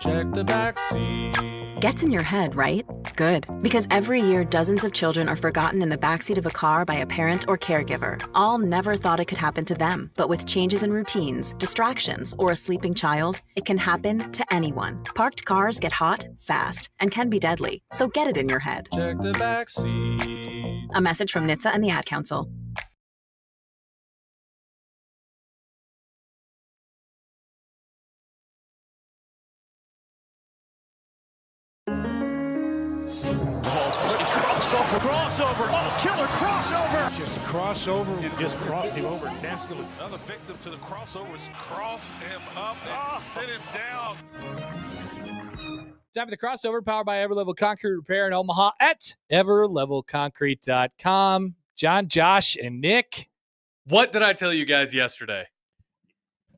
Check the back seat. Gets in your head, right? Good. Because every year, dozens of children are forgotten in the backseat of a car by a parent or caregiver. All never thought it could happen to them. But with changes in routines, distractions, or a sleeping child, it can happen to anyone. Parked cars get hot, fast, and can be deadly. So get it in your head. Check the back seat. A message from NHTSA and the Ad Council. Crossover. Oh, killer crossover. Just crossover. It just crossed him over nastily. Another victim to the crossovers. Cross him up and sit him down. Time for the crossover, powered by Everlevel Concrete Repair in Omaha at everlevelconcrete.com. John, Josh, and Nick. What did I tell you guys yesterday?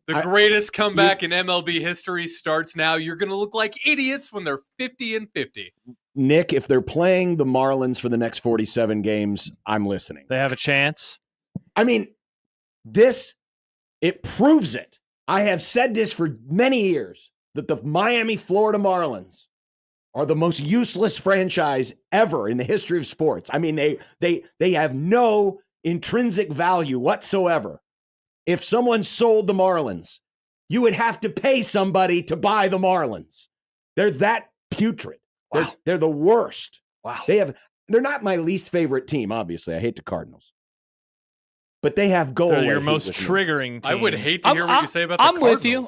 The greatest comeback in MLB history starts now. You're going to look like idiots when they're 50-50. Nick, if they're playing the Marlins for the next 47 games, I'm listening. They have a chance. I mean, it proves it. I have said this for many years, that the Miami, Florida Marlins are the most useless franchise ever in the history of sports. I mean, they have no intrinsic value whatsoever. If someone sold the Marlins, you would have to pay somebody to buy the Marlins. They're that putrid. Wow. They're the worst. Wow. They're not my least favorite team, obviously. I hate the Cardinals. But they have They're your most triggering team. I would hate to hear what you say about the I'm Cardinals. with you.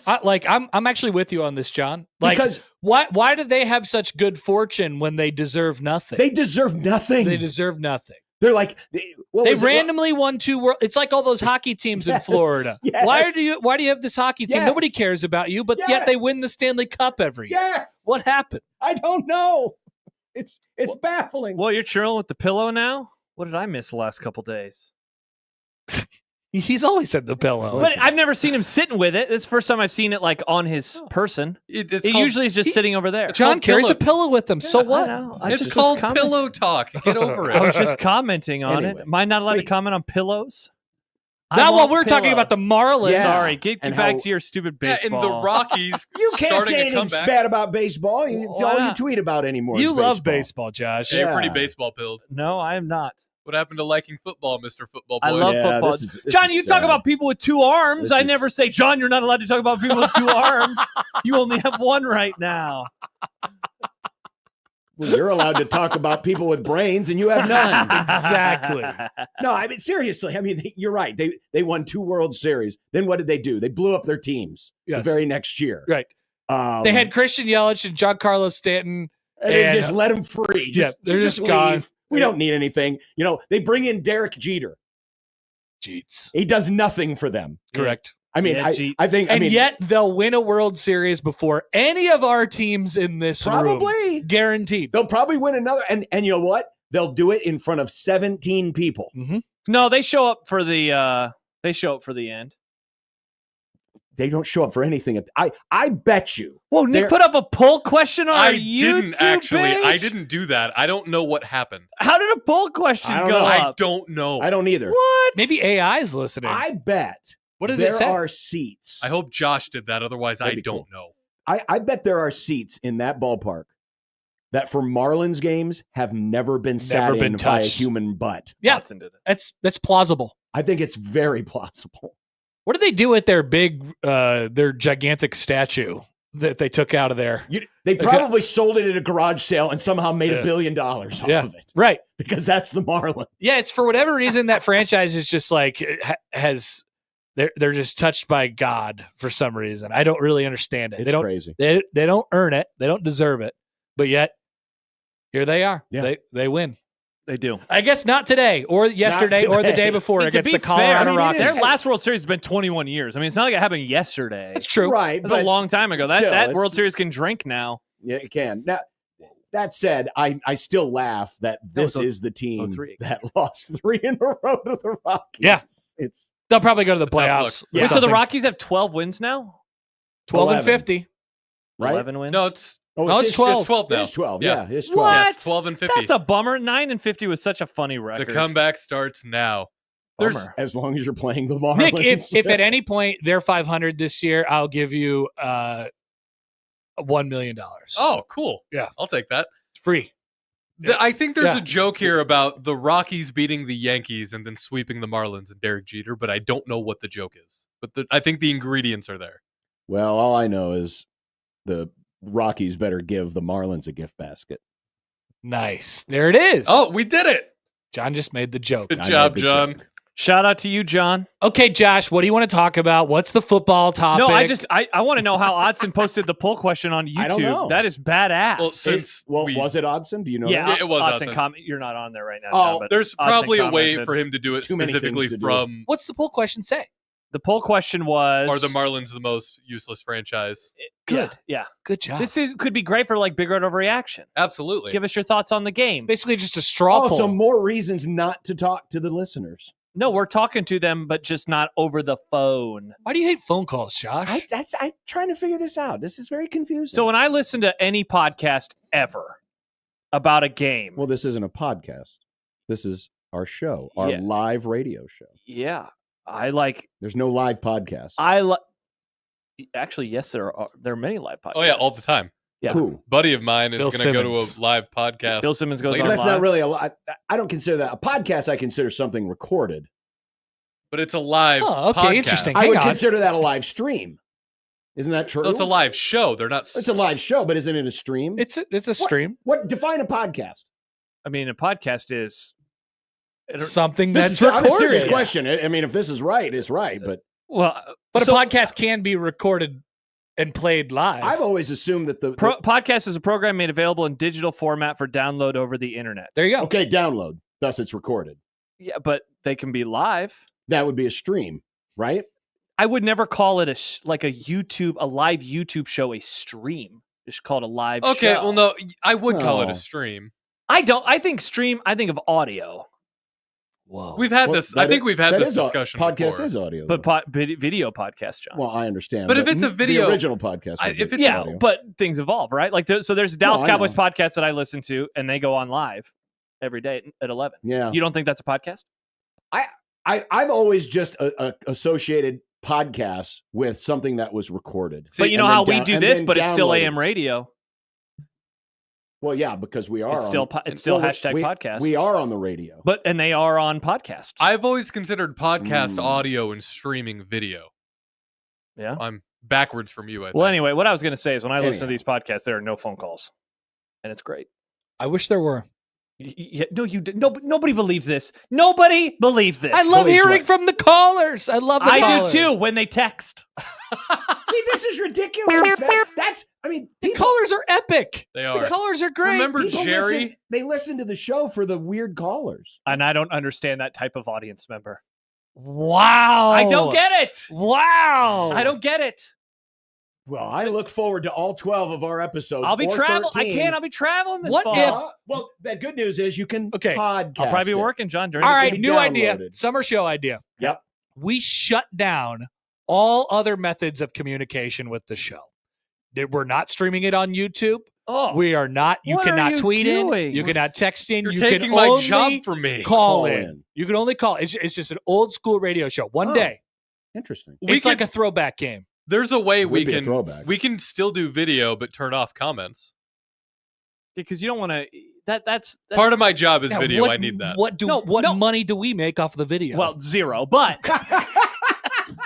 I'm actually with you on this, John. Like, Because why do they have such good fortune when they deserve nothing? they deserve nothing. They deserve nothing. They're like They randomly won 2 world. It's like all those hockey teams in Yes, Florida. yes. Why do you have this hockey team? Yes. Nobody cares about you, but yet Yes. they win the Stanley Cup every year. Yes. What happened? I don't know. It's baffling. Well, you're chilling with the pillow now? What did I miss the last couple days? He's always had the pillow. But I've never seen him sitting with it. It's the first time I've seen it like on his person. It's It called, usually is just sitting over there. John called carries a pillow. pillow with him. So I what? know. I it's just called was pillow talk. Get over I it. was just commenting on Anyway. it. Am I not allowed to Wait. comment on pillows? Not I while want we're talking pillow. about the Marlins. Yes. Sorry, get And back how- to your stupid Yeah, baseball. and the Rockies You can't starting say a anything comeback. bad about baseball. It's Why all you not? tweet about anymore. You is love baseball, Josh. Yeah, you're pretty Yeah. baseball pilled. No, I am not. What happened to liking football, Mr. Football Boy? I love Yeah, football. this is John, you talk sad. about people with 2 arms. This I is- never say, John, you're not allowed to talk about people with 2 arms. You only have 1 right now. Well, you're allowed to talk about people with brains, and you have none. Exactly. No, I mean seriously. I mean, you're right. They won 2 World Series. Then what did they do? They blew up their teams Yes. the very next year. Right. They had Christian Yelich and Giancarlo Stanton. and they and- just let them free. Yeah, they're just leave. gone. We don't need anything. They bring in Derek Jeter. Jeets. He does nothing for them. Correct. I mean, Yeah, Jeets. I think. And I mean, yet they'll win a World Series before any of our teams in this room. probably Guaranteed. they'll probably win another. And you know what? They'll do it in front of 17 people. Mm-hmm. No, they show up for the end. They don't show up for anything. I bet you. Well, Nick They're- put up a poll question on our I YouTube didn't actually. page. I didn't do that. I don't know what happened. How did a poll question I don't go know. I up? don't know. I don't either. What? Maybe AI is listening. I bet What did there it say? are seats. I hope Josh did that. Otherwise, That'd I be don't cool. know. I bet there are seats in that ballpark that for Marlins games have never been sat Never been in by a touched. human butt. Yeah, Watson did it. that's plausible. I think it's very plausible. What did they do with their their gigantic statue that they took out of there? They probably sold it at a garage sale and somehow made Yeah. $1 billion off Yeah. of it Right. because that's the Marlins. Yeah, it's for whatever reason that franchise is just like they're just touched by God for some reason. I don't really understand it. It's they don't crazy. They don't earn it. They don't deserve it. But yet here they are. Yeah. They win. They do. I guess not today or yesterday or the today. day before To against be the fair, Colorado Rockies. their last World Series has been 21 years. I mean, it's not like it happened yesterday. That's true. Right. That's a but long time ago. still, That it's- World Series can drink now. Yeah, it can. Now, that said, I still laugh that this it's is the team 03. that lost 3 in a row to the Rockies. Yeah. It's They'll probably go to the It's a tough playoffs. look. or Wait, so the something. Rockies have 12 wins now? 12 and 11. 50. right. 11 wins? No, it's No, it's 12. It's 12 now. It's 12. Yeah. Yeah, it's 12. What? Yeah, it's 12 and 50. That's a bummer. 9 and 50 was such a funny The record. comeback starts now. Bummer. As long as you're playing the Marlins. Nick, if at any point they're 500 this year, I'll give you $1 million. Oh, cool. Yeah. I'll take that. It's free. I think there's Yeah. a joke here about the Rockies beating the Yankees and then sweeping the Marlins and Derek Jeter, but I don't know what the joke is. But I think the ingredients are there. Well, all I know is the Rockies better give the Marlins a gift basket. Nice. There it is. Oh, we did it. John just made the joke. Good I job, made the John. joke. Shout out to you, John. Okay, Josh, what do you want to talk about? What's the football topic? No, I want to know how Odson posted the poll question on YouTube. I don't know. That is badass. Well, since we- was it Odson? Do you know? yeah, that? it was Odson. Odson. You're not on there right now. Oh, John, but There's Odson probably a way commented. for him to do it Too many specifically things to do. from What's the poll question say? The poll question was: are the Marlins the most useless franchise? Good. Yeah. Good job. This could be great for like Big Red Overreaction. Absolutely. Give us your thoughts on the game. Basically just a straw Oh, poll. so more reasons not to talk to the listeners. No, we're talking to them, but just not over the phone. Why do you hate phone calls, Josh? I'm trying to figure this out. This is very confusing. So when I listen to any podcast ever about a game, well, this isn't a podcast. This is our show, our Yeah. live radio show. yeah, I like. There's no live podcast. Actually, yes, there are many live podcasts. Oh yeah, all the time. Yeah. Who? Buddy of mine is Bill going to go to Simmons. a live podcast. Bill Simmons goes later. on That's live. not really a lot. I don't consider that a podcast. I consider something recorded. But it's a live Oh, okay, podcast. interesting. I Hang would on. consider that a live stream. Isn't that true? No, it's a live show. They're not. It's a live show, but isn't it a stream? It's a stream. What define a podcast? I mean, a podcast is Something This that's is I'm a serious recorded. question. I mean, if this is right, it's right. But well, But so a podcast can be recorded and played live. I've always assumed that the podcast is a program made available in digital format for download over the internet. there you go. okay, download. Thus, it's recorded. Yeah, but they can be live. That would be a stream, right? I would never call it a live YouTube show a stream. Just call it a live show. Okay, well, no, I would call it No. a stream. I don't. I think stream. I think of audio, Whoa. We've had Well, this. I think we've had that this is a- discussion Podcast before. is audio, but though. video podcast, John. Well, I understand. But if it's a video- the original podcast, would if be it's- yeah, audio. but things evolve, right? Like, so there's a Dallas I Cowboys know. podcast that I listen to, and they go on live every day at 11. yeah, You don't think that's a podcast? I've always just associated podcasts with something that was recorded. But you know and how then we do and this, then but it's still downloaded. AM radio. Well, yeah, because we are It's still on, it's still well, hashtag we, podcast. We are on the radio. and they are on podcast. I've always considered podcast Mm. audio and streaming video. yeah. I'm backwards from you. I think. Well, anyway, what I was going to say is when I listen to Anyhow. these podcasts, there are no phone calls, and it's great. I wish there were. No, nobody believes this. Nobody believes this. I love Please, hearing what? from the callers. I love the I callers. do too when they text. See, this is ridiculous. I mean, The people, callers are epic. They The are. callers are great. Remember people Jerry? listen, they listen to the show for the weird callers. And I don't understand that type of audience member. Wow. I don't get it. Wow. I don't get it. Well, I look forward to all 12 of our episodes. I'll be or traveling. 13. I'll be traveling this What fall. if- Well, the good news is you can Okay. podcast. I'll probably be it. working, John. During All the right, be new idea. downloaded. Summer show idea. Yep. We shut down all other methods of communication with the show. We're not streaming it on YouTube. Oh, We are not. You What are cannot you tweet in. doing? You cannot text in. You're you taking can my only job from me. call Call in. in. You can only call. It's just an old school radio show. One Oh. day. Interesting. We It's like could- a throwback game. There's a way It we would be a can throwback. we can still do video but turn off comments. because you don't want to. That's Part of my job is Yeah, video. what- I need that. What No, money do we make off the video? well, zero. But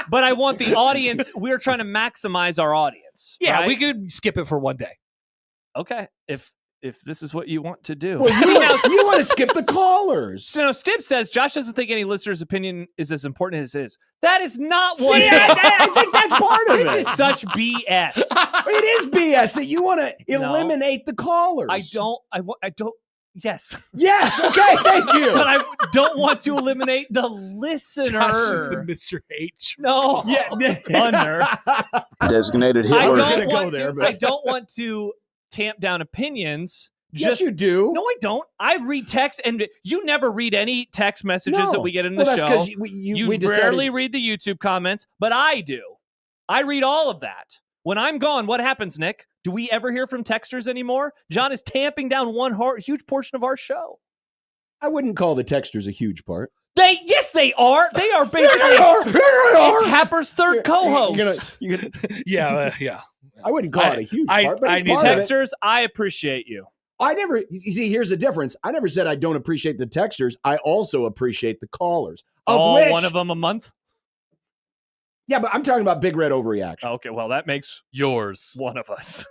but I want the audience. We're trying to maximize our audience. yeah, right? we could skip it for one day. Okay, if this is what you want to do. Well, See, now, you want to skip the callers. so now Stib says Josh doesn't think any listener's opinion is as important as his. That is not what. See, I think that's part of This it. is such BS. It is BS that you want to eliminate the callers. I don't. I don't. Yes, Yes. Okay. Thank you. but I don't want to eliminate the listener. Josh is the Mr. H. No, Hunter. Designated hit I word. gonna don't go want there, to. but- I don't want to tamp down opinions. Yes, you do. No, I don't. I read text, and you never read any text messages No. that we get in the Well, that's show. because You we decided. rarely read the YouTube comments, but I do. I read all of that. When I'm gone, what happens, Nick? Do we ever hear from texters anymore? John is tamping down one huge portion of our show. I wouldn't call the texters a huge part. Yes, they are. They are basically. Here they are. It's Happer's third co-host. You're gonna, Yeah, yeah. I wouldn't call it a huge part, but I it's need part of it. Texters, I appreciate you. I never, you see, here's the difference. I never said I don't appreciate the texters. I also appreciate the callers. One of them a month? Yeah, but I'm talking about Big Red overreaction. Okay, well, that makes Yours. one of us.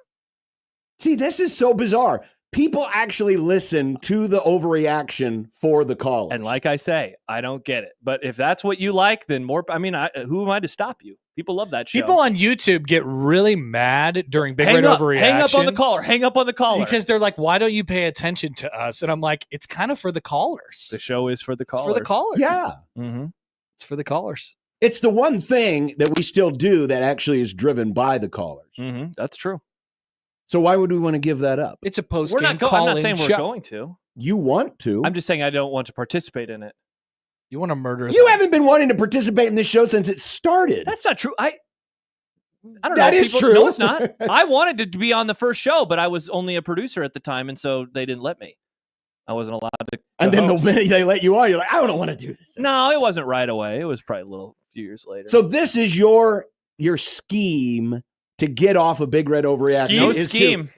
See, this is so bizarre. People actually listen to the overreaction for the callers. And like I say, I don't get it. But if that's what you like, then more. I mean, who am I to stop you? People love that show. People on YouTube get really mad during Big Red Overreaction. Hang up on the caller. Hang up on the caller. Because they're like, why don't you pay attention to us? And I'm like, it's kind of for the callers. The show is for the callers. It's for the callers. Yeah. Mm-hmm. It's for the callers. It's the one thing that we still do that actually is driven by the callers. Mm-hmm. That's true. So why would we want to give that up? It's a post We're game not I'm not saying show. we're going to. You want to. I'm just saying I don't want to participate in it. You want to murder You them. haven't been wanting to participate in this show since it started. That's not true. I don't know. That is true. No, it's not. I wanted to be on the first show, but I was only a producer at the time, and so they didn't let me. I wasn't allowed to. And then host. the minute they let you on, you're like, I don't want to do this. No, it wasn't right away. It was probably a few years later. So this is your scheme to get off a Big Red overreaction.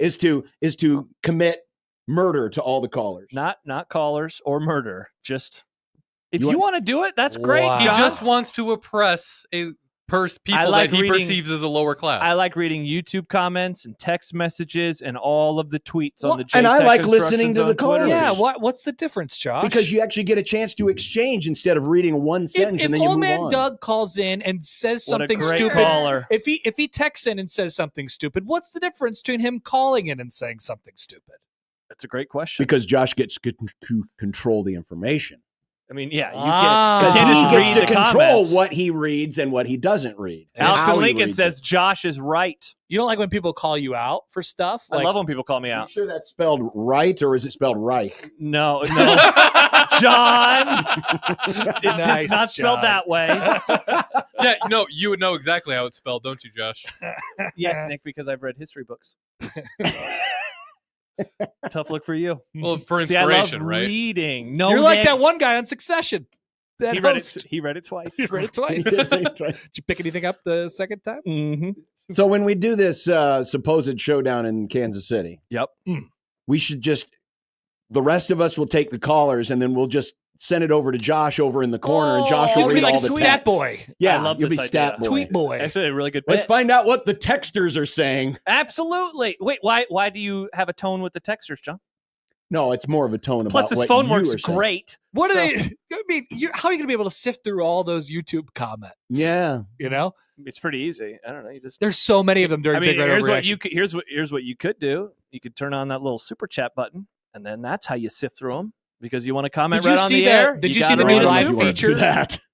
Is to commit murder to all the callers. Not callers or murder. Just if You you want- want to do it, that's great. Wow. He John. just wants to oppress people like that he reading- perceives as a lower class. I like reading YouTube comments and text messages and all of the tweets Well, on the and I JTech like listening instructions to the on Twitter. callers. Yeah, what's the difference, Josh? Because you actually get a chance to exchange instead of reading one sentence if and then you old move man on. Doug calls in and says What a something great stupid, caller. if he texts in and says something stupid, what's the difference between him calling in and saying something stupid? That's a great question. Because Josh gets to control the information. I mean, yeah, you Because can't he just gets read to the control comments. what he reads and what he doesn't read. and how Allison he Lincoln reads says it. Josh is right. You don't like when people call you out for stuff? I love when people call me Are you out. sure that's spelled right or is it spelled right? No, John. It Nice, is not spelled John. that way. Yeah, no, you would know exactly how it's spelled, don't you, Josh? Yes, Nick, because I've read history books. Tough look for you. Well, for See, I love inspiration, right? reading. No, You're like Nick. that one guy on Succession. That He read host. it. He read it twice. He read it twice. Did you pick anything up the second time? Mm-hmm. So when we do this supposed showdown in Kansas City, Yep. we should the rest of us will take the callers and then we'll just send it over to Josh over in the corner and Josh will You'll be read like all the Stat text. Boy. Yeah, I love you'll this be idea. stat boy. Tweet boy. Actually, a really good Let's bit. find out what the texters are saying. Absolutely. Wait, why do you have a tone with the texters, John? No, it's more of a tone about Plus, his what phone you works are saying. great. What are So- they? I mean, how are you going to be able to sift through all those YouTube comments? Yeah. You know, It's pretty easy. I don't know. You just. there's so many of them during I mean, Big Red here's what Overreaction. you could, here's what you could do. You could turn on that little super chat button, and then that's how you sift through them because you want to comment Did you right on see the that- air. did you see gotta the read new a live super. feature?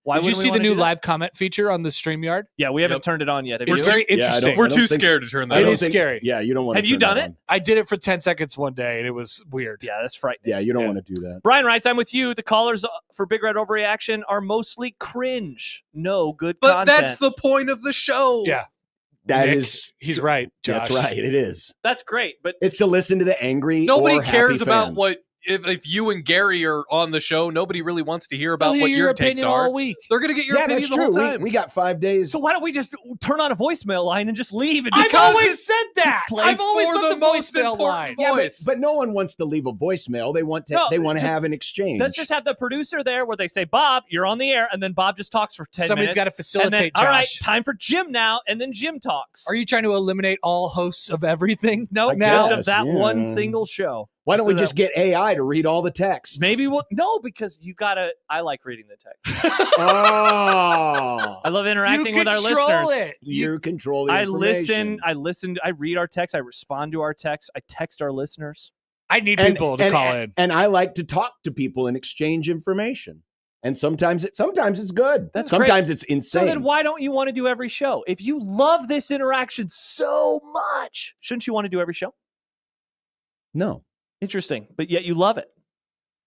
Why Did you wouldn't we see the wanna new do that? live comment feature on the StreamYard? Yeah, we haven't Yep. turned it on yet. Have It's you? very Yeah, I interesting. don't- We're too think- scared to turn I that don't on. is scary. Yeah, you don't want to. Have you done it? On. I did it for 10 seconds one day, and it was weird. Yeah, that's frightening. Yeah, you don't Yeah. want to do that. Brian writes, I'm with you. The callers for Big Red Overreaction are mostly cringe. No good But content. that's the point of the show. Yeah, That Nick, is. he's right, Josh. That's right. It is. That's great. But It's to listen to the angry. Nobody or cares happy about fans. what if you and Gary are on the show. Nobody really wants to hear They'll about hear what your your takes opinion are. all week. They're gonna get your Yeah, opinion that's the whole true. time. We got 5 days. so why don't we just turn on a voicemail line and just leave? And I've because always it's- said that. plays I've always for said the the most voicemail important line. yeah, voice. but no one wants to leave a voicemail. They want to. No, they want to just- have an exchange. Let's just have the producer there where they say, Bob, you're on the air. And then Bob just talks for 10 Somebody's minutes. got to and then, facilitate, all Josh. right, time for Jim now. And then Jim talks. Are you trying to eliminate all hosts of everything? No, I just of guess, that yeah. one single show. Why don't So we that- just get AI to read all the texts? Maybe we'll. No, because you got to. I like reading the text. Oh, I love interacting you with our control listeners. it. you control the I information. listen. I read our texts. I respond to our texts. I text our listeners. I need people to call in. And I like to talk to people and exchange information. And sometimes it's good. That's sometimes it's insane. So then why don't you want to do every show? If you love this interaction so much, shouldn't you want to do every show? No. Interesting. But yet you love it.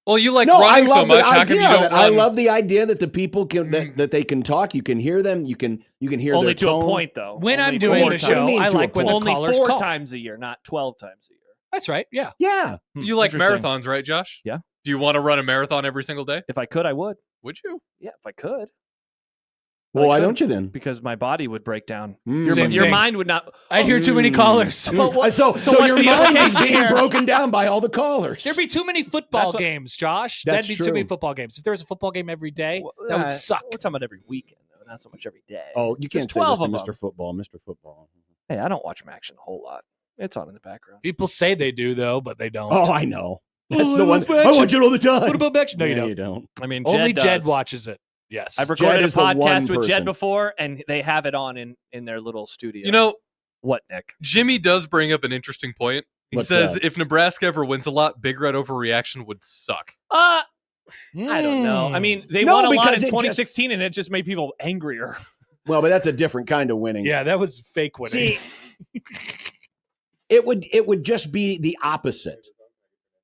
well, you like No, I running so love much. the How come idea you don't that I run? love the idea that the people can that they can talk. You can hear them. You can hear Only their to tone. a point, though. When Only I'm doing four the times. What do you show, mean I to a like when the point? Only callers 4 call. times a year, not 12 times a year. That's right. Yeah. Yeah. You like Interesting. marathons, right, Josh? Yeah. Do you want to run a marathon every single day? If I could, I would. Would you? Yeah, if I could. Well, why don't you then? Because my body would break down. Same Your thing. mind would not. I'd hear too many callers. So what's your the mind is implication being here? broken down by all the callers. There'd be too many football games, Josh. That's That'd be too many true. football games. If there was a football game every day, that would suck. We're talking about every weekend, though, not so much every day. Oh, you can't There's say 12 this to of them. Mr. Football. Mr. Football. Hey, I don't watch Maction a whole lot. It's on in the background. People say they do, though, but they don't. Oh, I know. That's Oh, the I one. love I Maction. watch it all the time. What about Maction? No, Yeah, you don't. You don't. I mean, Only Jed does. watches it. Yes. I've recorded a is the one podcast with Jed person. before, and they have it on in their little studio. You know, what, Nick? Jimmy does bring up an interesting point. He What's says that? if Nebraska ever wins a lot, Big Red overreaction would suck. I don't know. I mean, they No, won a lot because in it just- 2016, and it just made people angrier. Well, but that's a different kind of winning. Yeah, that was fake winning. See, it would just be the opposite.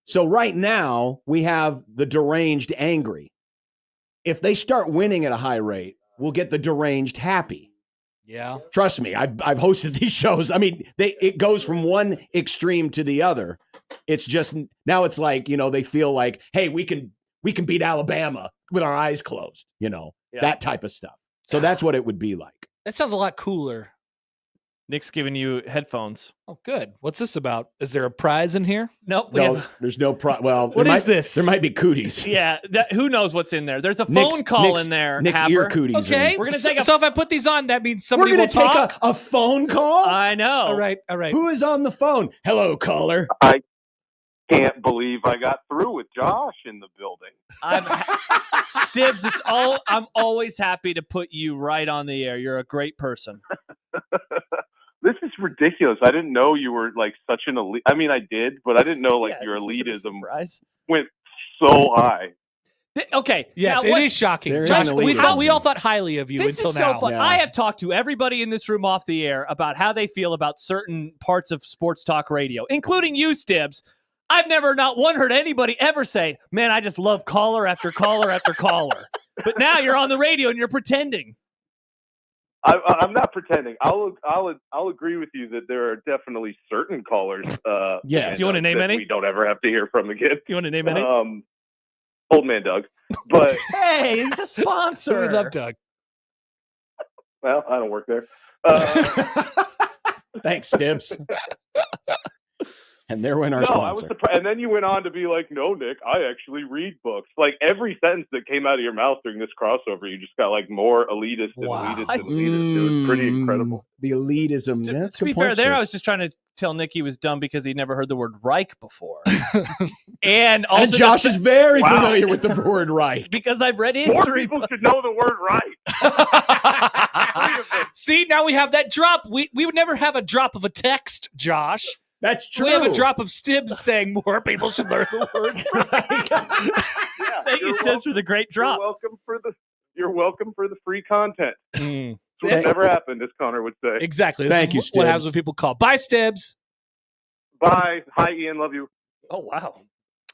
So right now we have the deranged angry. If they start winning at a high rate, we'll get the deranged happy. Yeah. Trust me, I've hosted these shows. I mean, it goes from one extreme to the other. It's just now it's like, they feel like, hey, we can beat Alabama with our eyes closed, that type of stuff. So that's what it would be like. That sounds a lot cooler. Nick's giving you headphones. Oh, good. What's this about? Is there a prize in here? Nope. No, there's no well. What is this? There might be cooties. Yeah, who knows what's in there? There's a phone Nick's- call Nick's- in there. Nick's Happer. ear cooties. Okay. We're gonna so, take a- so if I put these on, that means somebody We're will going to talk? take a phone call? I know. All right. All right. Who is on the phone? Hello, caller. I can't believe I got through with Josh in the building. Stibbs, I'm always happy to put you right on the air. You're a great person. This is ridiculous. I didn't know you were like such an elite. I mean, I did, but I didn't know like Yeah, your this isn't a elitism surprise. went so high. Okay. Yes, now it what- is shocking. There is Josh, an we elitism. all thought highly of you This until is now. so fun. Yeah. I have talked to everybody in this room off the air about how they feel about certain parts of sports talk radio, including you, Stibbs. I've never, not one, heard anybody ever say, man, I just love caller after caller after caller. But now you're on the radio and you're pretending. I'm not pretending. I'll agree with you that there are definitely certain callers. Yes. You wanna name that any? We don't ever have to hear from again. You want to name any? Old Man Doug. But Hey, he's a sponsor. We love Doug. well, I don't work there. Thanks, Stibbs. And there went our No, I was sponsor. surprised. And then you went on to be like, no, Nick, I actually read books. Like every sentence that came out of your mouth during this crossover, you just got like more elitist and Wow. elitist and elitist. It was pretty incredible. The elitism. That's To be good fair, point, there I Stibbs. was just trying to tell Nick he was dumb because he'd never heard the word Reich before. And also And Josh just- is very Wow. familiar with the word right. because I've read More history. people should know the word right. See, now we have that drop. We would never have a drop of a text, Josh. That's true. We have a drop of Stibbs saying more people should learn the word right. Yeah, Thank you, you're Stibbs, for the great drop. You're welcome for the free content. Mm. It's what never happened, as Connor would say. Exactly. This Thank is you, what happens Stibbs. when people call. Bye, Stibbs. Bye. Hi, Ian. Love you. Oh, wow.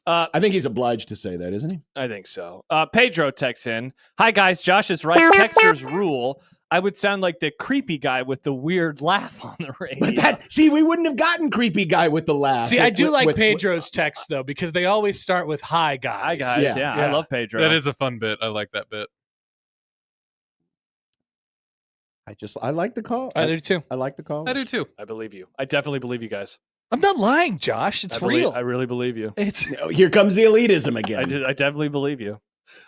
I think he's obliged to say that, isn't he? I think so. Pedro texts in. Hi, guys. Josh is right. Texters rule. I would sound like the creepy guy with the weird laugh on the radio. But we wouldn't have gotten creepy guy with the laugh. See, I do With- like with- Pedro's. Pedro's texts, though, because they always start with hi, guys. Hi, guys. Yeah. Yeah, Yeah. I love Pedro. That is a fun bit. I like that bit. I like the call. I do, too. I like the call. I do too. I believe you. I definitely believe you guys. I'm not lying, Josh. It's real. I really believe you. It's. Oh, here comes the elitism again. I definitely believe you.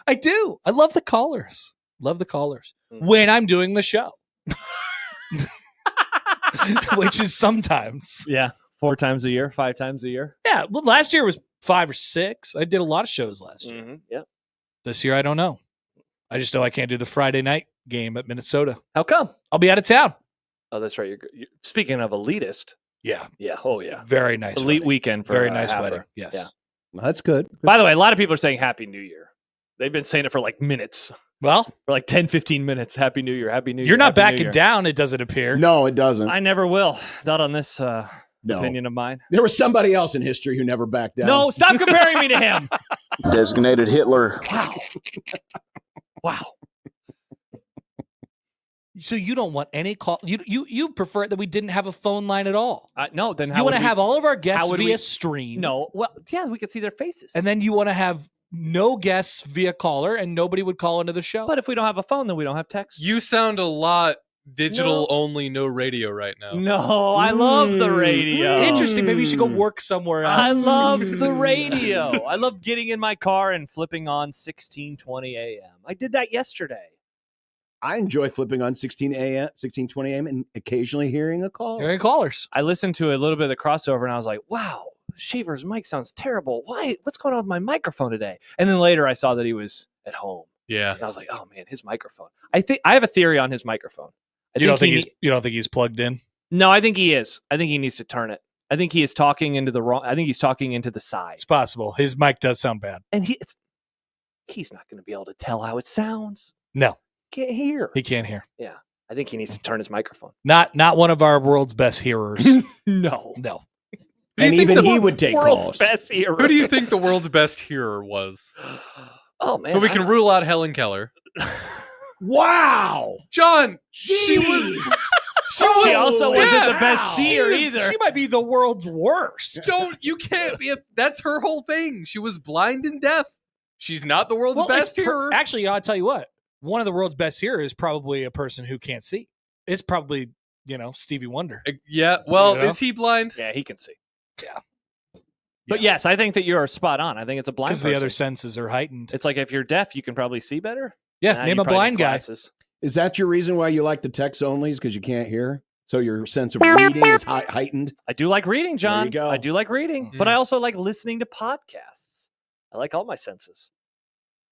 I do. I love the callers. Love the callers Mm. when I'm doing the show, which is sometimes. Yeah. 4 times a year, 5 times a year. Yeah. Well, last year was 5 or 6. I did a lot of shows last year. Mm-hmm. Yeah. This year, I don't know. I just know I can't do the Friday night game at Minnesota. How come? I'll be out of town. Oh, that's right. You're speaking of elitist. Yeah. Yeah. Oh, yeah. Very nice. Elite wedding. weekend for Very nice Happer. wedding. Yes. Yeah. Well, that's good. By the way, a lot of people are saying Happy New Year. They've been saying it for like minutes, Well, for like 10, 15 minutes. Happy New Year. Happy New Year. you're not Happy New backing Year. down, it doesn't appear. No, it doesn't. I never will. Not on this no. opinion of mine. There was somebody else in history who never backed down. No, stop comparing me to him. Designated Hitler. Wow. Wow. So you don't want any call. You prefer that we didn't have a phone line at all. No, then how You want to would we- have all of our guests how would via we- stream. No, well, yeah, we could see their faces. And then you want to have no guests via caller, and nobody would call into the show. But if we don't have a phone, then we don't have text. You sound a lot digital only, no radio right now. No, I love the radio. Interesting. Maybe you should go work somewhere else. I love the radio. I love getting in my car and flipping on 1620 AM. I did that yesterday. I enjoy flipping on 1620 AM, and occasionally hearing a call. Hearing callers. I listened to a little bit of the crossover, and I was like, wow, Schaefer's mic sounds terrible. Why? What's going on with my microphone today? And then later I saw that he was at home. Yeah. And I was like, oh, man, his microphone. I have a theory on his microphone. You don't think he's plugged in? No, I think he is. I think he needs to turn it. I think he is talking into the side. It's possible. His mic does sound bad. And he's not going to be able to tell how it sounds. No. Can't hear. He can't hear. Yeah. I think he needs to turn his microphone. Not one of our world's best hearers. No. And even he would take calls. Best hearer. Who do you think the world's best hearer was? Oh, man. So we can rule out Helen Keller. Wow. John, She She also wasn't the best seer either. She might be the world's worst. You can't be. That's her whole thing. She was blind and deaf. She's not the world's best hearer. Actually, I'll tell you what. One of the world's best hearers is probably a person who can't see. It's probably, Stevie Wonder. Yeah. Well, is he blind? Yeah, he can see. Yeah. But yes, I think that you're spot on. I think it's a blind person. Because the other senses are heightened. It's like if you're deaf, you can probably see better. Yeah, name a blind guy. Is that your reason why you like the text onlys? Because you can't hear? So your sense of reading is heightened? I do like reading, John. There you go. I do like reading. Mm-hmm. But I also like listening to podcasts. I like all my senses.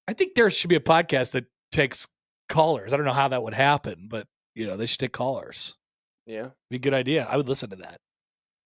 I think there should be a podcast that takes callers. I don't know how that would happen, but, they should take callers. Yeah. Be a good idea. I would listen to that.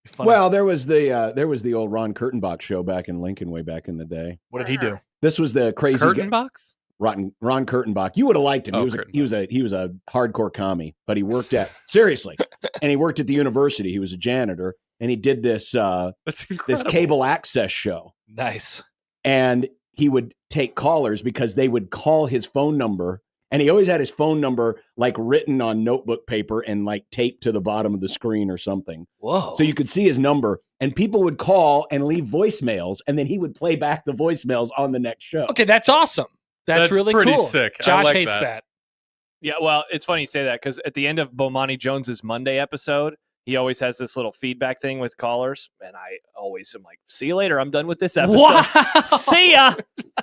Be funny. Well, there was the old Ron Kurtenbach show back in Lincoln way back in the day. What did he do? This was the crazy Kurtenbach? Ron Kurtenbach. You would have liked him. Oh, he was a hardcore commie, but he worked at seriously, and he worked at the university. He was a janitor, and he did this this cable access show. Nice. And he would take callers because they would call his phone number, and he always had his phone number like written on notebook paper and like taped to the bottom of the screen or something. Whoa! So you could see his number, and people would call and leave voicemails, and then he would play back the voicemails on the next show. Okay, that's awesome. That's really pretty cool. sick. I Josh like hates that. Yeah, well, it's funny you say that because at the end of Bomani Jones's Monday episode, he always has this little feedback thing with callers, and I always am like, "See you later. I'm done with this episode. Wow. See ya."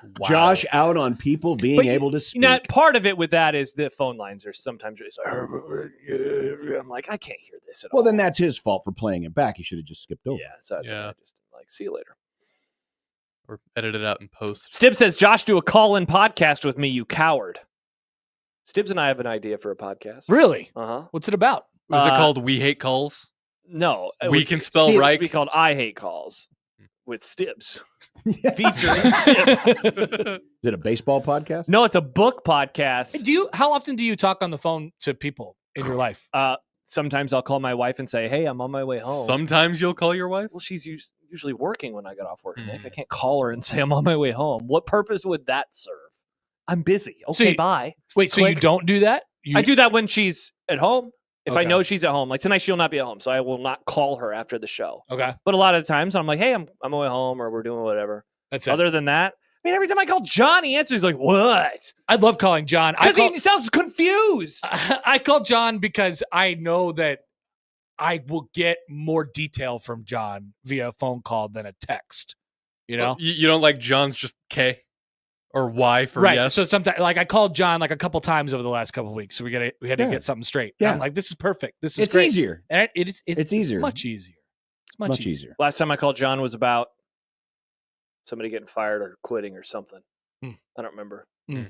Wow. Josh out on people being able to speak. Part of it with that is the phone lines are sometimes just I'm like, I can't hear this at all. Well, then that's his fault for playing it back. He should have just skipped over. Yeah, so that's why I just like, see you later. Or edit it out in post. Stibbs says, Josh, do a call-in podcast with me, you coward. Stibbs and I have an idea for a podcast. Really? Uh-huh. What's it about? Was it called We Hate Calls? No. We Can Spell Steve, Right? It would be called I Hate Calls with Stibbs. Featuring Stibbs. Is it a baseball podcast? No, it's a book podcast. Hey, how often do you talk on the phone to people in your life? Sometimes I'll call my wife and say, hey, I'm on my way home. Sometimes you'll call your wife? Well, she's usually working when I get off work. Nick. I can't call her and say I'm on my way home. What purpose would that serve? I'm busy. Okay, bye. Wait, so you don't do that? I do that when she's at home. If I Okay. know she's at home, like tonight, she'll not be at home, so I will not call her after the show. Okay. But a lot of the times, I'm like, hey, I'm on my way home, or we're doing whatever. That's it. Other than that, I mean, every time I call John, he answers. He's like, what? I love calling John. Because he sounds confused. I call John because I know that I will get more detail from John via a phone call than a text. You know? Well, you don't like John's just K or Y for right. yes? So sometimes, like, I called John like a couple times over the last couple of weeks. So we had to get something straight. Yeah. I'm like, this is perfect. This is It's great. easier. And it's easier. much easier. It's much easier. Last time I called John was about somebody getting fired or quitting or something. I don't remember. That's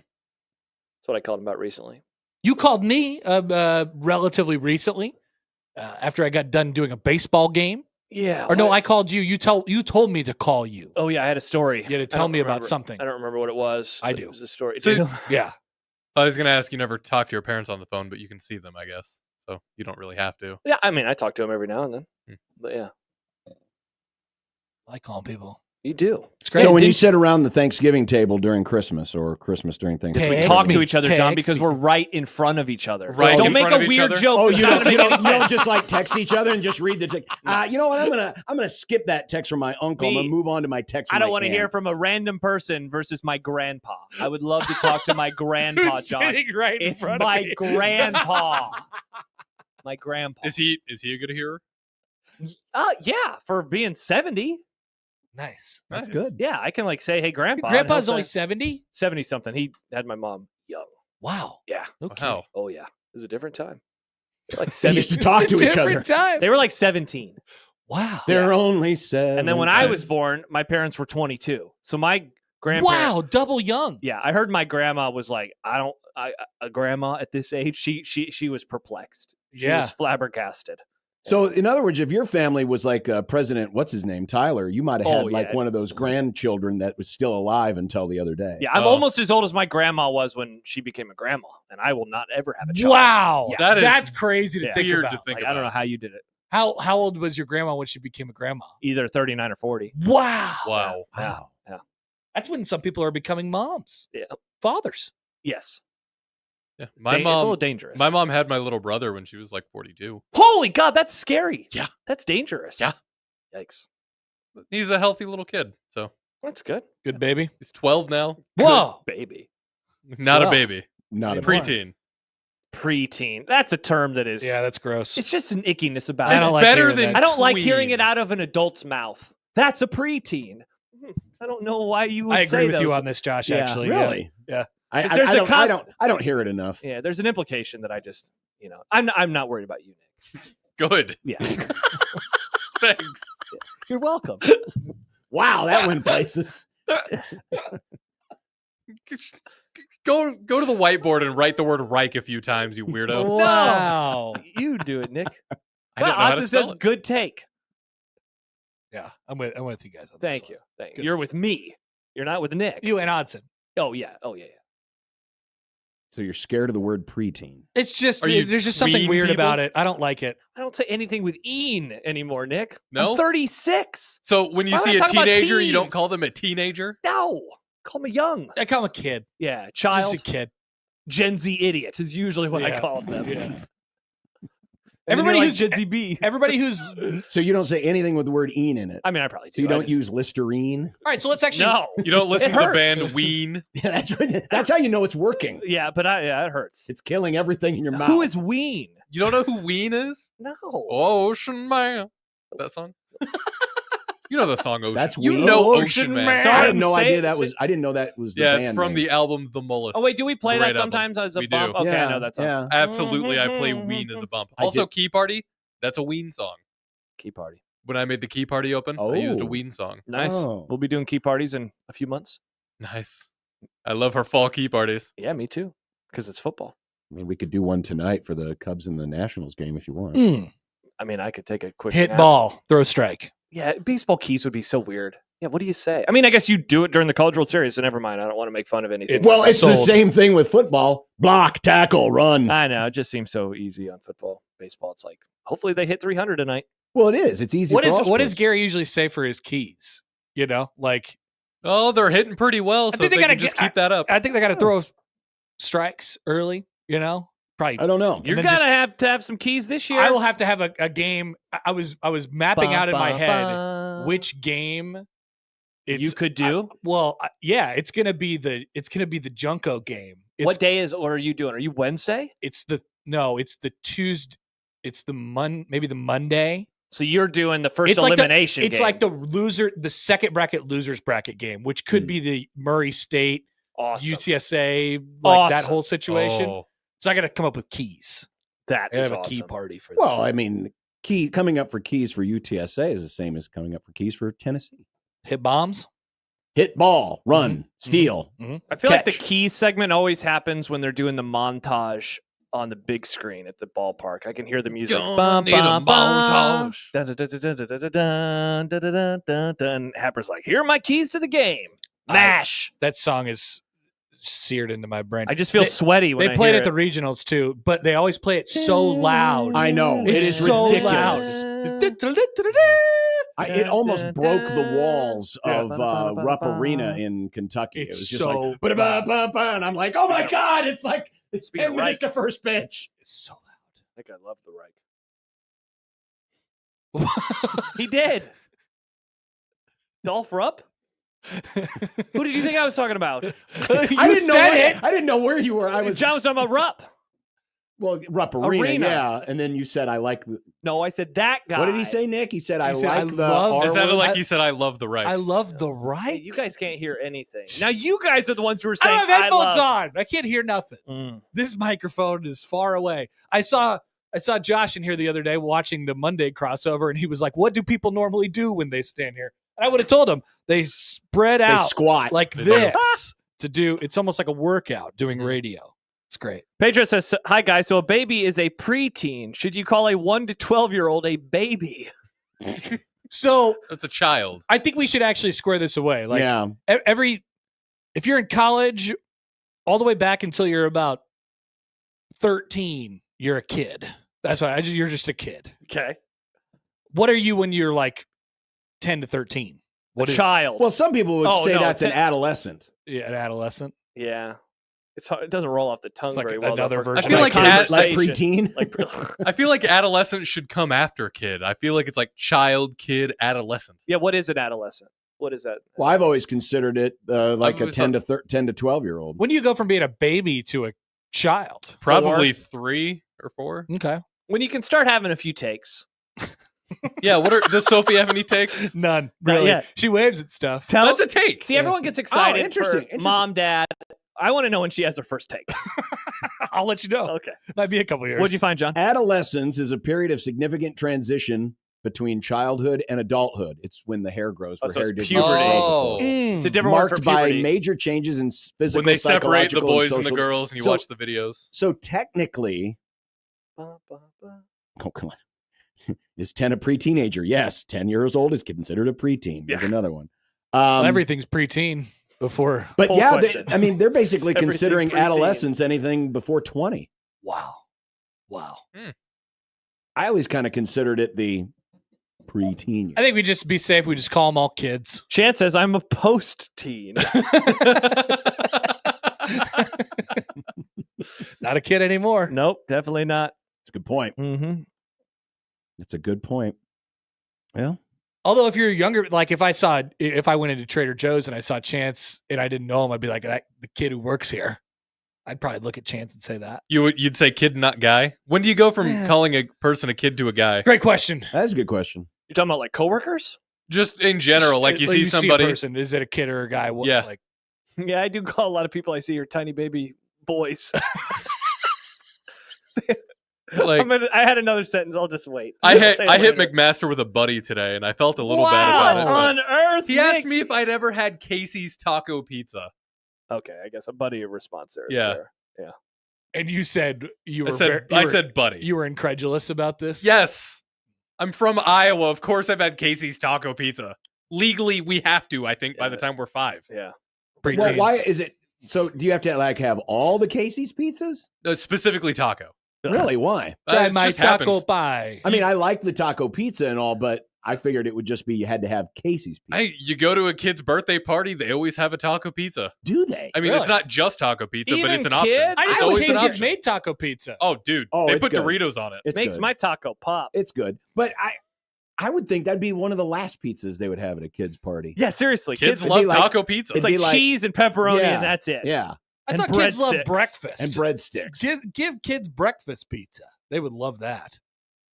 what I called him about recently. You called me relatively recently after I got done doing a baseball game. Yeah. Or no, I called you. You told me to call you. Oh, yeah, I had a story. You had to tell me about something. I don't remember what it was. I but do. It was a story. So- Yeah. I was going to ask, you never talk to your parents on the phone, but you can see them, I guess. So you don't really have to. Yeah, I mean, I talk to him every now and then. But yeah. I like calling people. You do. It's great. So when you sit around the Thanksgiving table during Christmas or Christmas during Thanksgiving, we talk to each other, John, because we're right in front of each other. Right. Don't in make front a of each weird other? joke. Oh, that's you not don't, gonna you make don't, any you don't sense. just like text each other and just read the text. You know what? I'm gonna skip that text from my uncle. I'm gonna move on to my text. I don't want to hear from a random person versus my grandpa. I would love to talk to my grandpa, Who's John. sitting right in It's front of my me. grandpa. My grandpa. Is he a good hearer? Yeah, for being 70. Nice. That's good. Yeah, I can like say, "Hey, grandpa." Your grandpa's only 70? 70 something. He had my mom young. Wow. Yeah. Okay. Wow. Oh yeah. It was a different time. They were like They used to 17. talk to each Different other. time. They were like 17. Wow. They're only 7. And then when I was born, my parents were 22. So my grandparents. Wow, double young. Yeah, I heard my grandma was like, a grandma at this age, she was perplexed. She was flabbergasted. So, in other words, if your family was like President, what's his name, Tyler, you might have had like one of those grandchildren that was still alive until the other day. Yeah, I'm almost as old as my grandma was when she became a grandma, and I will not ever have a child. Wow. Yeah. That's crazy to think weird about. to think Like, about. I don't know how you did it. How old was your grandma when she became a grandma? Either 39 or 40. Wow. Wow. Wow. Yeah. That's when some people are becoming moms. Yeah. Fathers. Yes. Yeah. It's a little dangerous. My mom had my little brother when she was like 42. Holy God, that's scary. Yeah. That's dangerous. Yeah. Yikes. He's a healthy little kid, so That's good. Good baby. he's 12 now. Whoa. Baby. Not Wow. a baby. Not a Preteen. Preteen. That's a term that is. Yeah, that's gross. It's just an ickiness about I it. don't It's like better hearing than that. I don't like hearing tween. it out of an adult's mouth. That's a preteen. I don't know why you would I say agree with you those. on this, Josh, Yeah. actually. Really? Yeah. I, There's I, a don't, I don't hear it enough. Yeah, there's an implication that I just, I'm not worried about you, Nick. Good. Yeah. Thanks. You're welcome. Wow, that went places. Go to the whiteboard and write the word Reich a few times, you weirdo. Wow. You do it, Nick. I don't know how to Odds spell says it. good take. Yeah, I'm with you guys on this Thank one. you. Thank you. Good. You're with me. You're not with Nick. You and Odson. Oh yeah. So you're scared of the word preteen. It's just Are you there's just something tween weird people? about it. I don't like it. I don't say anything with "een" anymore, Nick. No? I'm 36. So when you Why would see I a talk about teenager, you don't teens? call them a teenager? No. Call me young. I call him a kid. Yeah. Just Child. a kid. Gen Z idiot is usually what I Yeah. call them. Yeah. Everybody Everybody who's who's Gen Z B. everybody who's all So you don't say anything with the word "een" in it. I mean, I probably do. So you I don't just- use Listerine. right. So let's actually No. You don't listen It to the hurts. band Ween? Yeah, that's how you know it's working. Yeah, but it hurts. It's killing everything in your mouth. Who is Ween? You don't know who Ween is? No. Ocean Man. That song? You know the song Ocean. That's you Ween? know Ocean Ocean Man. Man. Sorry. I had no Say idea it- that say- was. I didn't know that was. The Yeah, it's band from name. the album The Mollusk. Oh wait, do we play Great that album. sometimes as a We bump? do. Okay, Yeah, I know that song. yeah. Absolutely, I play Ween as a bump. I Also, did- Key Party. That's a Ween song. Key party. When I made the Key Party open, I used a Oh. Ween song. Nice. Oh. We'll be doing key parties in a few months. Nice. I love her fall key parties. Yeah, me too. Because it's football. I mean, we could do one tonight for the Cubs and the Nationals game if you want. I mean, I could take a quick hit nap. ball, throw strike. Yeah, baseball keys would be so weird. Yeah, what do you say? I mean, I guess you do it during the College World Series, so never mind. I don't want to make fun of anything. Well, it's the sold. same thing with football. Block, tackle, run. I know. It just seems so easy on football. Baseball, it's like, hopefully they hit 300 tonight. Well, it is. It's easy. What for is all what does sports. Gary usually say for his keys? You know, like Oh, they're hitting pretty well, so think they they can gotta just get- keep that up. I think they got to throw strikes early. You know, probably. I don't know. You're then gonna just- have to have some keys this year. I will have to have a game. I was mapping out in my head which game you could do. Yeah, it's gonna be the Junko game. What day what are you doing? Are you Wednesday? It's the Tuesday. It's maybe the Monday. So you're doing the first It's like elimination. It's game. like the second bracket losers bracket game, which could be the Murray State, awesome. UTSA, like that Awesome. whole situation. Oh. So I got to come up with keys. That I gotta is have awesome. a key party for Well, I mean, coming up for keys for UTSA is the same as coming up for keys for Tennessee. hit bombs. Hit ball, run, steal. I feel like the Catch. key segment always happens when they're doing the montage on the big screen at the ballpark. I can hear the music. Gonna need a montage. Dun, dun, dun, dun, dun, dun, dun, dun, dun, dun, dun, dun. Happer's like, here are my keys to the game. Mash. That song is seared into my brain. I just feel sweaty when They I played hear at the regionals too, but they always play it so loud. I know. It It's is so ridiculous. loud. It almost broke the walls of Rupp Arena in Kentucky. It was just so like, and I'm like, oh my God, it's like it's 10 minutes to first pitch. It's so loud. I think I love the Reich. He did. Dolph Rupp? Who did you think I was talking about? I didn't know where you were. John was talking about Rupp. Well, Rupp Arena, yeah. And then you said, I like the... No, I said that guy. What did he say, Nick? He said, I It sounded like he said, I love the right. I love the right. Hey, you guys can't hear anything. Now, you guys are the ones who are saying, I don't have headphones on. I can't hear nothing. This microphone is far away. I saw Josh in here the other day watching the Monday crossover, and he was like, what do people normally do when they stand here? And I would have told him, they spread out. They squat. Like this to do. It's almost like a workout doing radio. It's great. Pedro says, hi, guys. So a baby is a preteen. Should you call a 1 to 12-year-old a baby? So that's a child. I think we should actually square this away. Like yeah. If you're in college, all the way back until you're about 13, you're a kid. That's why you're just a kid. Okay. What are you when you're like 10 to 13? What is child? Well, some people would say that's an adolescent. Yeah, an adolescent. Yeah. It doesn't roll off the tongue like very well. Another version. I feel like preteen. I feel like adolescent should come after kid. I feel like it's like child, kid, adolescent. Yeah, what is an adolescent? What is that? Well, I've always considered it like a 10 to 12-year-old. When do you go from being a baby to a child? Probably 3 or 4. Okay. When you can start having a few takes. Yeah, does Sophie have any takes? None. Really. Yet. She waves at stuff. That's a take. See, everyone gets excited. Interesting. Mom, dad. I want to know when she has her first take. I'll let you know. Okay. Might be a couple years. What'd you find, John? Adolescence is a period of significant transition between childhood and adulthood. It's when the hair grows. So hair it's didn't puberty. grow before. It's a different word for Marked by puberty. major changes in physical, when they separate the psychological, boys and and the social... girls, and you watch the videos. So technically, oh come on, is 10 a pre-teenager? Yes, 10 years old is considered a preteen. There's another one. Well, everything's preteen before. But yeah, they're basically considering preteen. adolescence anything before 20. Wow. I always kind of considered it the preteen. I think we just be safe. We just call them all kids. Chance says, I'm a post-teen. Not a kid anymore. Nope, definitely not. It's a good point. Mm-hmm. It's a good point. Yeah. Although if you're younger, like if I went into Trader Joe's and I saw Chance and I didn't know him, I'd be like, the kid who works here. I'd probably look at Chance and say that. You'd say kid, not guy. When do you go from calling a person a kid to a guy? Great question. That's a good question. You're talking about like coworkers? Just in general, like you see somebody. See a person, is it a kid or a guy? What, Yeah. Like, yeah, I do call a lot of people I see are tiny baby boys. Like, I had another sentence. I'll just wait. I hit McMaster with a buddy today, and I felt a little bad about it. On earth, He asked me if I'd ever had Casey's Taco Pizza. Okay, I guess a buddy response there. Yeah. Fair. Yeah. and you said you were. I said buddy. You were incredulous about this. Yes, I'm from Iowa. Of course, I've had Casey's Taco Pizza. Legally, we have to. I think by the time we're 5. Yeah. Well, why is it? So do you have to like have all the Casey's pizzas? Specifically taco. Really? Why? Try It my just taco happens. pie. I mean, I like the taco pizza and all, but I figured it would just be you had to have Casey's pizza. You go to a kid's birthday party, they always have a taco pizza. Do they? I mean, Really? it's not just taco pizza, but Even it's an kids? option. I It's didn't know always an Casey's option. made taco pizza. Oh, dude, Oh, they it's put good. Doritos on it. It's Makes good. my taco pop. It's good, but I would think that'd be one of the last pizzas they would have at a kid's party. Yeah, seriously. Kids it'd love be like- taco pizza. It's it'd like be cheese and pepperoni, Yeah. and that's it. Yeah, I and thought kids love breadsticks. breakfast. and breadsticks. Give kids breakfast pizza. They would love that.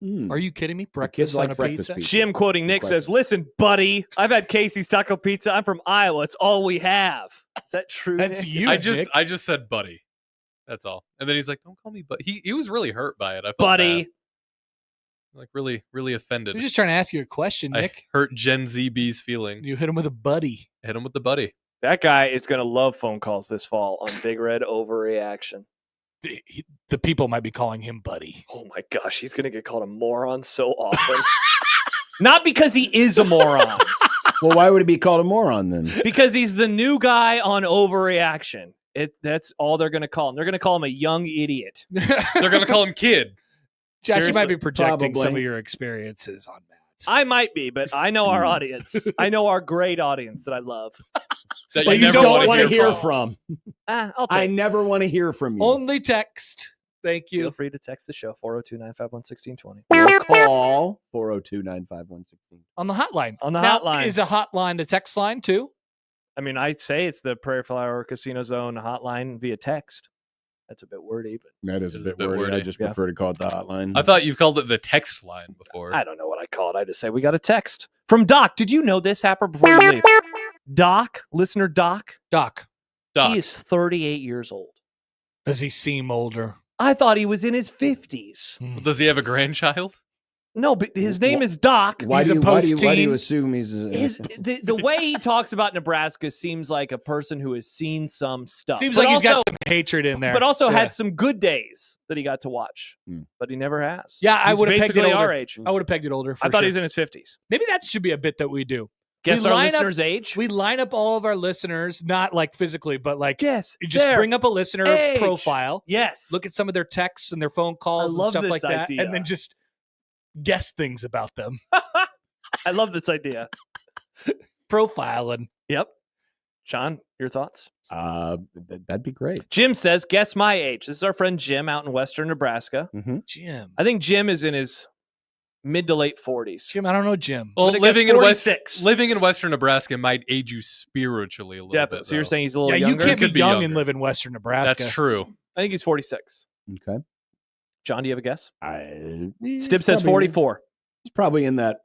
Mm. Are you kidding me? Kids Breakfast like on a breakfast pizza? pizza. Jim quoting Nick question. says, listen, buddy, I've had Casey's Taco Pizza. I'm from Iowa. It's all we have. Is that true? That's Nick? you. I Nick. just said buddy. That's all. And then he's like, "Don't call me buddy." He was really hurt by it. I felt Buddy. bad. Like really, really offended. I'm just trying to ask you a question, I Nick. hurt Gen Z B's feeling. You hit him with a buddy. Hit him with the buddy. That guy is going to love phone calls this fall on Big Red Overreaction. The people might be calling him buddy. Oh my gosh, he's going to get called a moron so often. Not because he is a moron, Well, why would he be called a moron then? because he's the new guy on Overreaction. That's all they're going to call him. They're going to call him a young idiot. They're gonna call him kid. Josh, you might Seriously, be projecting some probably. of your experiences on Matt. I might be, but I know our audience. I know our great audience that I love. That But you never don't wanna want to hear from. I'll I take never want to hear from you. Only text. Thank Feel you. free to text the show, 402-951-1620. Or call 402-951-1620. On the hotline. On the Now, hotline. Is a hotline the text line too? I mean, I say it's the Prairie Flower Casino Zone hotline via text. That's a bit wordy, but That is a It's bit wordy. I just prefer to call it the hotline. I thought you've called it the text line before. I don't know what I call it. I just say we got a text from Doc. Did you know this, Happer, before you leave? Doc, listener Doc. Doc. He is 38 years old. Does he seem older? I thought he was in his 50s. Well, does he have a grandchild? No, but his name is Doc. Why He's do a you, why do post-teen. you assume he's The way he talks about Nebraska seems like a person who has seen some stuff. Seems But like he's got also- some hatred in there. But also Yeah. had some good days that he got to watch. But he never has. Yeah, I He's would have pegged it basically older. our age. I would have pegged it older. For I thought sure. he was in his 50s. Maybe that should be a bit that we do. Guess We our line up- listener's age? We line up all of our listeners, not like physically, but like Yes. you just their bring up a listener age. profile. Yes. Look at some of their texts and their phone calls and love stuff this like that, idea. and then just guess things about them. I love this idea. Profiling. Yep. Sean, your thoughts? That'd be great. Jim says, guess my age. This is our friend Jim out in western Nebraska. Jim. I think Jim is in his mid to late 40s. Jim, I don't know Jim. Well, I'm gonna guess living in Western Nebraska might age you spiritually a little Definitely. bit. So you're though. saying he's a little Yeah, you younger? can't Could be be young younger. and live in Western Nebraska. That's true. I think he's 46. Okay. John, do you have a guess? He's Stib says probably- 44. He's probably in the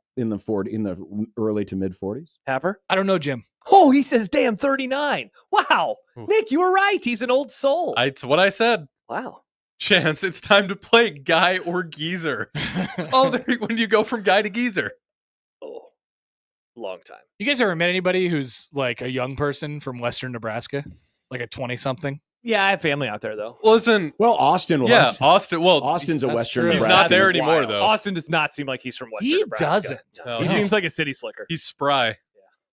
early to mid 40s. Happer? I don't know Jim. Oh, he says, damn, 39. Wow. Ooh. Nick, you were right. He's an old soul. It's what I said. Wow. Chance, it's time to play guy or geezer. When do you go from guy to geezer? Oh, long time. You guys ever met anybody who's like a young person from Western Nebraska, like a 20-something? Yeah, I have family out there, though. Listen, Well, Austin was. yeah, Austin. Well, Austin's a that's Western true. he's Nebraska. not there anymore, Wild. though. Austin does not seem like he's from Western He Nebraska. doesn't. No, He he's- seems like a city slicker. He's spry.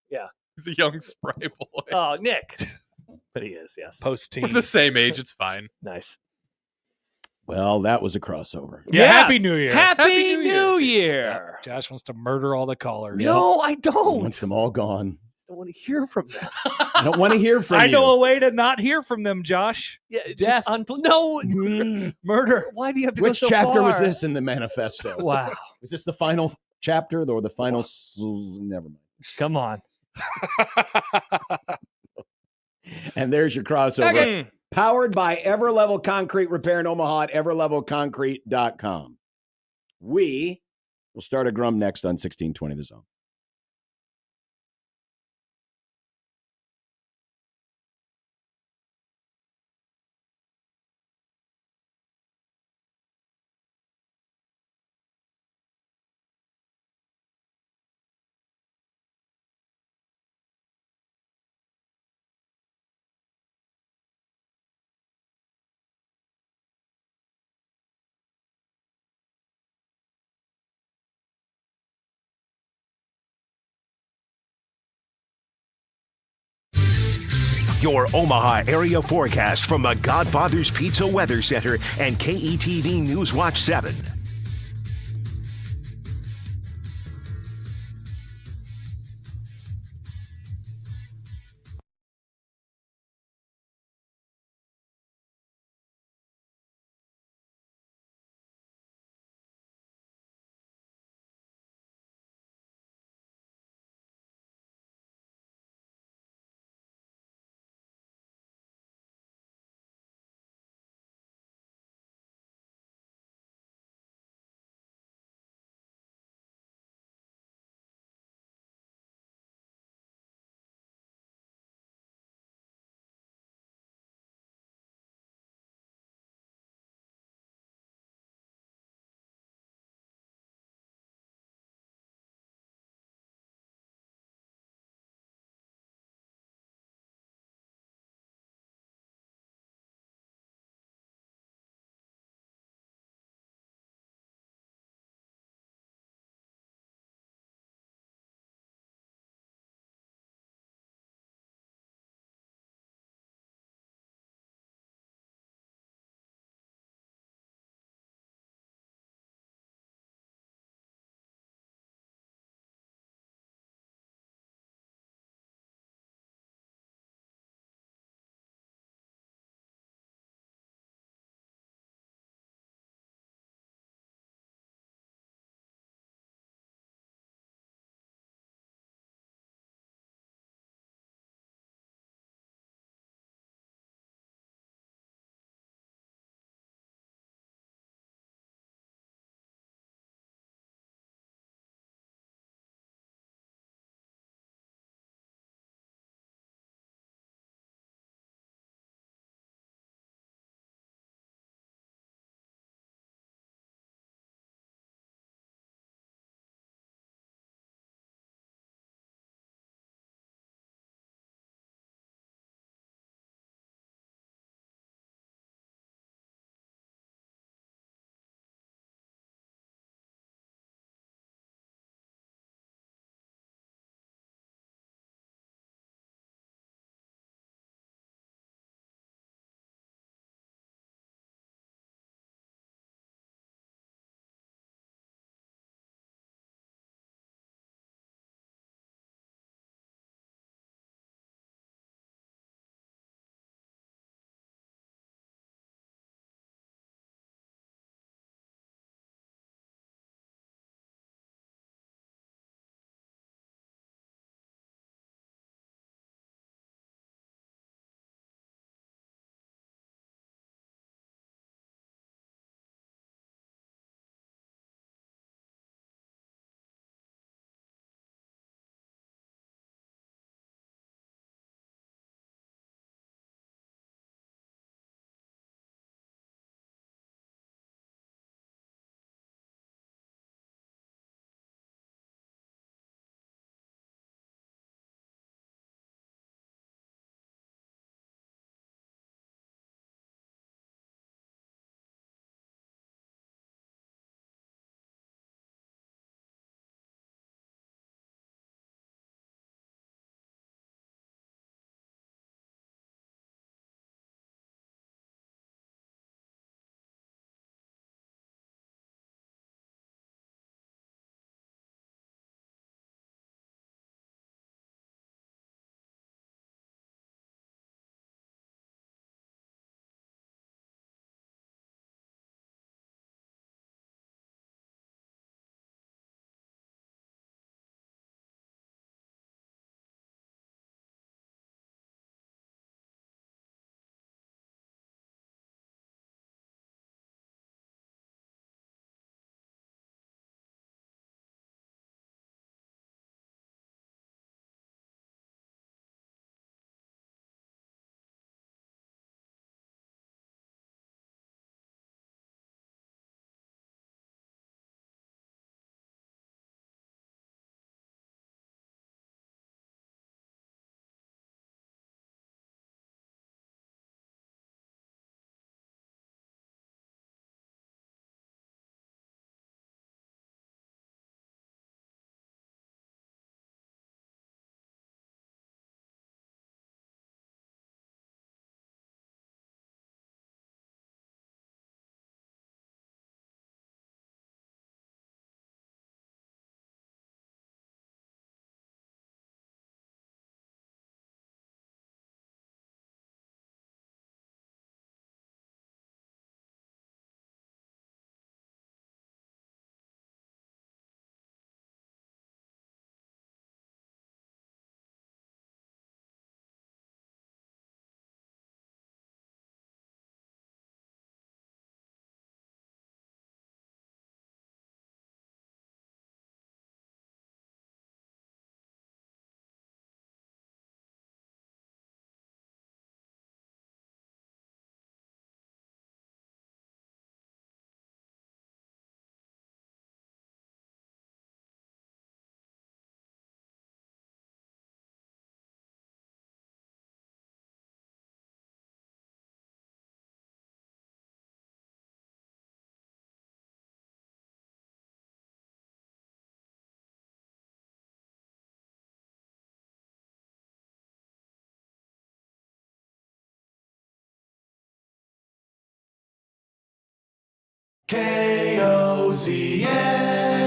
Yeah. He's a young spry boy. Oh, Nick. But he is, yes. We're Post-teen. the same age. It's fine. Nice. Well, that was a crossover. Yeah, Happy New Year. Happy New New Year. Josh wants to murder all the callers. No, I He don't. wants them all gone. I don't want to hear from them. I don't want to hear from I you. know a way to not hear from them, Josh. Yeah, it's Death. just no. Murder. Why do you have to Which go so chapter was far? this in the manifesto? Wow. Was this the final chapter or the final? Never mind. Come on. And there's your crossover. Mm. Powered by Everlevel Concrete Repair in Omaha at everlevelconcrete.com. We will start a Grum next on 1620 The Zone. Your Omaha area forecast from the Godfather's Pizza Weather Center and KETV News Watch 7.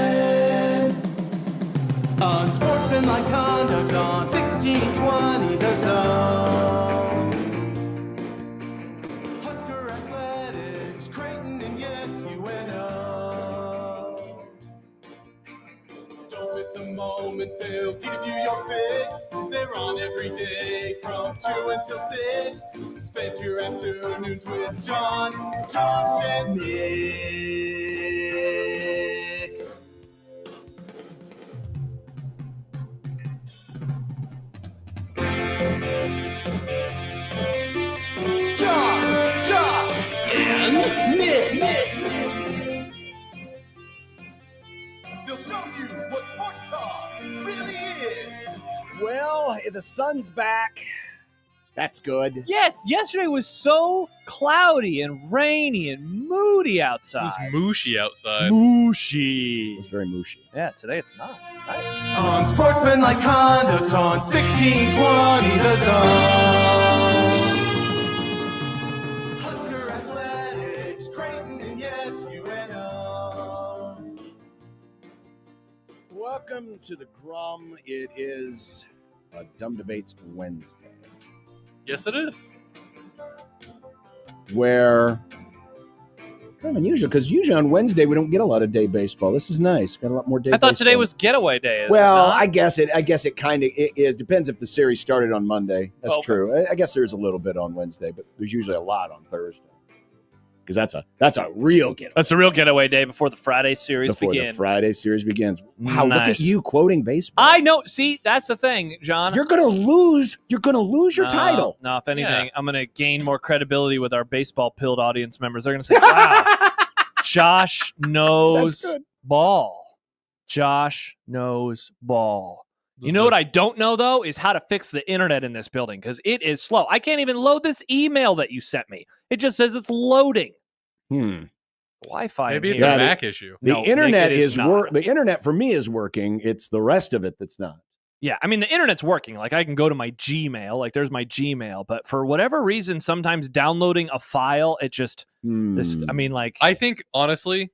KOZN. Unsportsmanlike conduct on 1620 The Zone. Husker Athletics, Creighton, and yes, UNO. Don't miss a moment, they'll give you your fix. They're on every day from 2 until 6. Spend your afternoons with John, Josh, and Nick. John, Josh, and Nick. They'll show you what sports talk really is. Well, the sun's back. That's good. Yes, yesterday was so cloudy and rainy and moody outside. It was mooshy outside. Mooshy. It was very mushy. Yeah, today it's not. It's nice. Unsportsmanlike conduct on 1620 The Zone. Husker Athletics, Creighton, and yes, UNO. Welcome to the Grum. It is a Dumb Debates Wednesday, Yes, it is. where kind of unusual because usually on Wednesday we don't get a lot of day baseball. This is nice. Got a lot more day. I thought baseball. today was getaway day. is it Well, not? I guess it kind of is. Depends if the series started on Monday. That's Okay. true. I guess there's a little bit on Wednesday, but there's usually a lot on Thursday because that's a real getaway. That's a real getaway day before the Friday series Before begin. the Friday series begins. Wow, look at Nice. you quoting baseball. I know. See, that's the thing, John. You're gonna lose. You're gonna lose your title. No, if anything, I'm going to gain more credibility with our baseball-pilled audience members. They're going to say, wow, Josh knows That's good. ball. Josh knows ball. You know what I don't know, though, is how to fix the internet in this building because it is slow. I can't even load this email that you sent me. It just says it's loading. Wi-Fi. Maybe in it's here. a Mac issue. The No, internet Nick, it is not. The internet for me is working. It's the rest of it that's not. Yeah, I mean, the internet's working. Like, I can go to my Gmail. Like, there's my Gmail. But for whatever reason, sometimes downloading a file, it just, this. I mean, like, I think, honestly,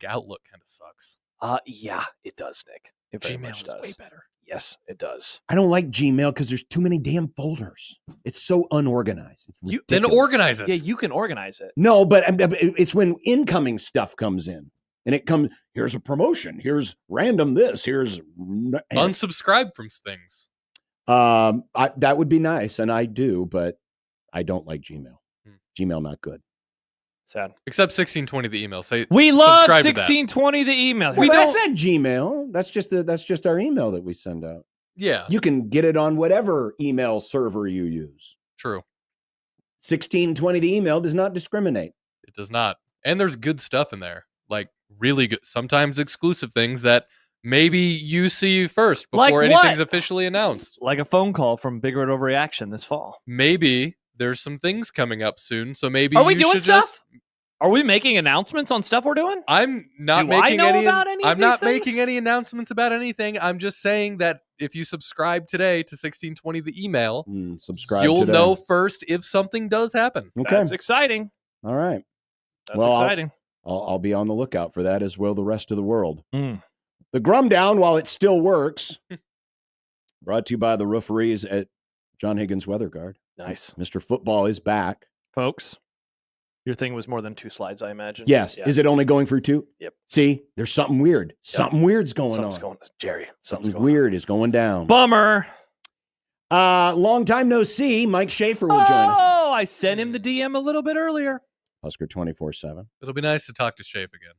Outlook kind of sucks. yeah, it does, Nick. It very Gmail much is does. way better. Yes, it does. I don't like Gmail because there's too many damn folders. It's so unorganized. It's You then ridiculous. organize it. Yeah, you can organize it. No, but it's when incoming stuff comes in. And it comes, here's a promotion, here's random this, here's Unsubscribe from things. That would be nice, and I do, but I don't like Gmail. Gmail not good. Sad. Except 1620 the email. Say We love subscribe to that. 1620 the email. Well, that's not Gmail. That's just our email that we send out. Yeah, You can get it on whatever email server you use. true. 1620 the email does not discriminate. It does not. And there's good stuff in there. Like really good, sometimes exclusive things that maybe you see first Like before what? anything's officially announced. Like a phone call from Big Red Overreaction this fall. Maybe there's some things coming up soon. So maybe Are we you doing should stuff? just Are we making announcements on stuff we're doing? I'm not Do I making know any about any of I'm these not things? making any announcements about anything. I'm just saying that if you subscribe today to 1620 the email, Subscribe you'll today. know first if something does happen. Okay. That's exciting. All right. That's Well, exciting. I'll be on the lookout for that as will the rest of the world. Mm. The Grum Down, while it still works, brought to you by the referees at John Higgins Weather Guard. Nice. Mr. Football is back. Folks, your thing was more than 2 slides, I imagine. Yes. Yeah. Is it only going through 2? Yep. See, there's something weird. Something weird's going Something's on. going on. Jerry. Something's going weird is going down. Bummer. Long time no see. Mike Schaefer will join us. Oh, I sent him the DM a little bit earlier. Husker 24/7. It'll be nice to talk to Schaefer again.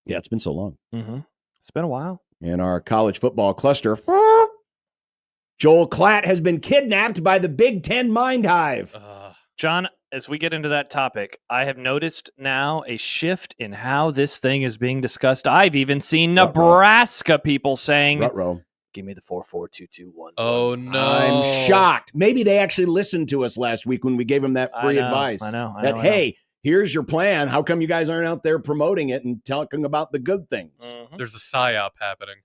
Yeah, it's been so long. Mm-hmm. It's been a while. In our college football cluster, Joel Klatt has been kidnapped by the Big Ten Mind Hive. John, as we get into that topic, I have noticed now a shift in how this thing is being discussed. I've even seen Nebraska people saying, Ruh-roh. give me the 4-4-2-2-1. Oh, no. I'm shocked. Maybe they actually listened to us last week when we gave them that free advice. I know. Hey, here's your plan. How come you guys aren't out there promoting it and talking about the good things? There's a psyop happening.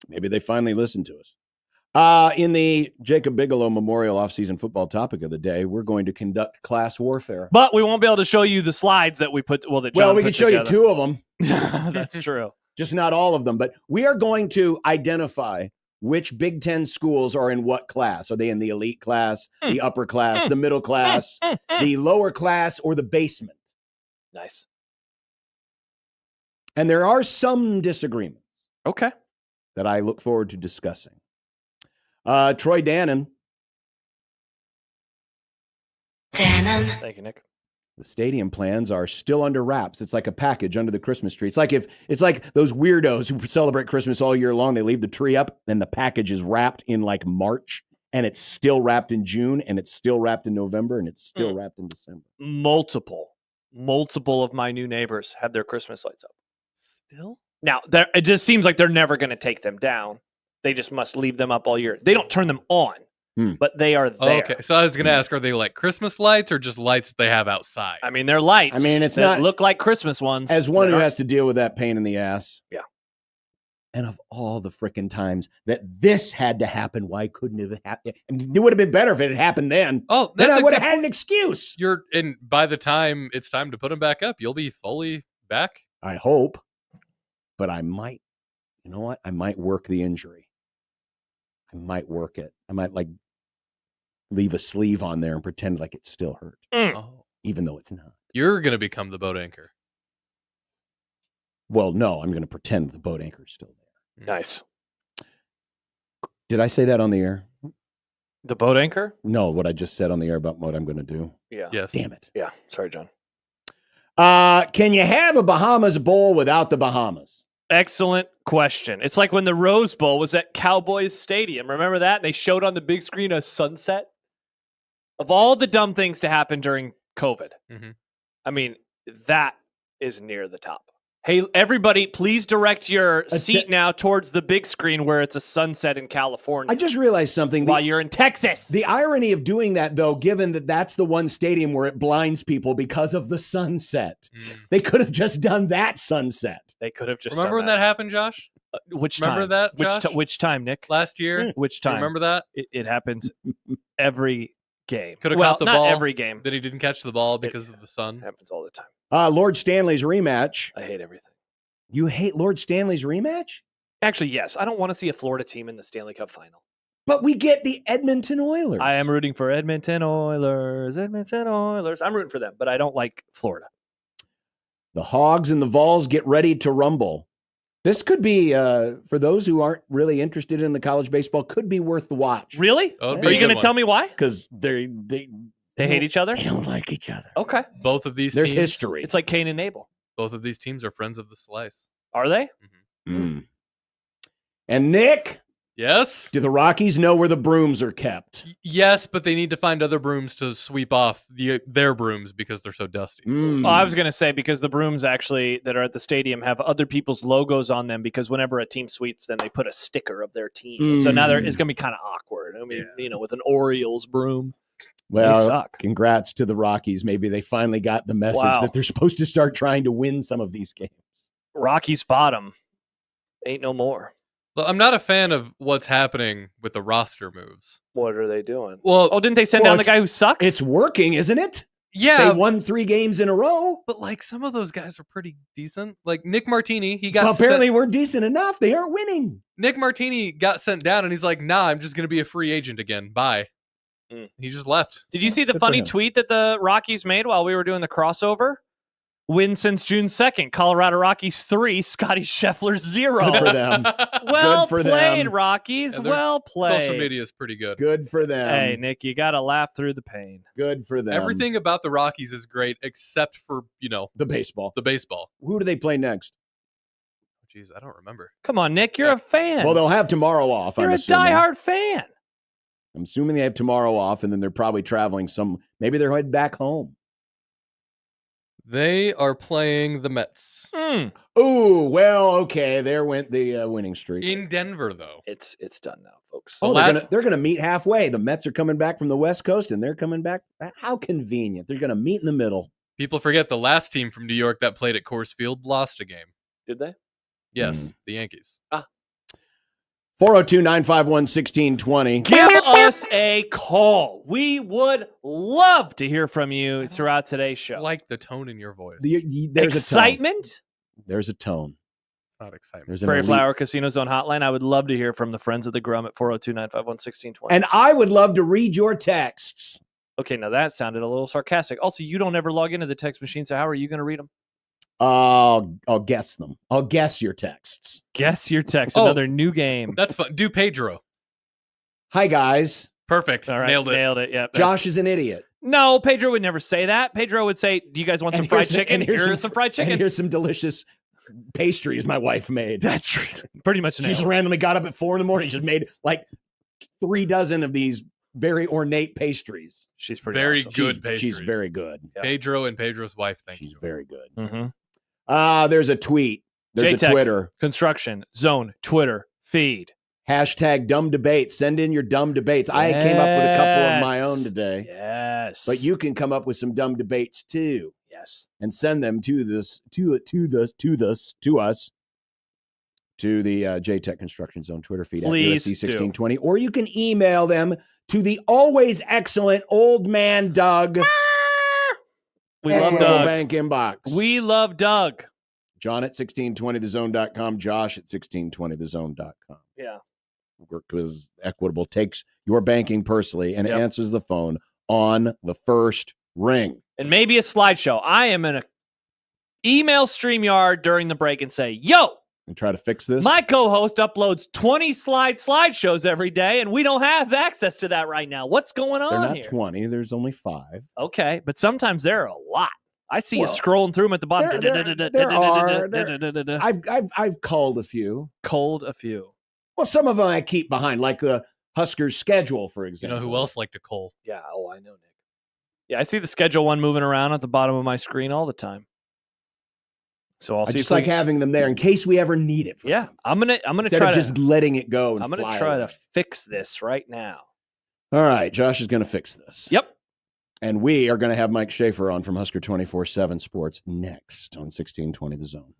Maybe they finally listened to us. In the Jacob Bigelow Memorial Offseason Football Topic of the Day, we're going to conduct class warfare. But we won't be able to show you the slides that we put. Well, John we can show you 2 of them. That's true. Just not all of them. But we are going to identify which Big Ten schools are in what class. Are they in the elite class, the upper class, the middle class, the lower class, or the basement? Nice. And there are some disagreements. Okay. That I look forward to discussing. Troy Dannon. Thank you, Nick. The stadium plans are still under wraps. It's like a package under the Christmas tree. It's like those weirdos who celebrate Christmas all year long, they leave the tree up, then the package is wrapped in like March, and it's still wrapped in June, and it's still wrapped in November, and it's still wrapped in December. Multiple of my new neighbors have their Christmas lights up. Still? Now, it just seems like they're never going to take them down. They just must leave them up all year. They don't turn them on, but they are there. Okay, so I was going to ask, are they like Christmas lights or just lights that they have outside? I mean, they're lights. I mean, it's that not look like Christmas ones. As one who has to deal with that pain in the ass. Yeah. And of all the frickin' times that this had to happen, why couldn't it have happened? It would have been better if it had happened then. Oh, then I would have had an excuse. And by the time it's time to put them back up, you'll be fully back. I hope. But I might, you know what? I might work the injury. I might work it. I might leave a sleeve on there and pretend like it still hurt. Even though it's not. You're going to become the boat anchor. Well, no, I'm going to pretend the boat anchor is still there. Nice. Did I say that on the air? The boat anchor? No, what I just said on the air about what I'm going to do. Yeah. Yes. Damn it. Yeah. Sorry, John. Can you have a Bahamas Bowl without the Bahamas? Excellent question. It's like when the Rose Bowl was at Cowboys Stadium. Remember that? They showed on the big screen a sunset. Of all the dumb things to happen during COVID, I mean, that is near the top. Hey, everybody, please direct your seat now towards the big screen where it's a sunset in California. I just realized something. While you're in Texas. The irony of doing that, though, given that that's the one stadium where it blinds people because of the sunset. They could have just done that sunset. They could have just Remember when that happened, Josh? Which Remember time? that, Josh? Which time, Nick? Last year? Which time? Remember that? It happens every game. Could have caught the ball. Not every game. That he didn't catch the ball because of the sun. It happens all the time. Lord Stanley's rematch. I hate everything. You hate Lord Stanley's rematch? Actually, yes. I don't want to see a Florida team in the Stanley Cup final. But we get the Edmonton Oilers. I am rooting for Edmonton Oilers. Edmonton Oilers. I'm rooting for them, but I don't like Florida. The Hogs and the Vols get ready to rumble. This could be, for those who aren't really interested in the college baseball, could be worth the watch. Really? Oh, Are you going to tell me why? Because they hate each other? They don't like each other. Okay. Both of these There's teams. history. It's like Cain and Abel. Both of these teams are friends of the slice. Are they? And Nick? Yes? Do the Rockies know where the brooms are kept? Yes, but they need to find other brooms to sweep off their brooms because they're so dusty. Well, I was going to say because the brooms actually that are at the stadium have other people's logos on them because whenever a team sweeps, then they put a sticker of their team. So now it's going to be kind of awkward. I mean, with an Orioles broom. Well, they suck. Congrats to the Rockies. Maybe they finally got the message that they're supposed to start trying to win some of these games. Rockies bottom. Ain't no more. Well, I'm not a fan of what's happening with the roster moves. What are they doing? Well, didn't they send down the guy who sucks? It's working, isn't it? Yeah. They won 3 games in a row. But like some of those guys are pretty decent. Like Nick Martini, he got Well, apparently we're decent enough. They aren't winning. Nick Martini got sent down and he's like, nah, I'm just going to be a free agent again. Bye. He just left. Did you see the funny tweet that the Rockies made while we were doing the crossover? Win since June 2nd. Colorado Rockies 3, Scotty Scheffler 0. Good for them. Well Good for played, them. Rockies. Yeah, well played. Social media is pretty good. Good for them. Hey, Nick, you got to laugh through the pain. Good for them. Everything about the Rockies is great except for, the baseball. The baseball. Who do they play next? Jeez, I don't remember. Come on, Nick, you're a fan. Well, they'll have tomorrow off. You're I'm a assuming. diehard fan. I'm assuming they have tomorrow off, and then they're probably traveling maybe they're headed back home. They are playing the Mets. Oh, well, okay. There went the winning streak. In Denver, though. It's done now, folks. Oh, they're gonna meet halfway. The Mets are coming back from the West Coast, and they're coming back. How convenient. They're gonna meet in the middle. People forget the last team from New York that played at Coors Field lost a game. Did they? Yes, the Yankees. 402-951-1620. Give us a call. We would love to hear from you throughout today's show. I like the tone in your voice. There's excitement? A tone. There's a tone. It's not excitement. There's an Prairie elite. Flower Casino Zone hotline. I would love to hear from the friends of the Grum at 402-951-1620. And I would love to read your texts. Okay, now that sounded a little sarcastic. Also, you don't ever log into the text machine, so how are you going to read them? I'll guess them. I'll guess your texts. Guess your text. Oh. Another new game. That's fun. Do Pedro. Hi, guys. Perfect. All right, Nailed it. Nailed it. Yeah. Josh is an idiot. No, Pedro would never say that. Pedro would say, "Do you guys want some fried chicken? Here's some fried chicken. And here's some delicious pastries my wife made." That's true. Pretty much. She just randomly got up at 4 a.m. Just made like 3 dozen of these very ornate pastries. She's pretty Very awesome. good pastries. She's very good. Yeah. Pedro and Pedro's wife. Thank She's you. very good. Mm-hmm. There's a tweet. There's J-Tech, a Twitter. Construction Zone Twitter feed. Hashtag dumb debates. Send in your dumb debates. I came up with a couple of my own today. Yes. But you can come up with some dumb debates too. Yes. And send them to us to the J-Tech Construction Zone Twitter feed Please at USC1620. Or you can email them to the always excellent old man Doug. We love Doug. Bank inbox. We love Doug. John at 1620thezone.com. Josh at 1620thezone.com. Yeah. Because Equitable takes your banking personally and answers the phone on the first ring. And maybe a slideshow. I am in a email StreamYard during the break and say, yo, And try to fix this. my co-host uploads 20 slideshows every day, and we don't have access to that right now. What's going on They're not here? 20. There's only 5. Okay, but sometimes there are a lot. I see you scrolling through them at the bottom. There are. I've culled a few. Culled a few. Well, some of them I keep behind, like the Huskers schedule, for You example. know who else liked to Cole? Yeah. Oh, I know, Nick. Yeah, I see the schedule one moving around at the bottom of my screen all the time. So I'll I see. just like having them there in case we ever need it. For something. I'm gonna Instead try of to just letting it go. And I'm gonna fly try away. to fix this right now. All right, Josh is going to fix this. Yep. And we are going to have Mike Schaefer on from Husker 24/7 Sports next on 1620 The Zone.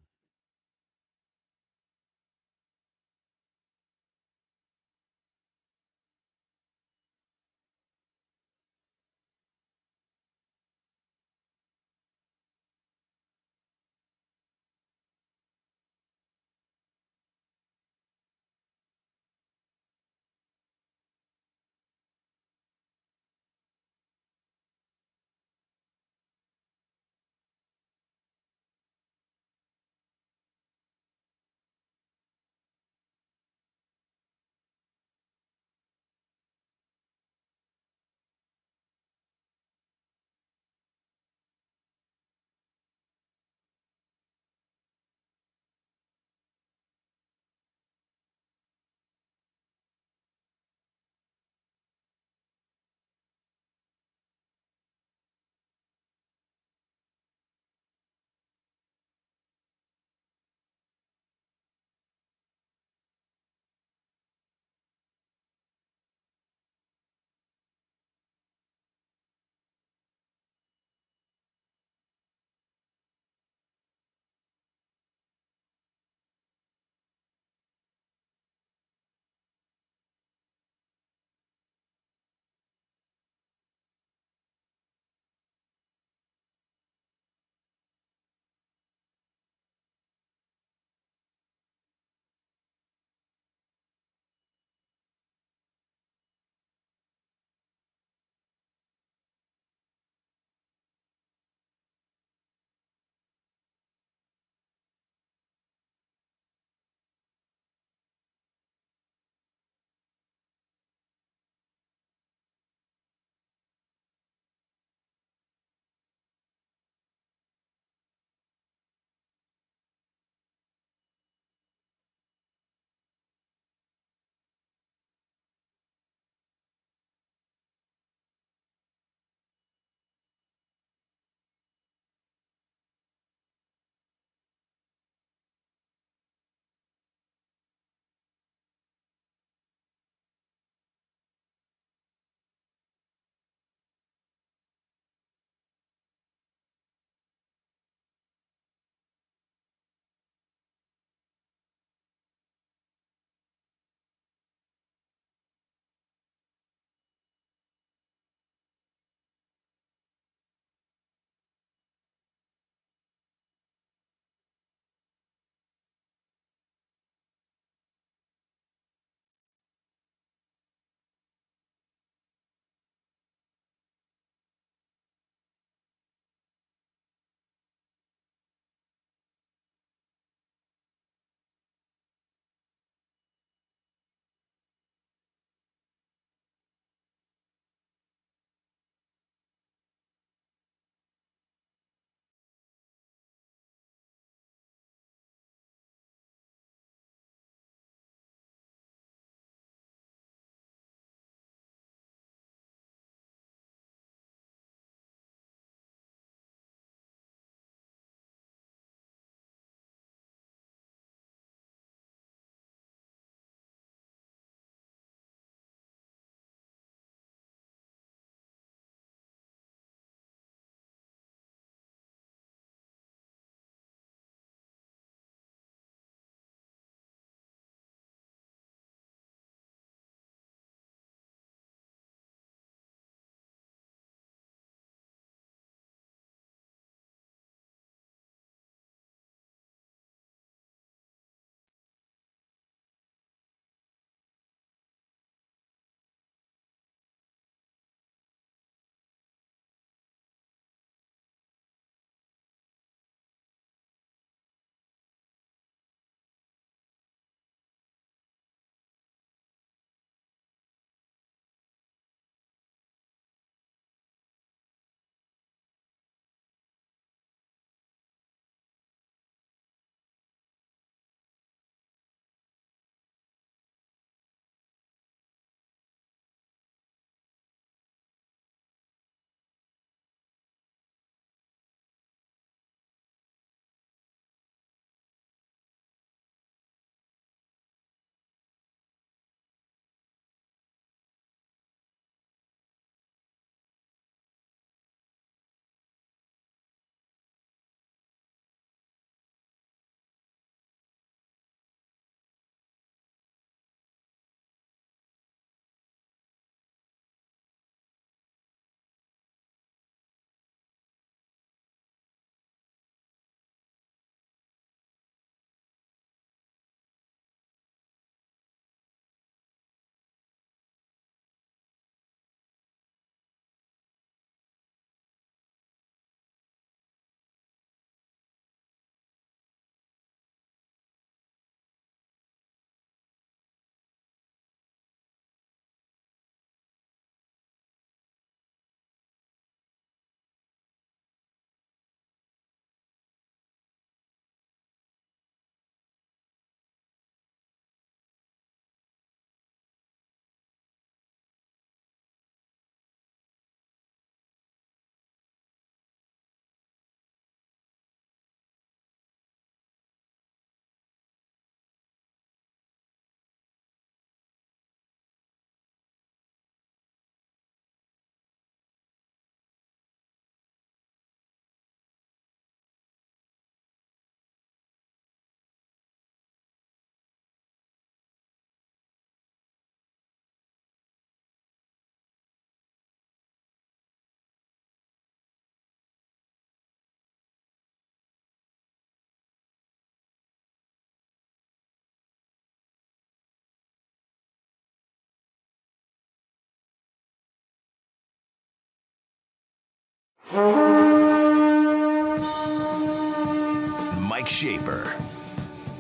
Mike Schaefer.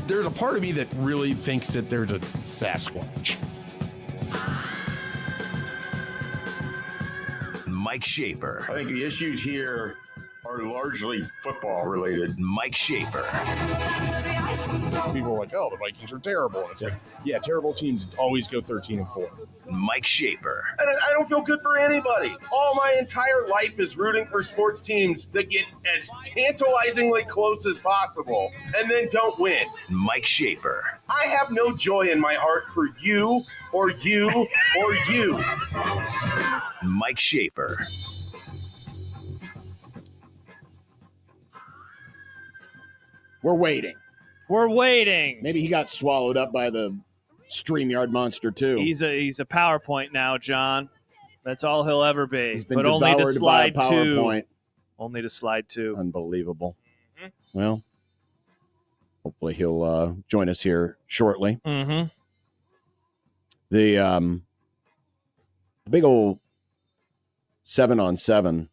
There's a part of me that really thinks that there's a Sasquatch. Mike Schaefer. I think the issues here are largely football related. Mike Schaefer. People are like, oh, the Vikings are terrible. It's like, yeah, terrible teams always go 13-4. Mike Schaefer. I don't feel good for anybody. All my entire life is rooting for sports teams that get as tantalizingly close as possible and then don't win. Mike Schaefer. I have no joy in my heart for you or you or you. Mike Schaefer. We're waiting. We're waiting. Maybe he got swallowed up by the StreamYard monster too. He's a PowerPoint now, John. That's all he'll ever be. He's been but only to devoured by a slide PowerPoint. 2. Only to slide 2. Unbelievable. Well, hopefully he'll join us here shortly. Mm-hmm. The big old 7-on-7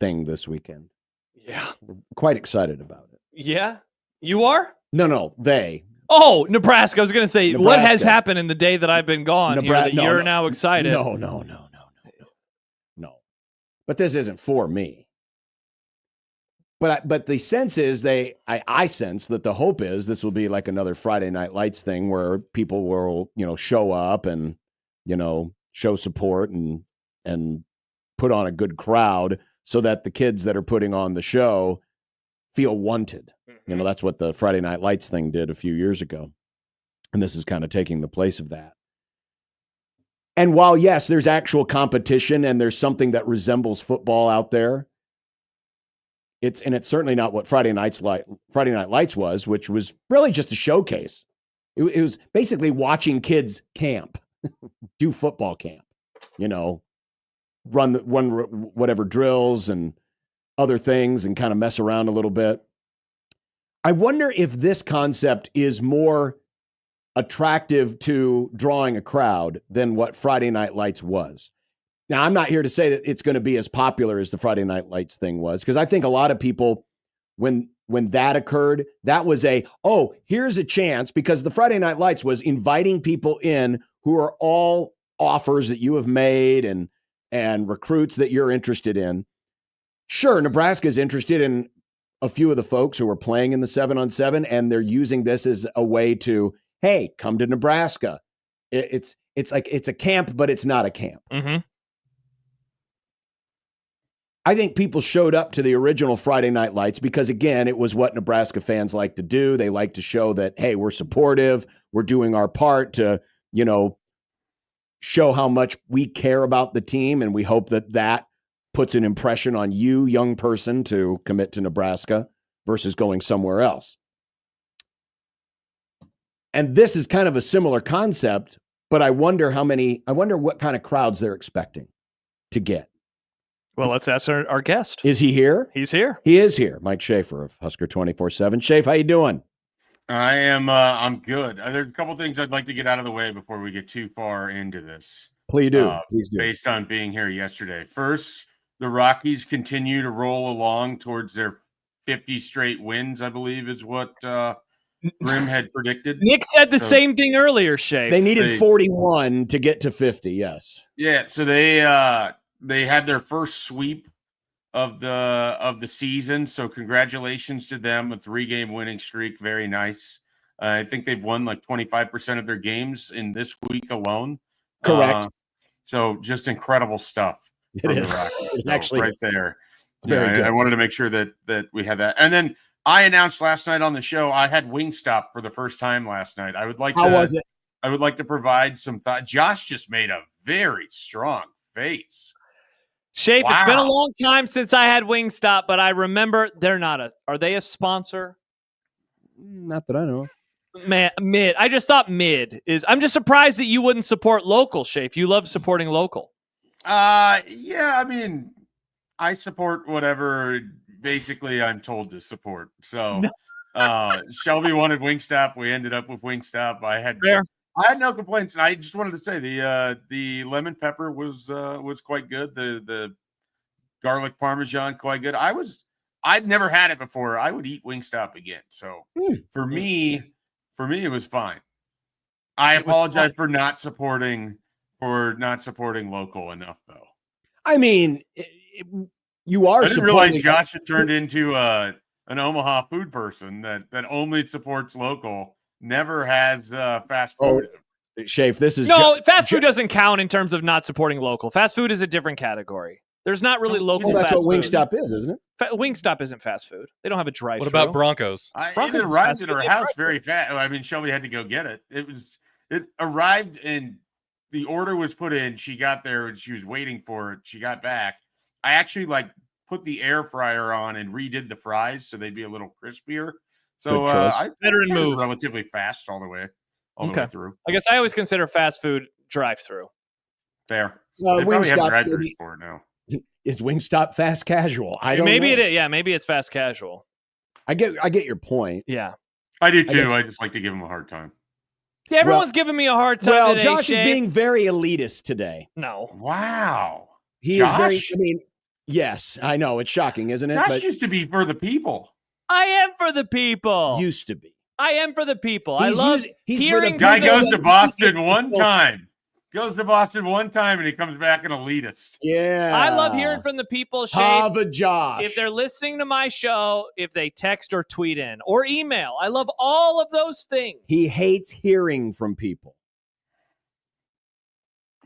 thing this weekend. Yeah. We're quite excited about it. Yeah? You are? No, they. Oh, Nebraska. I was going to say, what has Nebraska. happened in the day that I've been gone here that you're now excited? No. But this isn't for me. But the sense is I sense that the hope is this will be like another Friday Night Lights thing where people will, show up and, show support and put on a good crowd so that the kids that are putting on the show feel wanted. Mm-hmm. That's what the Friday Night Lights thing did a few years ago. And this is kind of taking the place of that. And while, yes, there's actual competition and there's something that resembles football out there, it's certainly not what Friday Night Lights was, which was really just a showcase. It was basically watching kids camp, do football camp, run whatever drills and other things and kind of mess around a little bit. I wonder if this concept is more attractive to drawing a crowd than what Friday Night Lights was. Now, I'm not here to say that it's going to be as popular as the Friday Night Lights thing was, because I think a lot of people, when that occurred, that was here's a chance, because the Friday Night Lights was inviting people in who are all offers that you have made and recruits that you're interested in. Sure, Nebraska is interested in a few of the folks who are playing in the 7-on-7, and they're using this as a way to, hey, come to Nebraska. It's like it's a camp, but it's not a camp. Mm-hmm. I think people showed up to the original Friday Night Lights because, again, it was what Nebraska fans like to do. They like to show that, hey, we're supportive. We're doing our part to, show how much we care about the team. And we hope that puts an impression on you, young person, to commit to Nebraska versus going somewhere else. And this is kind of a similar concept, but I wonder what kind of crowds they're expecting to get. Well, let's ask our guest. Is he here? He's here. He is here. Mike Schaefer of Husker 24/7. Schaefer, how you doing? I am. I'm good. There's a couple things I'd like to get out of the way before we get too far into this. Please do. Please do. Based on being here yesterday. First, the Rockies continue to roll along towards their 50 straight wins, I believe is what Grim had predicted. Nick said the same thing earlier, Shay. They needed 41 to get to 50, yes. Yeah, so they had their first sweep of the season, so congratulations to them. A 3-game winning streak, very nice. I think they've won like 25% of their games in this week alone. Correct. So just incredible stuff. It is. It actually right there. Very good. I wanted to make sure that we had that. And then I announced last night on the show I had Wingstop for the first time last night. How was it? I would like to provide some thought. Josh just made a very strong face. Schaefer, It's been a long time since I had Wingstop, but I remember are they a sponsor? Not that I know of. Man, mid. I just thought mid is. I'm just surprised that you wouldn't support local, Schaefer. You love supporting local. Yeah, I mean, I support whatever basically I'm told to support. So Shelby wanted Wingstop. We ended up with Wingstop. I had no complaints. I just wanted to say the lemon pepper was quite good. The garlic parmesan quite good. I'd never had it before. I would eat Wingstop again. So for me, it was fine. I apologize for not supporting local enough, though. I mean, you are. I didn't realize Josh had turned into an Omaha food person that only supports local, never has fast food. Shafe, this is fast food doesn't count in terms of not supporting local. Fast food is a different category. There's not really local. Well, that's fast what food. Wingstop is, isn't it? Wingstop isn't fast food. They don't have a drive-thru. What about Broncos? Broncos it arrived at our house very fast. I mean, Shelby had to go get it. It arrived and the order was put in. She got there and she was waiting for it. She got back. I actually put the air fryer on and redid the fries so they'd be a little crispier. So I was relatively fast all the way through. I guess I always consider fast food drive-through. Fair. They probably have drive-thrus for it now. Is Wingstop fast casual? I don't know. It is. Yeah, maybe it's fast casual. I get your point. Yeah. I do too. I just like to give them a hard time. Yeah, everyone's giving me a hard time. Well, today, Josh is Shafe. being very elitist today. No. Wow. He Josh? is very. I mean, yes, I know it's shocking, isn't it? Josh used to be for the people. I am for the people. Used to be. I am for the people. I love he's hearing. for the guy people goes to Boston one time. And he comes back an elitist. Yeah. I love hearing from the people, Shafe. Hava Josh. If they're listening to my show, if they text or tweet in or email, I love all of those things. He hates hearing from people.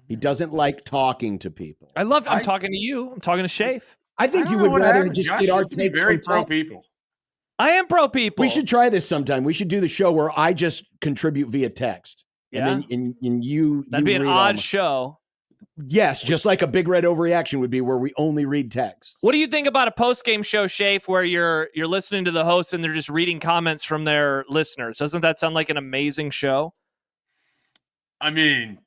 He doesn't like talking to people. I'm talking to you. I'm talking to Shafe. I think you would rather just get our takes very from pro text. people. I am pro people. We should try this sometime. We should do the show where I just contribute via text. Yeah. And then and you That'd be an read odd show. Yes, just like a Big Red Overreaction would be where we only read text. What do you think about a post-game show, Shafe, where you're listening to the host and they're just reading comments from their listeners? Doesn't that sound like an amazing show? I mean,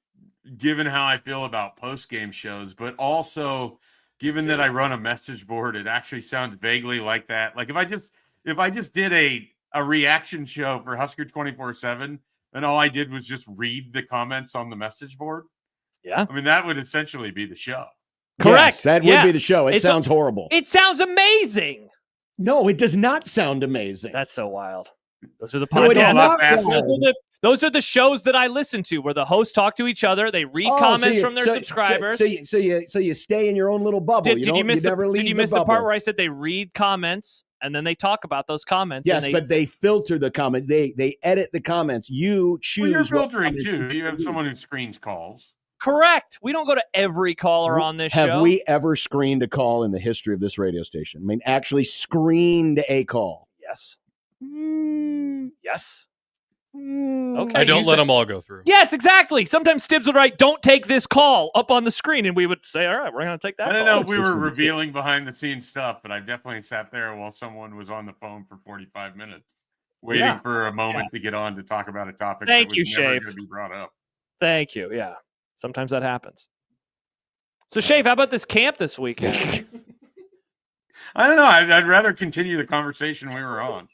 given how I feel about post-game shows, but also given that I run a message board, it actually sounds vaguely like that. Like if I just did a reaction show for Husker 24/7 and all I did was just read the comments on the message board. Yeah. I mean, that would essentially be the show. Correct. Yes, that would be the show. It sounds horrible. It sounds amazing. No, it does not sound amazing. That's so wild. Those are the No, it is podcasts. not wild. Those are the shows that I listen to where the hosts talk to each other. They read comments from their subscribers. So you stay in your own little bubble. Did you miss the bubble. part where I said they read comments and then they talk about those comments? Yes, but they filter the comments. They edit the comments. You choose. Well, you're filtering too. You have someone who screens calls. Correct. We don't go to every caller on this show. Have we ever screened a call in the history of this radio station? I mean, actually screened a call. Yes. Yes. Okay. I don't let them all go through. Yes, exactly. Sometimes Stibbs would write, "Don't take this call" up on the screen, and we would say, "All right, we're going to take that." I don't call. know if we were revealing behind the scenes stuff, but I definitely sat there while someone was on the phone for 45 minutes waiting for a moment to get on to talk about a topic Thank that you, was never Shafe. going to be brought up. Thank you. Yeah. Sometimes that happens. So, Shafe, how about this camp this weekend? I don't know. I'd rather continue the conversation we were on.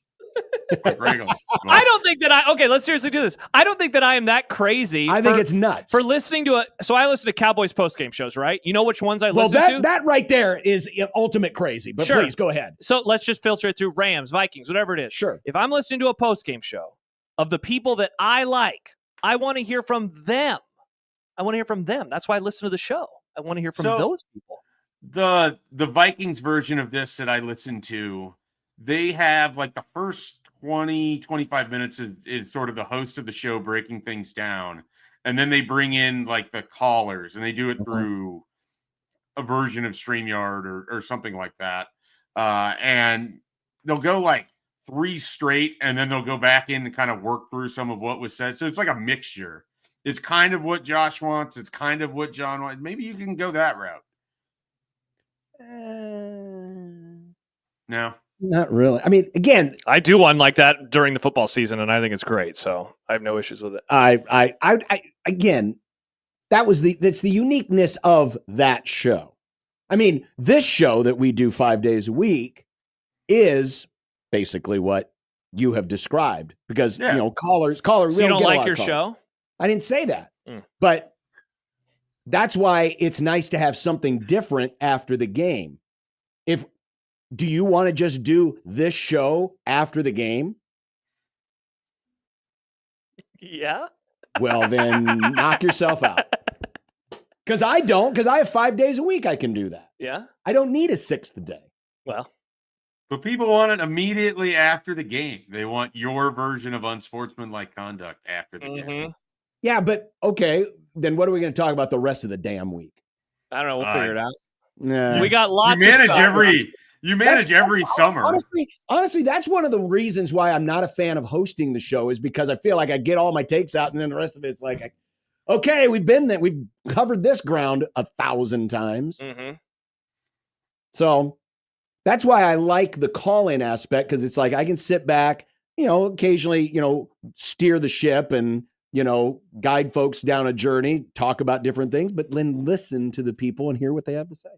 Like regular. I don't think that okay, let's seriously do this. I don't think that I am that crazy. I think it's nuts. For listening to so I listen to Cowboys postgame shows, right? You know which ones I listen to? That right there is ultimate crazy, but Sure. please go ahead. So let's just filter it through Rams, Vikings, whatever it is. Sure. If I'm listening to a postgame show of the people that I like, I want to hear from them. That's why I listen to the show. I want to hear from those people. The Vikings version of this that I listen to, they have like the first 20-25 minutes is sort of the host of the show breaking things down, and then they bring in like the callers and they do it through a version of StreamYard or something like that, and they'll go like 3 straight and then they'll go back in and kind of work through some of what was said. So it's like a mixture. It's kind of what Josh wants, it's kind of what John wants. Maybe you can go that route. No. Not really. I mean, again, I do one like that during the football season, and I think it's great. So I have no issues with it. I again, that's the uniqueness of that show. I mean, this show that we do 5 days a week is basically what you have described because caller. So you don't like your show? I didn't say that, but that's why it's nice to have something different after the game. Do you want to just do this show after the game? Yeah. Well, then knock yourself out. Because I don't, because I have 5 days a week I can do that. Yeah. I don't need a sixth day. Well. But people want it immediately after the game. They want your version of unsportsmanlike conduct after the game. Yeah, but okay, then what are we going to talk about the rest of the damn week? I don't know. We'll figure it out. Nah. We got lots You manage of stuff. You manage every summer. Honestly, that's one of the reasons why I'm not a fan of hosting the show is because I feel like I get all my takes out and then the rest of it's like, okay, we've been there. We've covered this ground 1,000 times. So that's why I like the call-in aspect because it's like I can sit back, occasionally, steer the ship and, guide folks down a journey, talk about different things, but then listen to the people and hear what they have to say.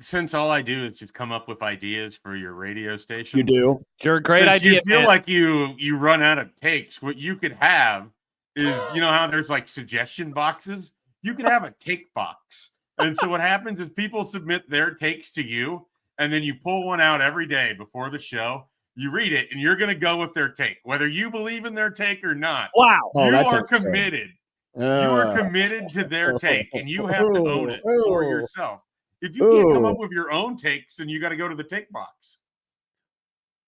Since all I do is just come up with ideas for your radio station. You do? You're a great idea. You feel like you run out of takes. What you could have is, how there's like suggestion boxes? You could have a take box. And so what happens is people submit their takes to you, and then you pull one out every day before the show. You read it, and you're going to go with their take, whether you believe in their take or not. Wow. You are committed. You are committed to their take, and you have to own it for yourself. If you can't come up with your own takes, then you got to go to the take box.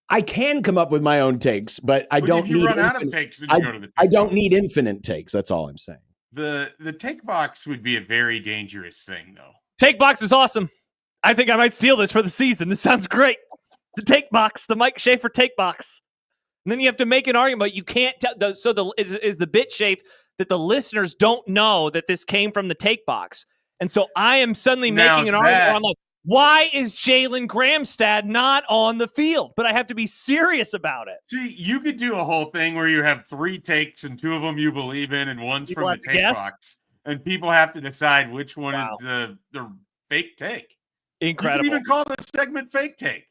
I can come up with my own takes, but I don't need run out of takes, then you go to the take I don't need infinite takes. That's all I'm saying. The take box would be a very dangerous thing, though. Take box is awesome. I think I might steal this for the season. This sounds great. The take box, the Mike Schaefer take box. And then you have to make an argument. You can't tell. So is the bit, Schaefer, that the listeners don't know that this came from the take box. And so I am suddenly making an argument where I'm like, why is Jalen Gramstad not on the field? But I have to be serious about it. See, you could do a whole thing where you have 3 takes and 2 of them you believe in and one's People from the take box. And people have to decide which one is the fake take. Incredible. You can even call this segment fake take.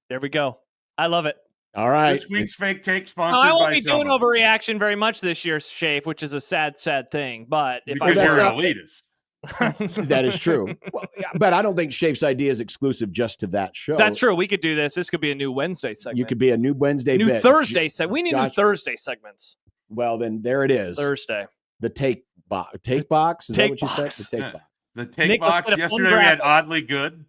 There we go. I love it. All right. This week's fake take sponsored by I won't be someone. doing overreaction very much this year, Schaefer, which is a sad, sad thing. But if because you're an elitist. That is true. Well, yeah, but I don't think Schaef's idea is exclusive just to that show. That's true. We could do this. This could be a new Wednesday segment. You could be a new Wednesday new bit. Thursday segment. We need new Thursday segments. Well, then there it is. Thursday. The take box. Take box? Is that what you said? The take box. The take box. Yesterday we had Oddly Good.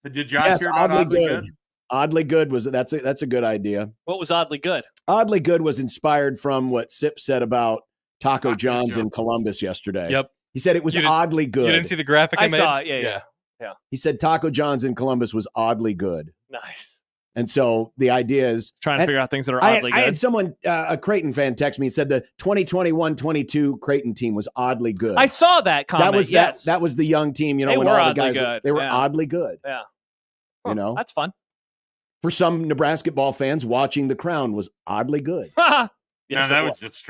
Did Josh hear about Oddly Good? Oddly Good was that's a good idea. What was Oddly Good? Oddly Good was inspired from what Sip said about Taco John's in Columbus yesterday. Yep. He said it was oddly good. You didn't see the graphic I made? saw it. Yeah. He said Taco John's in Columbus was oddly good. Nice. And so the idea is trying to figure out things that are oddly good. I had someone, a Creighton fan, text me and said the 2021-22 Creighton team was oddly good. I saw that comment. That was the young team. They when were all the oddly guys good. they were oddly good. Yeah. That's fun. For some Nebraska ball fans, watching The Crown was oddly good. Yes, that was just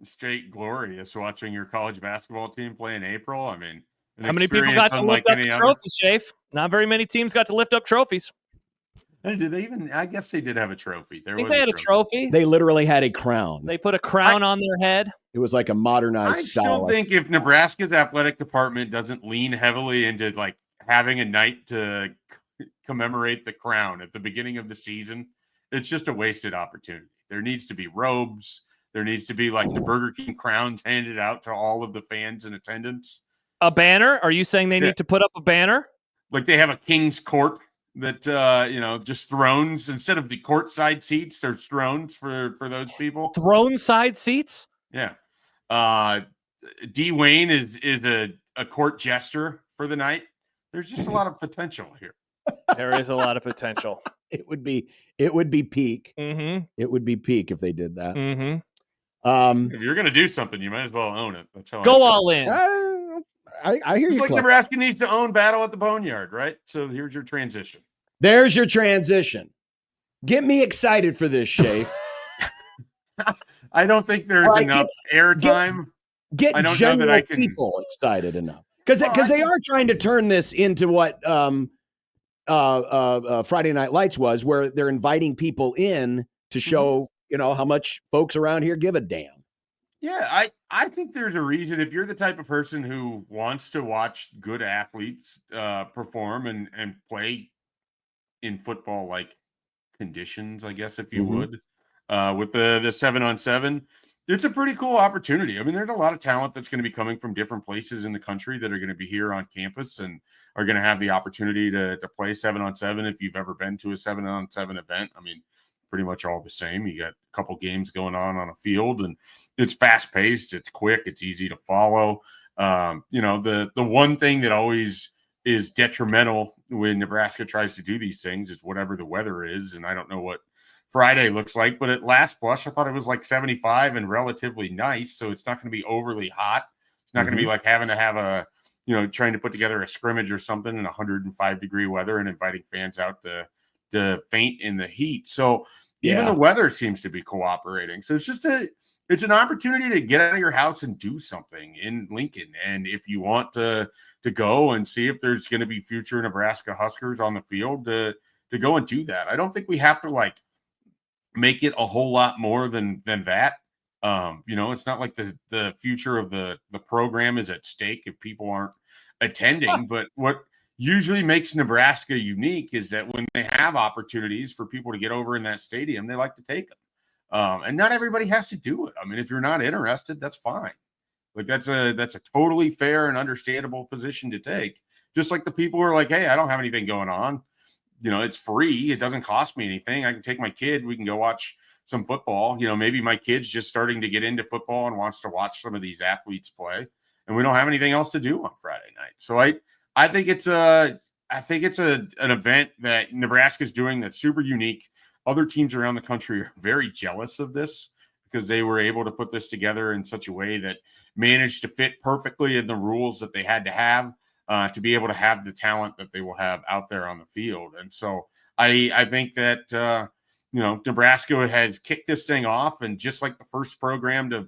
straight glorious watching your college basketball team play in April. I mean, how many people got to lift up the trophies, Schaefer? Not very many teams got to lift up trophies. And did they even? I guess they did have a trophy. I think they had a trophy. They literally had a crown. They put a crown on their head. It was like a modernized I style. still think if Nebraska's athletic department doesn't lean heavily into like having a night to commemorate the crown at the beginning of the season, it's just a wasted opportunity. There needs to be robes. There needs to be like the Burger King crowns handed out to all of the fans in attendance. A banner? Are you saying they need to put up a banner? Like they have a King's Court that, just thrones. Instead of the courtside seats, there's thrones for those people. Throne side seats? Yeah. D. Wayne is a court jester for the night. There's just a lot of potential here. There is a lot of potential. It would be peak. Mm-hmm. It would be peak if they did that. Mm-hmm. If you're going to do something, you might as well own it. That's how Go all in. I hear it's you. Like Nebraska needs to own Battle at the Boneyard, right? So here's your transition. There's your transition. Get me excited for this, Schaefer. I don't think there's enough airtime. Get general people excited enough because they are trying to turn this into what Friday Night Lights was, where they're inviting people in to show how much folks around here give a damn. Yeah, I think there's a reason. If you're the type of person who wants to watch good athletes perform and play in football like conditions, I guess, if you Mhm. would, with the 7-on-7, it's a pretty cool opportunity. I mean, there's a lot of talent that's going to be coming from different places in the country that are going to be here on campus and are going to have the opportunity to play 7-on-7. If you've ever been to a 7-on-7 event, I mean, pretty much all the same. You got a couple games going on a field, and it's fast paced, it's quick, it's easy to follow. The one thing that always is detrimental when Nebraska tries to do these things is whatever the weather is. And I don't know what Friday looks like, but at last blush, I thought it was like 75 and relatively nice. So it's not going to be overly hot. It's not going to be like having to have trying to put together a scrimmage or something in 105-degree weather and inviting fans out to faint in the heat. So even the weather seems to be cooperating. So it's an opportunity to get out of your house and do something in Lincoln. And if you want to go and see if there's going to be future Nebraska Huskers on the field, to go and do that. I don't think we have to make it a whole lot more than that. It's not like the future of the program is at stake if people aren't attending. But what usually makes Nebraska unique is that when they have opportunities for people to get over in that stadium, they like to take them. And not everybody has to do it. I mean, if you're not interested, that's fine. Like that's a totally fair and understandable position to take. Just like the people who are like, hey, I don't have anything going on. It's free. It doesn't cost me anything. I can take my kid. We can go watch some football. Maybe my kid's just starting to get into football and wants to watch some of these athletes play. And we don't have anything else to do on Friday night. So I think it's an event that Nebraska is doing that's super unique. Other teams around the country are very jealous of this because they were able to put this together in such a way that managed to fit perfectly in the rules that they had to have to be able to have the talent that they will have out there on the field. And so I think that, Nebraska has kicked this thing off, and just like the first program to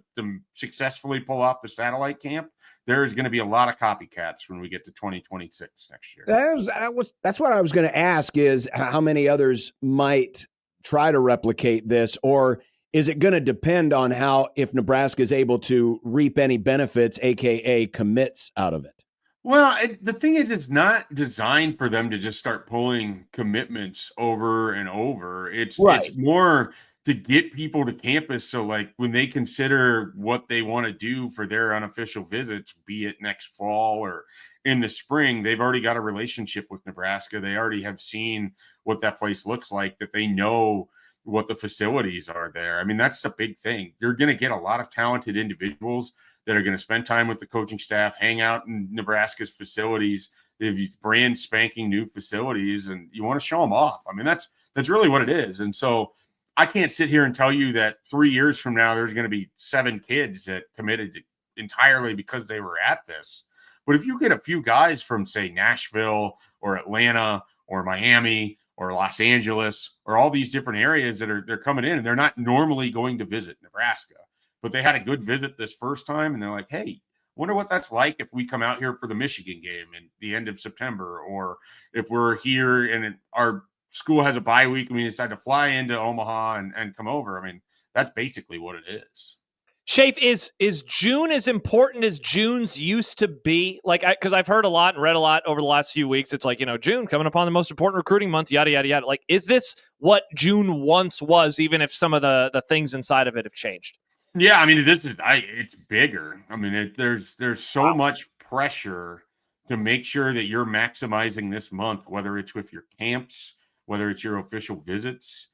successfully pull off the satellite camp, there is going to be a lot of copycats when we get to 2026 next year. That's what I was going to ask, is how many others might try to replicate this, or is it going to depend on if Nebraska is able to reap any benefits, AKA commits, out of it? Well, the thing is, it's not designed for them to just start pulling commitments over and over. It's more to get people to campus. So when they consider what they want to do for their unofficial visits, be it next fall or in the spring, they've already got a relationship with Nebraska. They already have seen what that place looks like, that they know what the facilities are there. I mean, that's the big thing. You're going to get a lot of talented individuals that are going to spend time with the coaching staff, hang out in Nebraska's facilities. They have these brand spanking new facilities, and you want to show them off. I mean, that's really what it is. And so I can't sit here and tell you that 3 years from now, there's going to be 7 kids that committed entirely because they were at this. But if you get a few guys from, say, Nashville or Atlanta or Miami or Los Angeles or all these different areas that they're coming in, and they're not normally going to visit Nebraska, but they had a good visit this first time, and they're like, hey, wonder what that's like if we come out here for the Michigan game in the end of September, or if we're here and our school has a bye week and we decide to fly into Omaha and come over. I mean, that's basically what it is. Schaefer, is June as important as June's used to be? Because I've heard a lot and read a lot over the last few weeks. It's like, June coming upon the most important recruiting month, yada, yada, yada. Is this what June once was, even if some of the things inside of it have changed? Yeah, I mean, it's bigger. I mean, there's so much pressure to make sure that you're maximizing this month, whether it's with your camps, whether it's your official visits,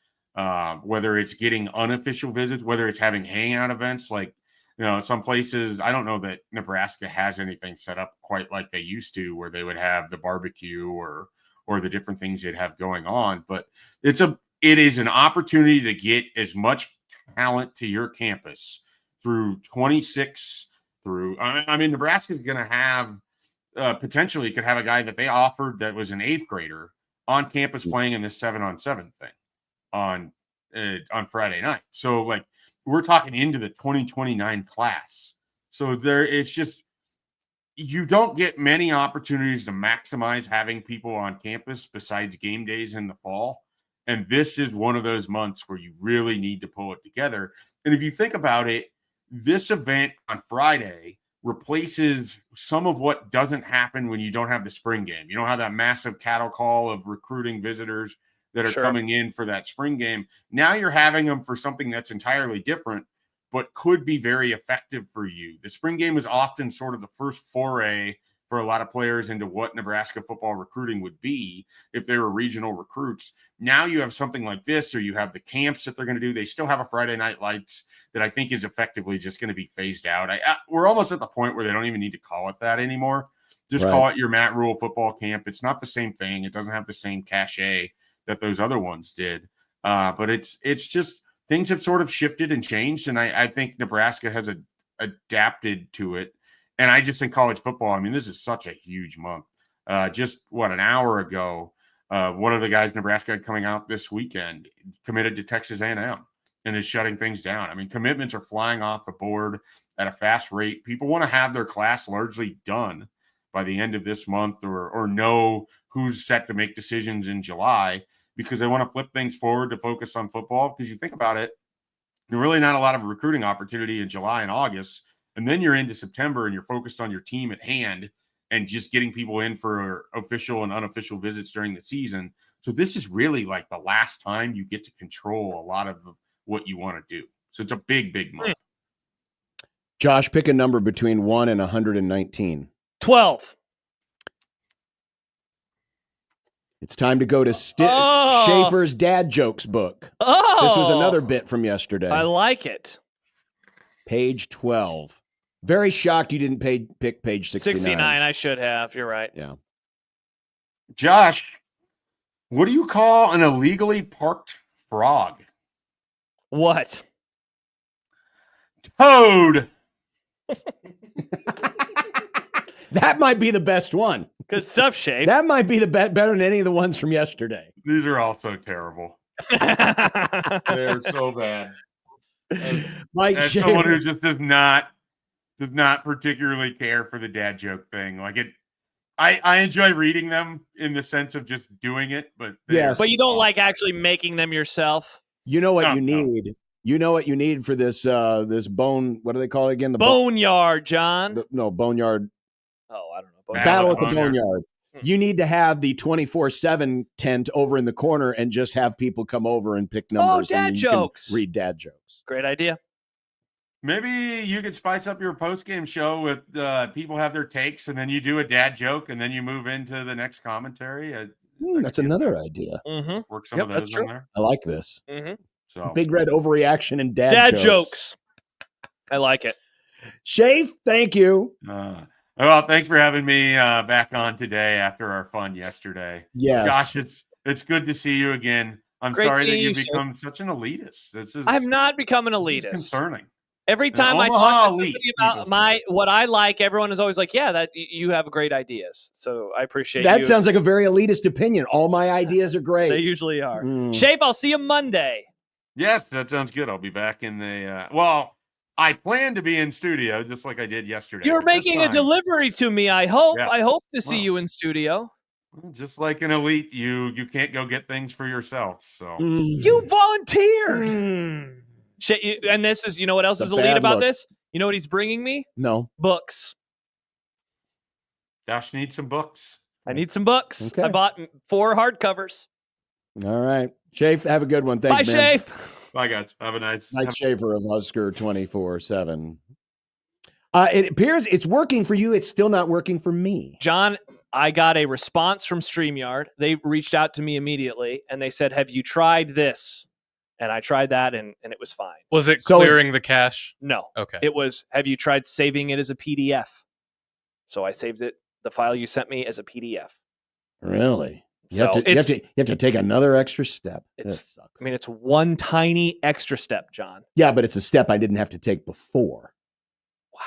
whether it's getting unofficial visits, whether it's having hangout events. Some places, I don't know that Nebraska has anything set up quite like they used to, where they would have the barbecue or the different things they'd have going on. But it is an opportunity to get as much talent to your campus through 26 through. I mean, Nebraska is going to have potentially could have a guy that they offered that was an 8th grader on campus playing in this 7-on-7 thing on Friday night. So we're talking into the 2029 class. So it's just, you don't get many opportunities to maximize having people on campus besides game days in the fall. And this is one of those months where you really need to pull it together. And if you think about it, this event on Friday replaces some of what doesn't happen when you don't have the spring game. You don't have that massive cattle call of recruiting visitors that are coming in for that spring game. Now you're having them for something that's entirely different, but could be very effective for you. The spring game is often sort of the first foray for a lot of players into what Nebraska football recruiting would be if they were regional recruits. Now you have something like this, or you have the camps that they're going to do. They still have a Friday Night Lights that I think is effectively just going to be phased out. We're almost at the point where they don't even need to call it that anymore. Just call it your Matt Rule football camp. It's not the same thing. It doesn't have the same cachet that those other ones did. But it's just things have sort of shifted and changed, and I think Nebraska has adapted to it. And I just think college football, I mean, this is such a huge month. Just, an hour ago, one of the guys Nebraska had coming out this weekend committed to Texas A&M and is shutting things down. I mean, commitments are flying off the board at a fast rate. People want to have their class largely done by the end of this month or know who's set to make decisions in July because they want to flip things forward to focus on football. Because you think about it, there's really not a lot of recruiting opportunity in July and August. And then you're into September and you're focused on your team at hand and just getting people in for official and unofficial visits during the season. So this is really like the last time you get to control a lot of what you want to do. So it's a big, big month. Josh, pick a number between 1 and 119. 12. It's time to go to Schaefer's dad jokes book. Oh, this was another bit from yesterday. I like it. Page 12. Very shocked you didn't pick page 69. 69, I should have. You're right. Yeah. Josh, what do you call an illegally parked frog? What? Toad. That might be the best one. Good stuff, Schaefer. That might be the better than any of the ones from yesterday. These are all so terrible. They're so bad. As someone who just does not particularly care for the dad joke thing. Like I enjoy reading them in the sense of just doing it, but but you don't like actually making them yourself. You know what you need. You know what you need for this this bone. What do they call it again? The boneyard, John. Boneyard. Oh, I don't know. Battle at the boneyard. You need to have the 24/7 tent over in the corner and just have people come over and pick numbers. Dad and jokes. Read dad jokes. Great idea. Maybe you could spice up your post-game show with people have their takes, and then you do a dad joke, and then you move into the next commentary. That's another idea. Mm-hmm. Work some of those in there. I like this. Mm-hmm. So Big Red overreaction and dad jokes. I like it. Schaefer, thank you. Well, thanks for having me back on today after our fun yesterday. Yes. Josh, it's good to see you again. I'm Great sorry that seeing you've you, become such an elitist. I've not become an elitist. It's concerning. Every time I talk to somebody about what I like, everyone is always like, "Yeah, that you have great ideas." So I appreciate that. Sounds like a very elitist opinion. All my ideas are great. They usually are. Schaefer, I'll see you Monday. Yes, that sounds good. I'll be back in the I plan to be in studio just like I did yesterday. You're making a delivery to me, I hope. Yeah. I hope to see you in studio. Just like an elite, you can't go get things for yourself. So you volunteered. And this is, you know what else is elite about this? You know what he's bringing me? No. Books. Josh needs some books. I need some books. Okay. I bought 4 hardcovers. All right. Schaefer, have a good one. Thanks, Bye, man. Schaefer. Bye, guys. Have a nice Mike Schaefer of Husker 24/7. It appears it's working for you. It's still not working for me. John, I got a response from StreamYard. They reached out to me immediately, and they said, have you tried this? And I tried that, and it was fine. Was it clearing the cache? No. Okay. It was, have you tried saving it as a PDF? So I saved it, the file you sent me, as a PDF. Really? You have to take another extra step. It's one tiny extra step, John. Yeah, but it's a step I didn't have to take before. Wow.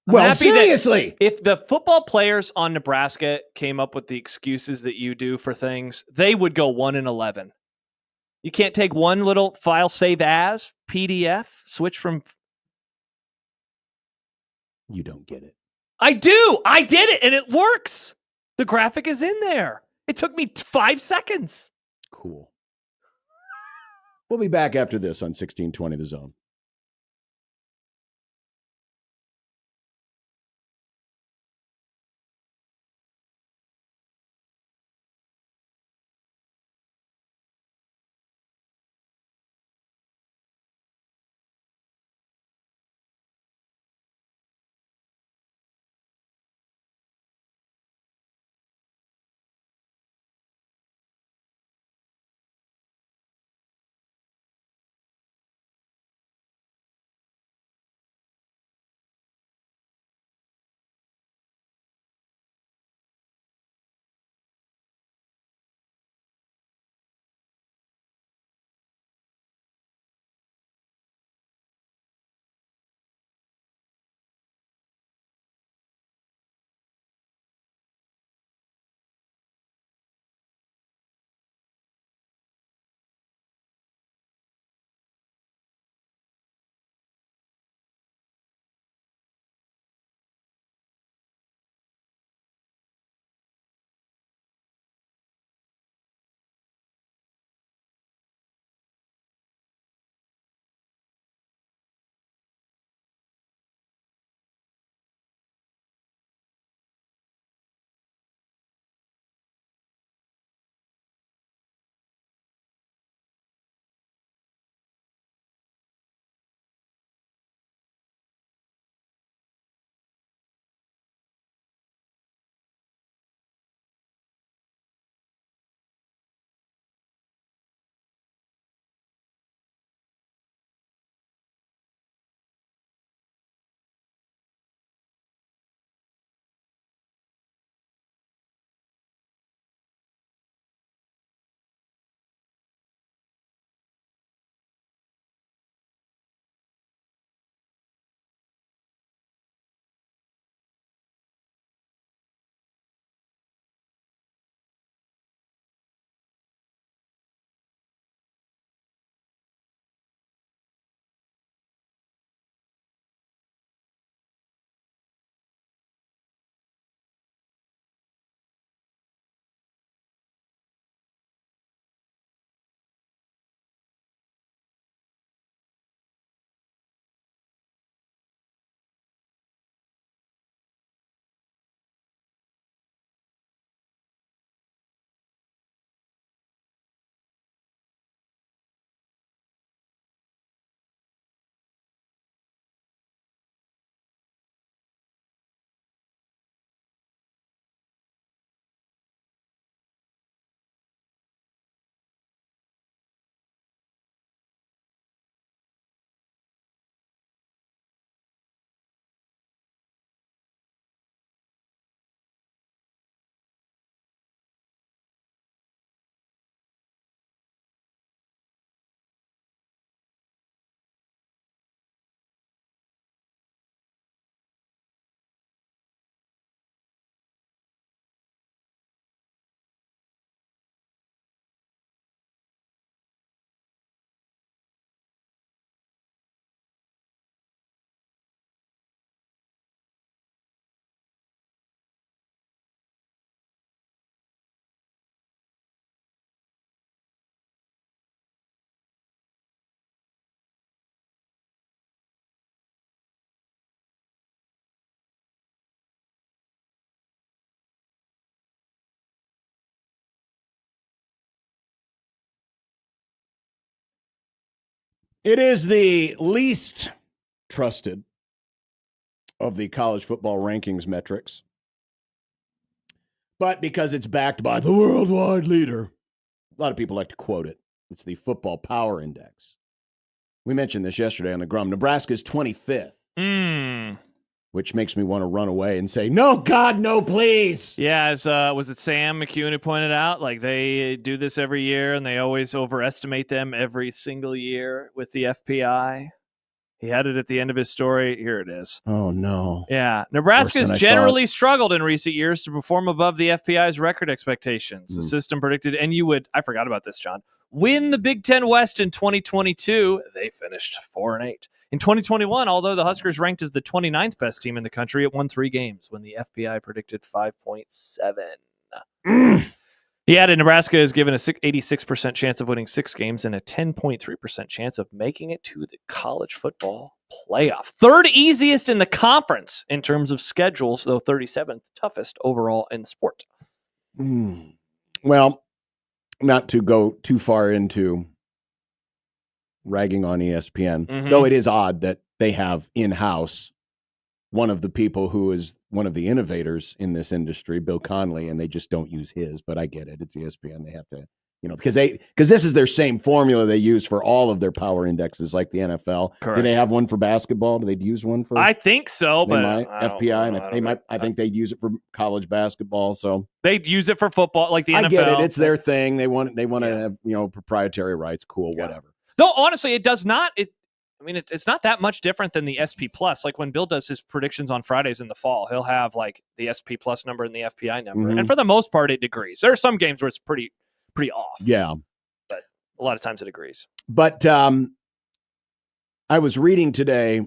Well, seriously. If the football players on Nebraska came up with the excuses that you do for things, they would go 1-11. You can't take one little file save as PDF, switch from. You don't get it. I do. I did it, and it works. The graphic is in there. It took me 5 seconds. Cool. We'll be back after this on 1620 The Zone. It is the least trusted of the college football rankings metrics. But because it's backed by the worldwide leader, a lot of people like to quote it. It's the Football Power Index. We mentioned this yesterday on the Grum. Nebraska's 25th. Which makes me want to run away and say, no, God, no, please. Yeah, as was it Sam McEwen who pointed out, like they do this every year and they always overestimate them every single year with the FPI. He had it at the end of his story. Here it is. Oh, no. Yeah. Nebraska's generally struggled in recent years to perform above the FPI's record expectations. The system predicted, and I forgot about this, John, win the Big Ten West in 2022. They finished 4-8. In 2021, although the Huskers ranked as the 29th best team in the country, it won 3 games when the FPI predicted 5.7. He added Nebraska is given a 86% chance of winning 6 games and a 10.3% chance of making it to the college football playoff. Third easiest in the conference in terms of schedules, though 37th toughest overall in sport. Well, not to go too far into ragging on ESPN, though it is odd that they have in-house one of the people who is one of the innovators in this industry, Bill Conley, and they just don't use his, but I get it. It's ESPN. They have to, because this is their same formula they use for all of their power indexes, like the NFL. Correct. Do they have one for basketball? Do they use one for? I think so, they but might. FPI, I think they'd use it for college basketball. So they'd use it for football, like the NFL. I get it. It's their thing. They want to have proprietary rights. Cool, whatever. Though honestly, it does not. It's not that much different than the SP Plus. Like when Bill does his predictions on Fridays in the fall, he'll have like the SP Plus number and the FPI number, and for the most part, it agrees. There are some games where it's pretty off. Yeah, but a lot of times it agrees. But I was reading today.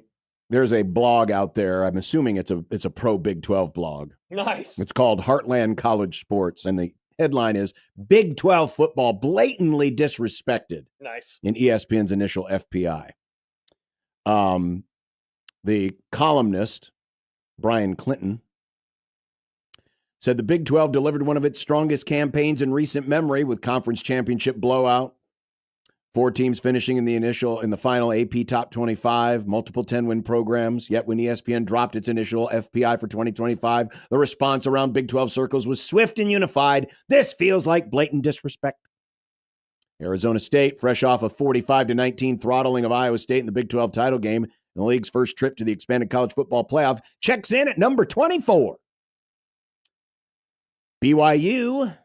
There's a blog out there. I'm assuming it's a pro Big 12 blog. Nice. It's called Heartland College Sports, and the headline is Big 12 football blatantly disrespected. Nice. In ESPN's initial FPI. The columnist, Brian Clinton, said the Big 12 delivered one of its strongest campaigns in recent memory with conference championship blowout. 4 teams finishing in the final AP top 25, multiple 10-win programs. Yet when ESPN dropped its initial FPI for 2025, the response around Big 12 circles was swift and unified. This feels like blatant disrespect. Arizona State, fresh off a 45-19 throttling of Iowa State in the Big 12 title game, in the league's first trip to the expanded college football playoff, checks in at number 24. BYU,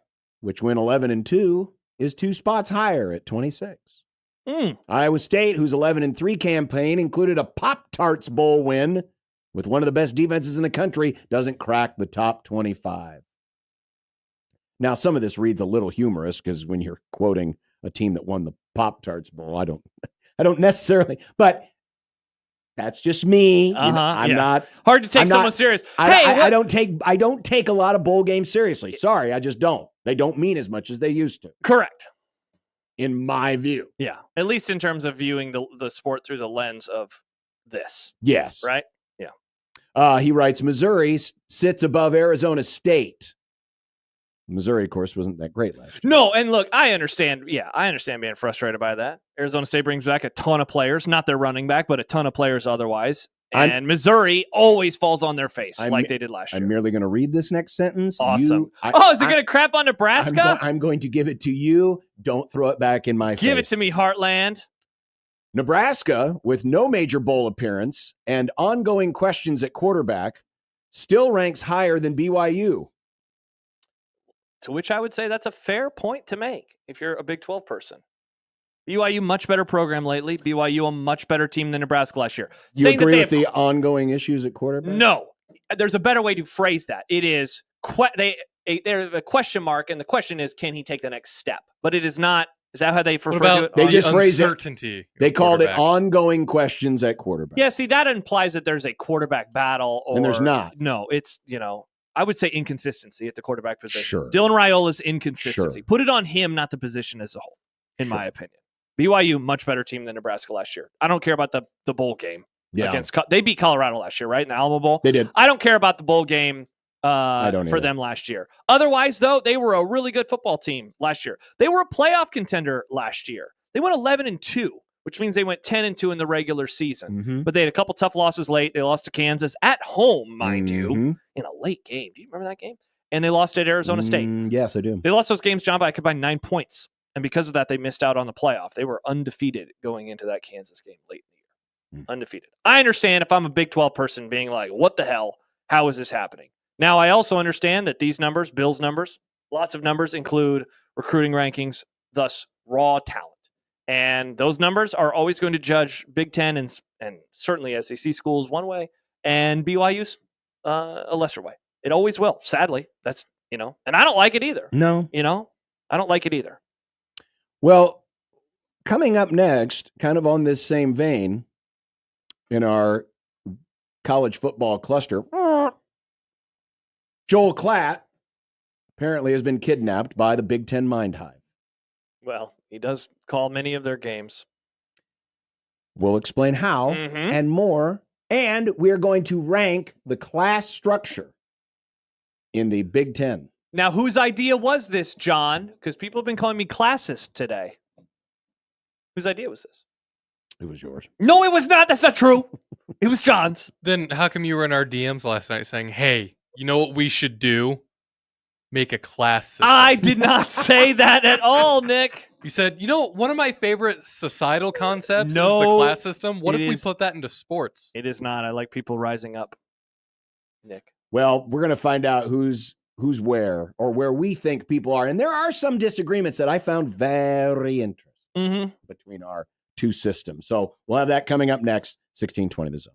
which went 11-2, is 2 spots higher at 26. Iowa State, whose 11-3 campaign included a Pop-Tarts Bowl win with one of the best defenses in the country, doesn't crack the top 25. Now, some of this reads a little humorous because when you're quoting a team that won the Pop-Tarts Bowl, I don't necessarily, but that's just me. I'm not hard to take someone serious. I don't take a lot of bowl games seriously. Sorry, I just don't. They don't mean as much as they used to. Correct. In my view. Yeah. At least in terms of viewing the sport through the lens of this. Yes. Right? Yeah. He writes, Missouri sits above Arizona State. Missouri, of course, wasn't that great last year. No, and look, I understand. Yeah, I understand being frustrated by that. Arizona State brings back a ton of players, not their running back, but a ton of players otherwise. And Missouri always falls on their face like they did last year. I'm merely going to read this next sentence. Awesome. Is it going to crap on Nebraska? I'm going to give it to you. Don't throw it back in my face. Give it to me, Heartland. Nebraska, with no major bowl appearance and ongoing questions at quarterback, still ranks higher than BYU. To which I would say that's a fair point to make if you're a Big 12 person. BYU, much better program lately. BYU, a much better team than Nebraska last year. You agree with the ongoing issues at quarterback? No. There's a better way to phrase that. It is, they're a question mark, and the question is, can he take the next step? But it is not, is that how they refer to it? They just phrased it. They called it ongoing questions at quarterback. Yeah, see, that implies that there's a quarterback battle. And there's not. No, it's, I would say inconsistency at the quarterback position. Sure. Dylan Raiola's inconsistency. Sure. Put it on him, not the position as a whole, in my opinion. BYU, much better team than Nebraska last year. I don't care about the bowl game. Yeah. They beat Colorado last year, right? In the Alamo Bowl. They did. I don't care about the bowl game I don't for either. them last year. Otherwise, though, they were a really good football team last year. They were a playoff contender last year. They went 11-2. which means they went 10-2 in the regular season. Mm-hmm. But they had a couple tough losses late. They lost to Kansas at home, mind you, in a late game. Do you remember that game? And they lost at Arizona State. Yes, I do. They lost those games, John, by a combined 9 points. And because of that, they missed out on the playoff. They were undefeated going into that Kansas game late in the year. Undefeated. I understand if I'm a Big 12 person being like, what the hell? How is this happening? Now, I also understand that these numbers, Bill's numbers, lots of numbers include recruiting rankings, thus raw talent. And those numbers are always going to judge Big Ten and certainly SEC schools one way and BYU's a lesser way. It always will. Sadly, that's, and I don't like it either. No. I don't like it either. Well, coming up next, kind of on this same vein, in our college football cluster, Joel Klatt apparently has been kidnapped by the Big Ten Mind Hive. Well, he does call many of their games. We'll explain how and more. And we're going to rank the class structure in the Big Ten. Now, whose idea was this, John? Because people have been calling me classist today. Whose idea was this? It was yours. No, it was not. That's not true. It was John's. Then how come you were in our DMs last night saying, hey, you know what we should do? Make a class system. I did not say that at all, Nick. You said, one of my favorite societal concepts is the class system. What if we put that into sports? It is not. I like people rising up, Nick. Well, we're going to find out who's where or where we think people are. And there are some disagreements that I found very interesting between our two systems. So we'll have that coming up next, 1620 The Zone.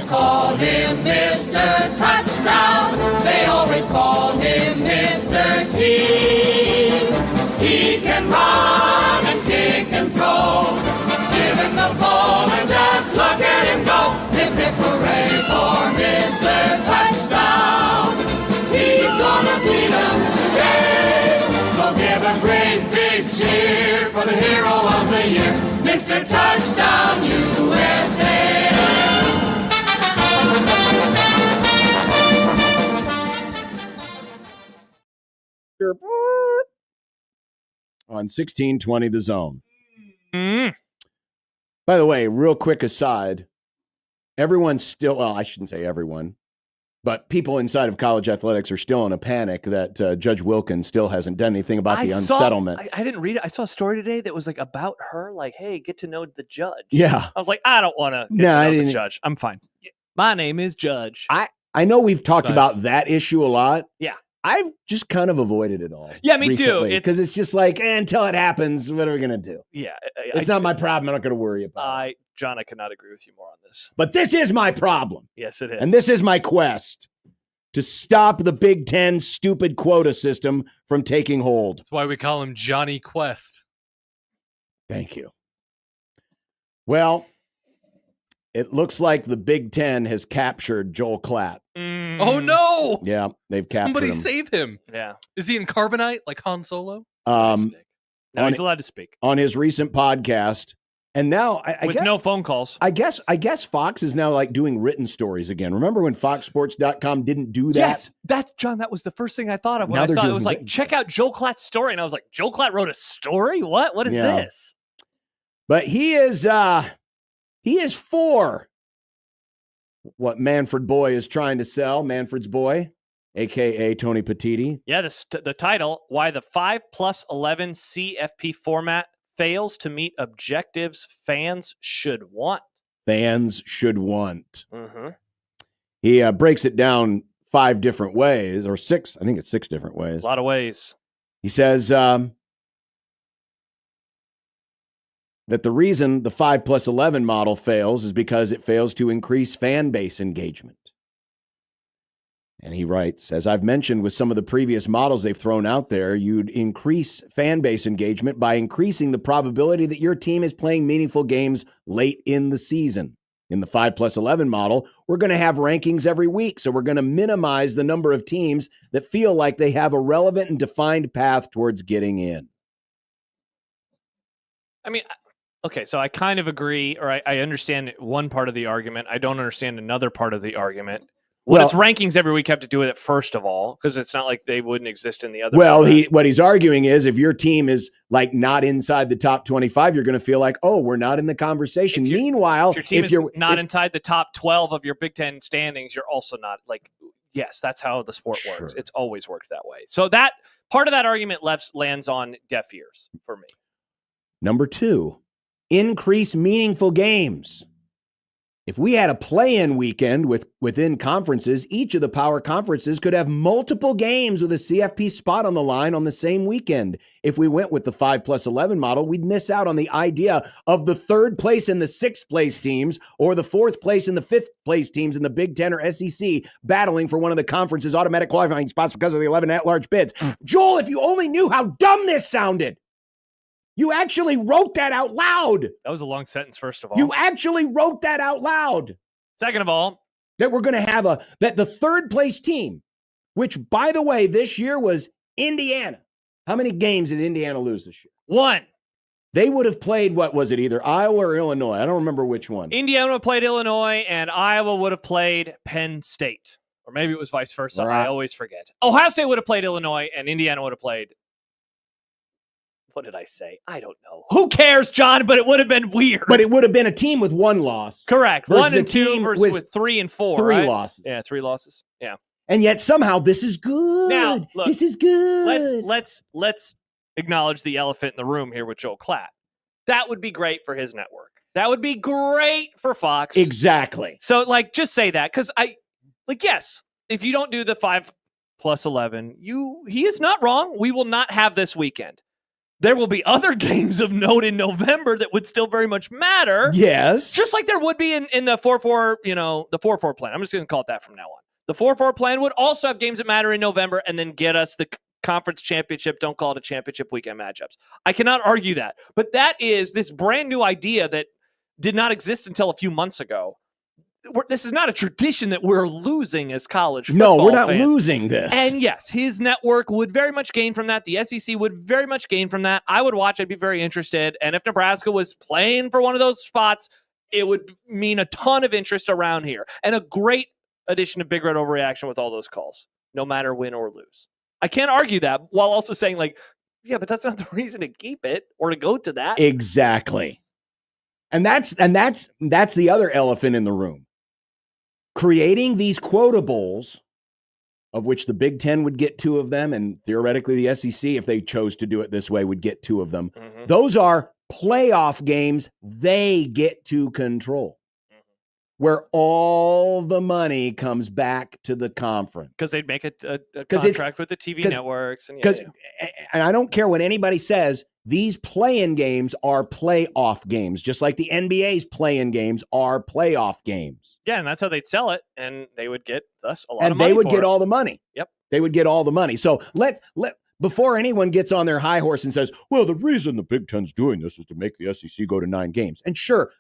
always call him Mr. Touchdown. They always call him Mr. T. He can run and kick and throw. Give him the ball and just look at him go. Hip hip hooray for Mr. Touchdown. He's gonna beat him today. So give a great big cheer for the hero of the year, Mr. Touchdown USA. On 1620 The Zone. By the way, real quick aside, everyone's still, well, I shouldn't say everyone, but people inside of college athletics are still in a panic that Judge Wilkins still hasn't done anything about the unsettlement. I didn't read it. I saw a story today that was like about her, like, hey, get to know the judge. Yeah. I was like, I don't want to get to know the judge. I'm fine. My name is Judge. I know we've talked about that issue a lot. Yeah. I've just kind of avoided it all. Yeah, me too. Because it's just like, until it happens, what are we going to do? Yeah. It's not my problem. I'm not going to worry about it. John, I cannot agree with you more on this. But this is my problem. Yes, it is. And this is my quest to stop the Big Ten stupid quota system from taking hold. That's why we call him Johnny Quest. Thank you. Well, it looks like the Big Ten has captured Joel Klatt. Oh, no. Yeah, they've captured Somebody him. save him. Yeah. Is he in carbonite like Han Solo? Now he's allowed to speak. On his recent podcast. And now I with guess, no phone calls. I guess Fox is now like doing written stories again. Remember when FoxSports.com didn't do that? Yes, John, that was the first thing I thought of when Now I they're saw it. It doing was like, check out Joel Klatt's story. And I was like, Joel Klatt wrote a story? What is this? But he is for what Manfred Boy is trying to sell. Manfred's Boy, a.k.a. Tony Petitti. Yeah, the title, Why the 5+11 CFP format fails to meet objectives fans should want. Fans should want. Mm-hmm. He breaks it down 5 different ways, or 6. I think it's 6 different ways. A lot of ways. He says that the reason the 5+11 model fails is because it fails to increase fan base engagement. And he writes, as I've mentioned with some of the previous models they've thrown out there, you'd increase fan base engagement by increasing the probability that your team is playing meaningful games late in the season. In the 5+11 model, we're going to have rankings every week, so we're going to minimize the number of teams that feel like they have a relevant and defined path towards getting in. I mean, okay, so I kind of agree, or I understand one part of the argument. I don't understand another part of the argument. What does rankings every week have to do with it, first of all? Because it's not like they wouldn't exist in the other. Well, what he's arguing is if your team is like not inside the top 25, you're going to feel like, oh, we're not in the conversation. Meanwhile, if your team is not inside the top 12 of your Big Ten standings, you're also not like, yes, that's how the sport works. It's always worked that way. So that part of that argument lands on deaf ears for me. Number 2, increase meaningful games. If we had a play-in weekend within conferences, each of the power conferences could have multiple games with a CFP spot on the line on the same weekend. If we went with the 5+11 model, we'd miss out on the idea of the 3rd place and the 6th place teams or the 4th place and the 5th place teams in the Big Ten or SEC battling for one of the conference's automatic qualifying spots because of the 11 at-large bids. Joel, if you only knew how dumb this sounded. You actually wrote that out loud. That was a long sentence, first of all. You actually wrote that out loud. Second of all, that we're going to have that the 3rd place team, which, by the way, this year was Indiana. How many games did Indiana lose this year? 1. They would have played, what was it, either Iowa or Illinois? I don't remember which one. Indiana would have played Illinois, and Iowa would have played Penn State. Or maybe it was vice versa. Right. I always forget. Ohio State would have played Illinois, and Indiana would have played... What did I say? I don't know. Who cares, John? But it would have been weird. But it would have been a team with 1 loss. Correct. 1 and 2 versus with 3 and 4. 3 right? losses. Yeah, 3 losses. Yeah. And yet somehow this is good. Now, look, this is good. Let's acknowledge the elephant in the room here with Joel Klatt. That would be great for his network. That would be great for Fox. Exactly. So, just say that, because yes, if you don't do the 5+11, he is not wrong. We will not have this weekend. there will be other games of note in November that would still very much matter. Yes. Just like there would be in the 4-4, the 4-4 plan. I'm just going to call it that from now on. The 4-4 plan would also have games that matter in November and then get us the conference championship. Don't call it a championship weekend matchups. I cannot argue that. But that is this brand new idea that did not exist until a few months ago. This is not a tradition that we're losing as college football No, we're not fans. losing this. And yes, his network would very much gain from that. The SEC would very much gain from that. I would watch. I'd be very interested. And if Nebraska was playing for one of those spots, it would mean a ton of interest around here. And a great addition of Big Red Overreaction with all those calls, no matter win or lose. I can't argue that while also saying, like, yeah, but that's not the reason to keep it or to go to that. Exactly. And that's the other elephant in the room. Creating these quotables, of which the Big Ten would get 2 of them, and theoretically the SEC, if they chose to do it this way, would get 2 of them. Mm-hmm. Those are playoff games they get to control, where all the money comes back to the conference. Because they'd make a contract with the TV networks. And and I don't care what anybody says, these play-in games are playoff games, just like the NBA's play-in games are playoff games. Yeah, and that's how they'd sell it, and they would get thus a lot and of money. they would for get it. all the money. Yep. They would get all the money. So let before anyone gets on their high horse and says, well, the reason the Big Ten's doing this is to make the SEC go to 9 games. And sure,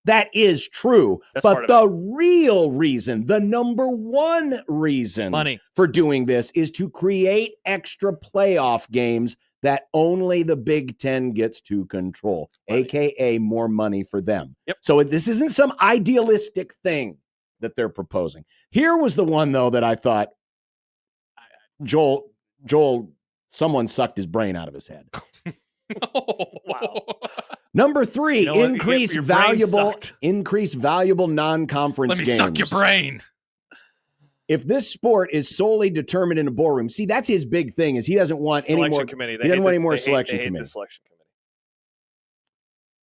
that is true. But the real reason, the number one reason money for doing this is to create extra playoff games that only the Big Ten gets to control, a.k.a. more money for them. Yep. So this isn't some idealistic thing that they're proposing. Here was the one, though, that I thought, Joel, someone sucked his brain out of his head. Oh, wow. Number 3, You know what? increase Your brain valuable non-conference games. Let me suck your brain. If this sport is solely determined in a boardroom, see, that's his big thing, is he doesn't want any more committee. He doesn't want any more selection committee. The selection committee.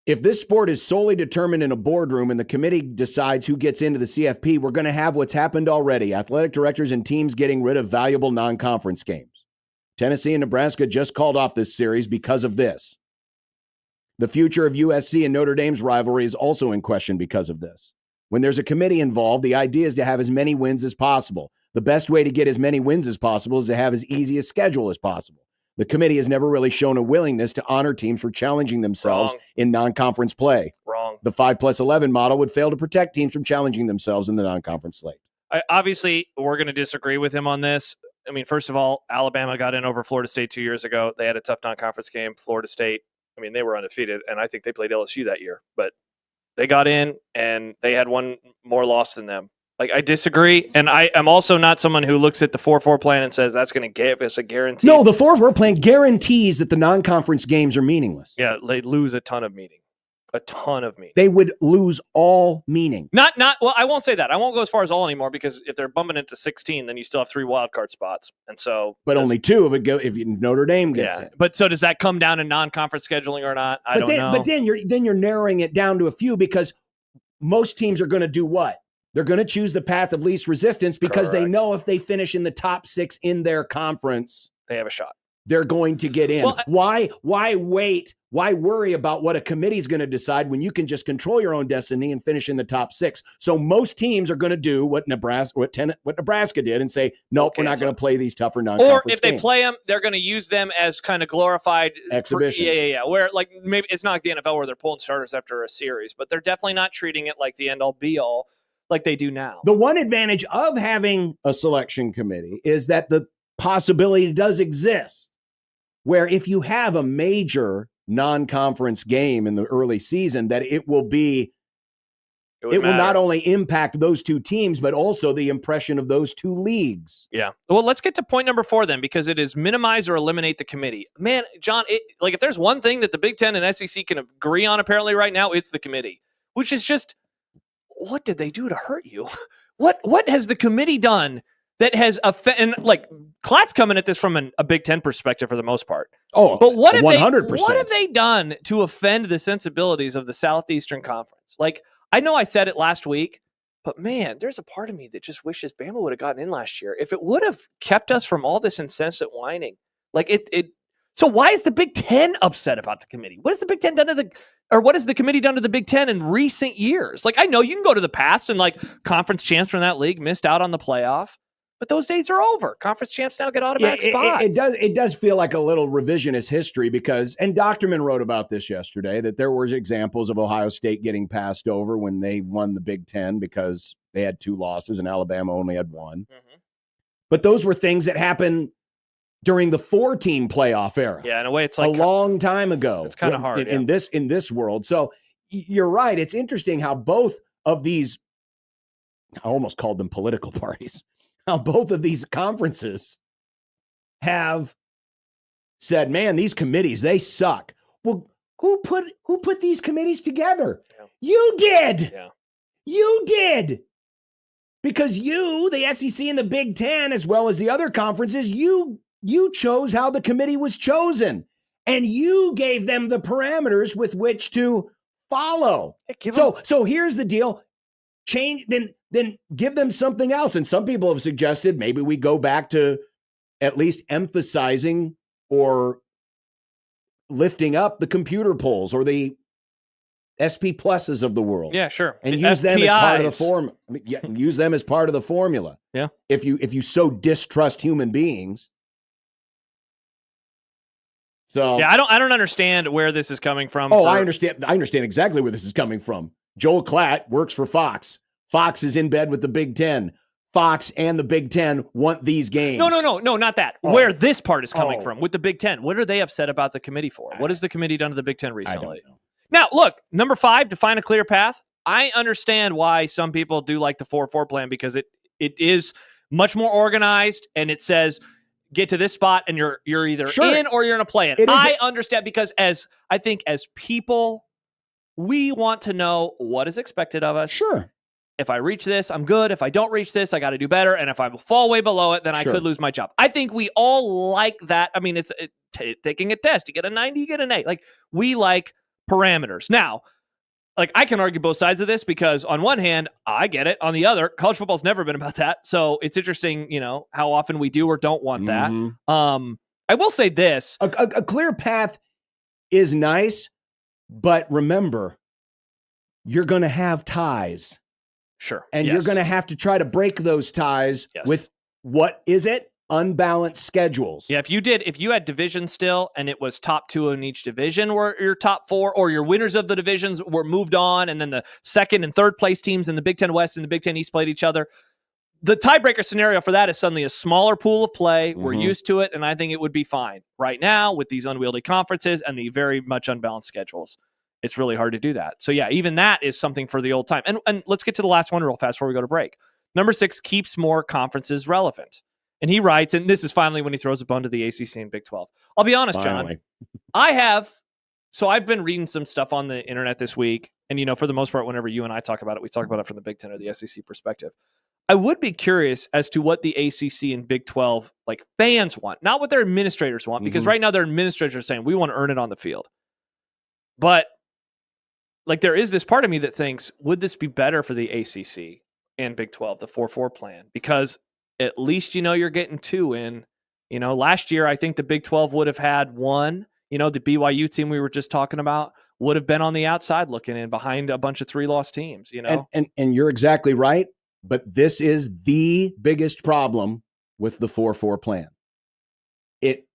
If this sport is solely determined in a boardroom and the committee decides who gets into the CFP, we're going to have what's happened already: athletic directors and teams getting rid of valuable non-conference games. Tennessee and Nebraska just called off this series because of this. The future of USC and Notre Dame's rivalry is also in question because of this. When there's a committee involved, the idea is to have as many wins as possible. The best way to get as many wins as possible is to have as easy a schedule as possible. The committee has never really shown a willingness to honor teams for challenging themselves in non-conference play. Wrong. The 5+11 model would fail to protect teams from challenging themselves in the non-conference slate. Obviously, we're going to disagree with him on this. I mean, first of all, Alabama got in over Florida State 2 years ago. They had a tough non-conference game. Florida State, I mean, they were undefeated, and I think they played LSU that year. But they got in, and they had one more loss than them. Like, I disagree, and I'm also not someone who looks at the 4-4 plan and says that's going to give us a guarantee. No, the 4-4 plan guarantees that the non-conference games are meaningless. Yeah, they lose a ton of meaning. A ton of meaning. They would lose all meaning. Well, I won't say that. I won't go as far as all anymore, because if they're bumping it to 16, then you still have 3 wild card spots. And so, but only 2 if Notre Dame gets it. But so does that come down to non-conference scheduling or not? I don't know. But then you're narrowing it down to a few, because most teams are going to do what? They're going to choose the path of least resistance, because they know if they finish in the top 6 in their conference, they have a shot. They're going to get in. Well, why wait? Why worry about what a committee is going to decide when you can just control your own destiny and finish in the top 6? So most teams are going to do what Nebraska did and say, nope, we're not going to play these tougher non-conference games. Or if they play them, they're going to use them as kind of glorified exhibitions. Yeah. Where, like, maybe it's not like the NFL where they're pulling starters after a series, but they're definitely not treating it like the end-all be-all like they do now. The one advantage of having a selection committee is that the possibility does exist, where if you have a major non-conference game in the early season, that it will not only impact those 2 teams, but also the impression of those 2 leagues. Yeah. Well, let's get to point number 4 then, because it is minimize or eliminate the committee. Man, John, if there's one thing that the Big Ten and SEC can agree on apparently right now, it's the committee, which is just, what did they do to hurt you? What has the committee done that has and like Klatt's coming at this from a Big Ten perspective for the most part. Oh, but what have 100%. What have they done to offend the sensibilities of the Southeastern Conference? Like, I know I said it last week, but man, there's a part of me that just wishes Bama would have gotten in last year. If it would have kept us from all this incessant whining, like it So why is the Big Ten upset about the committee? What has the Big Ten done to what has the committee done to the Big Ten in recent years? Like, I know you can go to the past and like conference champs from that league missed out on the playoff, but those days are over. Conference champs now get automatic spots. It does feel like a little revisionist history because, and Doctorman wrote about this yesterday, that there were examples of Ohio State getting passed over when they won the Big Ten because they had 2 losses and Alabama only had 1. Mm-hmm. But those were things that happened during the 4-team playoff era. Yeah, in a way, it's like a long time ago. It's kind of hard in this world. So you're right. It's interesting how both of these, I almost called them political parties, how both of these conferences have said, man, these committees, they suck. Well, who put these committees together? Yeah. You did. Yeah. You did. Because you, the SEC and the Big Ten, as well as the other conferences, you chose how the committee was chosen, and you gave them the parameters with which to follow. So here's the deal. Change, then give them something else. And some people have suggested maybe we go back to at least emphasizing or lifting up the computer polls or the SP pluses of the world. Yeah, sure. And use them as part of the use them as part of the formula. Yeah. If you so distrust human beings. So yeah, I don't understand where this is coming from. I understand exactly where this is coming from. Joel Klatt works for Fox. Fox is in bed with the Big Ten. Fox and the Big Ten want these games. No, not that. Oh. Where this part is coming from with the Big Ten. What are they upset about the committee for? What has the committee done to the Big Ten recently? I don't know. Now, look, number 5, define a clear path. I understand why some people do like the 4-4 plan because it is much more organized and it says get to this spot and you're either in or you're going to play it. I understand because as people, we want to know what is expected of us. Sure. If I reach this, I'm good. If I don't reach this, I got to do better. And if I fall way below it, then I could lose my job. I think we all like that. I mean, it's taking a test. You get a 90, you get an 8. Like, we like parameters. Now, like, I can argue both sides of this because on one hand, I get it. On the other, college football's never been about that. So it's interesting, how often we do or don't want that. I will say this. A clear path is nice, but remember, you're going to have ties. Sure. And you're going to have to try to break those ties with, what is it? Unbalanced schedules. Yeah, if you had division still and it was top 2 in each division were your top 4, or your winners of the divisions were moved on, and then the second and third place teams in the Big Ten West and the Big Ten East played each other, the tiebreaker scenario for that is suddenly a smaller pool of play. We're used to it, and I think it would be fine. Right now, with these unwieldy conferences and the very much unbalanced schedules, it's really hard to do that. So yeah, even that is something for the old time. And let's get to the last one real fast before we go to break. Number 6, keeps more conferences relevant. And he writes, and this is finally when he throws a bone to the ACC and Big 12. I'll be honest, John. I've been reading some stuff on the internet this week. And, for the most part, whenever you and I talk about it, we talk about it from the Big 10 or the SEC perspective. I would be curious as to what the ACC and Big 12 fans want, not what their administrators want, because right now their administrators are saying we want to earn it on the field. But there is this part of me that thinks, would this be better for the ACC and Big 12, the 4-4 plan? Because at least you're getting 2 in. Last year I think the Big 12 would have had 1. The BYU team we were just talking about would have been on the outside looking in behind a bunch of 3-loss teams. And you're exactly right. But this is the biggest problem with the 4-4 plan. It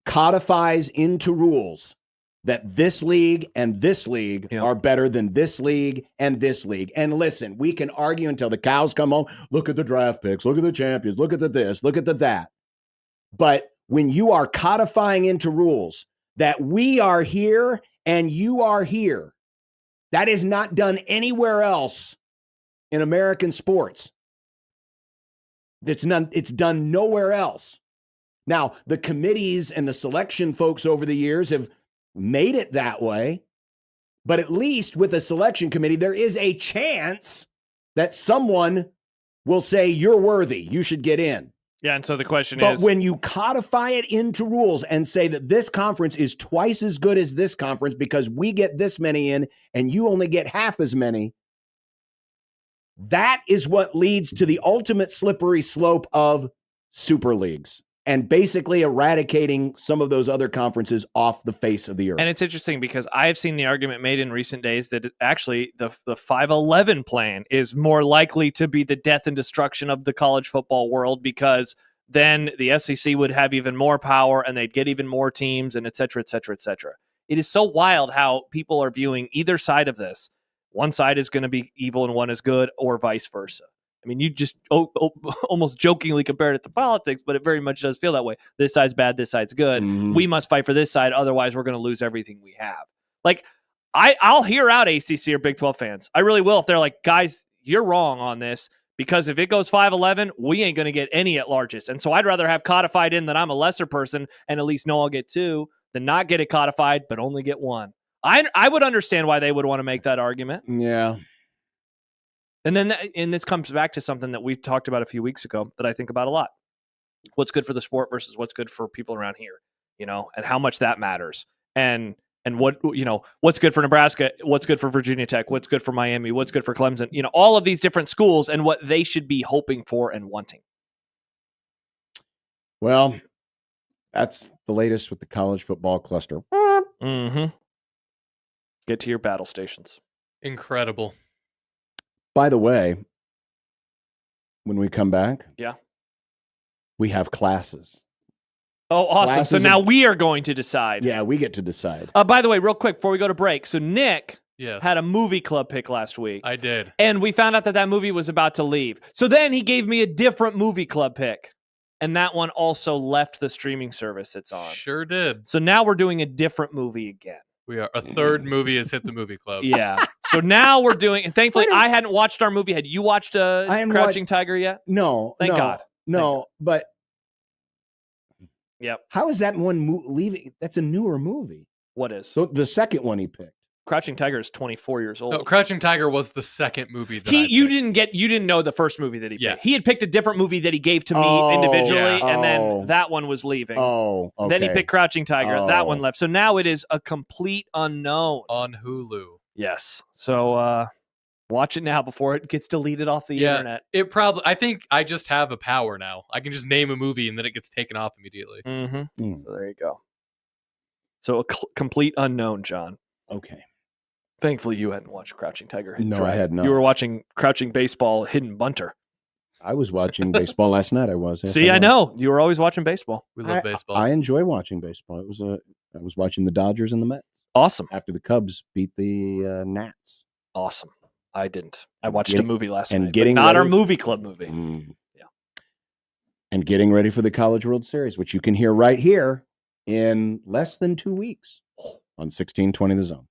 codifies into rules that this league and this league are better than this league and this league. And listen, we can argue until the cows come home. Look at the draft picks. Look at the champions. Look at the this. Look at the that. But when you are codifying into rules that we are here and you are here, that is not done anywhere else in American sports. It's done nowhere else. Now, the committees and the selection folks over the years have made it that way, but at least with a selection committee, there is a chance that someone will say, you're worthy, you should get in. Yeah, and so the question is... But when you codify it into rules and say that this conference is twice as good as this conference because we get this many in and you only get half as many, that is what leads to the ultimate slippery slope of super leagues and basically eradicating some of those other conferences off the face of the earth. And it's interesting because I have seen the argument made in recent days that actually the 5-11 plan is more likely to be the death and destruction of the college football world, because then the SEC would have even more power and they'd get even more teams, and et cetera, et cetera, et cetera. It is so wild how people are viewing either side of this. One side is going to be evil and one is good, or vice versa. I mean, you just almost jokingly compared it to politics, but it very much does feel that way. This side's bad, this side's good. We must fight for this side, otherwise we're going to lose everything we have. Like, I'll hear out ACC or Big 12 fans. I really will if they're like, guys, you're wrong on this, because if it goes 5-11, we ain't going to get any at largest. And so I'd rather have codified in that I'm a lesser person and at least know I'll get 2 than not get it codified but only get 1. I would understand why they would want to make that argument. Yeah. And then and this comes back to something that we talked about a few weeks ago that I think about a lot. What's good for the sport versus what's good for people around here, and how much that matters. And what, what's good for Nebraska, what's good for Virginia Tech, what's good for Miami, what's good for Clemson, all of these different schools and what they should be hoping for and wanting. Well, that's the latest with the college football cluster. Mm-hmm. Get to your battle stations. Incredible. By the way, when we come back, we have classes. Oh, awesome. Classes so now we are going to decide. Yeah, we get to decide. By the way, real quick, before we go to break. So Nick Yes. had a movie club pick last week. I did. And we found out that movie was about to leave. So then he gave me a different movie club pick. And that one also left the streaming service it's on. Sure did. So now we're doing a different movie again. We are. A third movie has hit the movie club. Yeah. So now we're doing, and thankfully I hadn't watched our movie. Had you watched Crouching Tiger yet? No. Thank God. No, but yep. How is that one leaving? That's a newer movie. What is? So the second one he picked. Crouching Tiger is 24 years old. No, Crouching Tiger was the second movie that you didn't know the first movie that he picked. He had picked a different movie that he gave to me individually, and then that one was leaving. Oh, okay. Then he picked Crouching Tiger. That one left. So now it is a complete unknown on Hulu. Yes. So watch it now before it gets deleted off the internet. It probably. I think I just have a power now. I can just name a movie and then it gets taken off immediately. Mm-hmm. So there you go. So a complete unknown, John. Okay. Thankfully, you hadn't watched Crouching Tiger, Hidden No, Dragon. I had not. You were watching Crouching Baseball, Hidden Bunter. I was watching baseball last night. I was. Yes, See, I know. You were always watching baseball. We love baseball. I enjoy watching baseball. I was watching the Dodgers and the Mets. Awesome. After the Cubs beat the Nats. Awesome. I didn't. I watched a movie last night, getting but not ready our movie club movie. Yeah. And getting ready for the College World Series, which you can hear right here in less than 2 weeks on 1620 The Zone.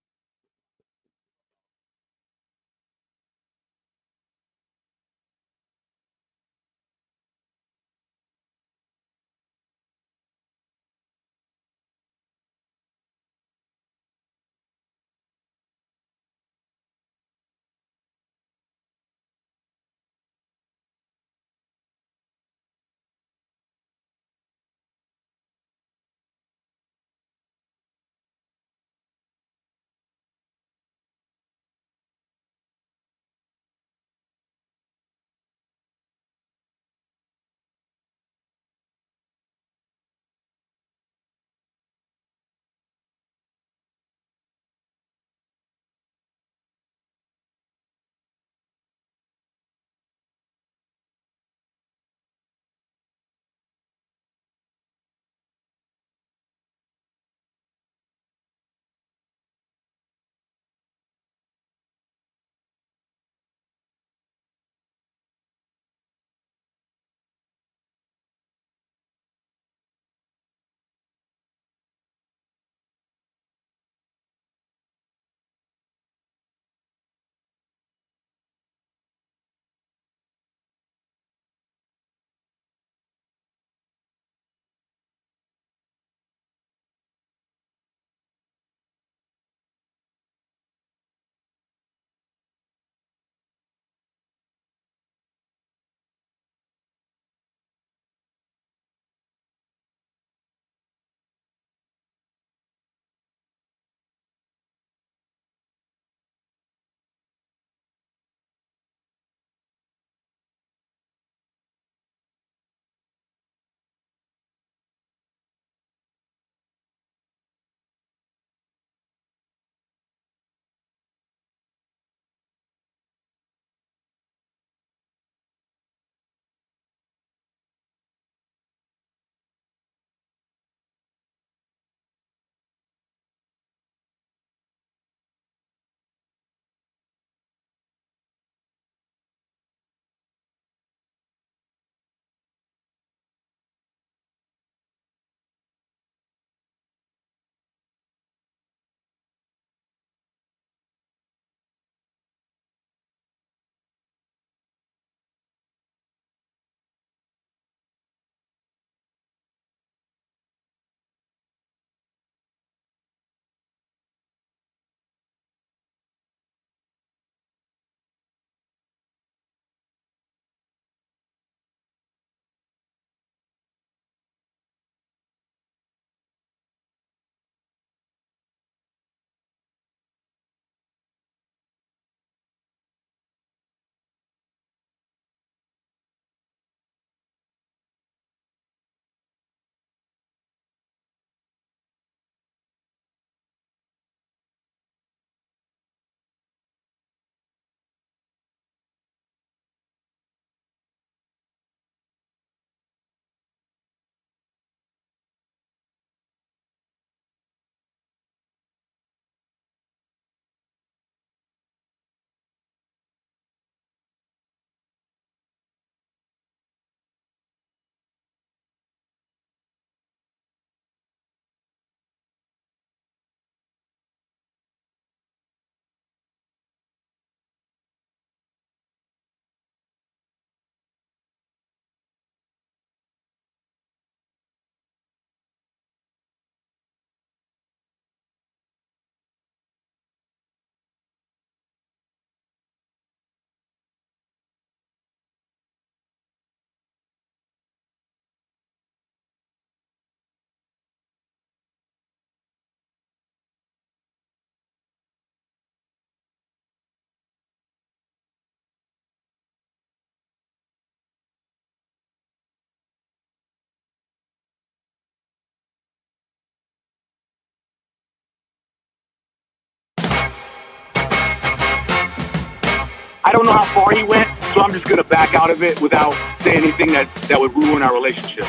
I don't know how far he went, so I'm just going to back out of it without saying anything that would ruin our relationship.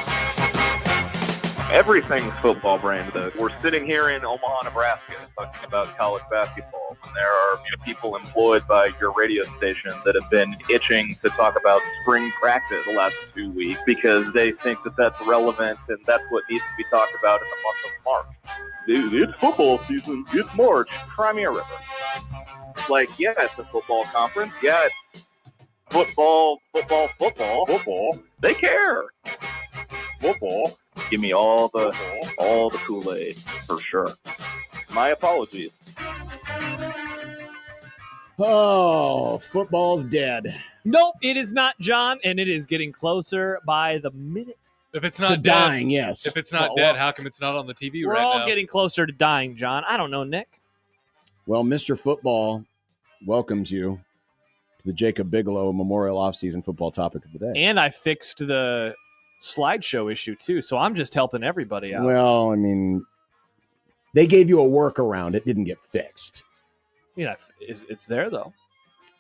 Everything's football brand. We're sitting here in Omaha, Nebraska, talking about college basketball. And there are people employed by your radio station that have been itching to talk about spring practice the last 2 weeks because they think that that's relevant and that's what needs to be talked about in the month of March. Dude, it's football season. It's March. Crimea River. Like, yeah, it's a football conference. Yeah, it's football. They care. Football. Give me all the Kool-Aid for sure. My apologies. Oh, football's dead. Nope, it is not, John, and it is getting closer by the minute. If it's not To dead, dying, yes. If it's not dead, how come it's not on the TV We're right all now? getting closer to dying, John. I don't know, Nick. Well, Mr. Football welcomes you to the Jacob Bigelow Memorial Offseason Football Topic of the Day. And I fixed the slideshow issue, too, so I'm just helping everybody out. Well, I mean, they gave you a workaround. It didn't get fixed. It's there, though.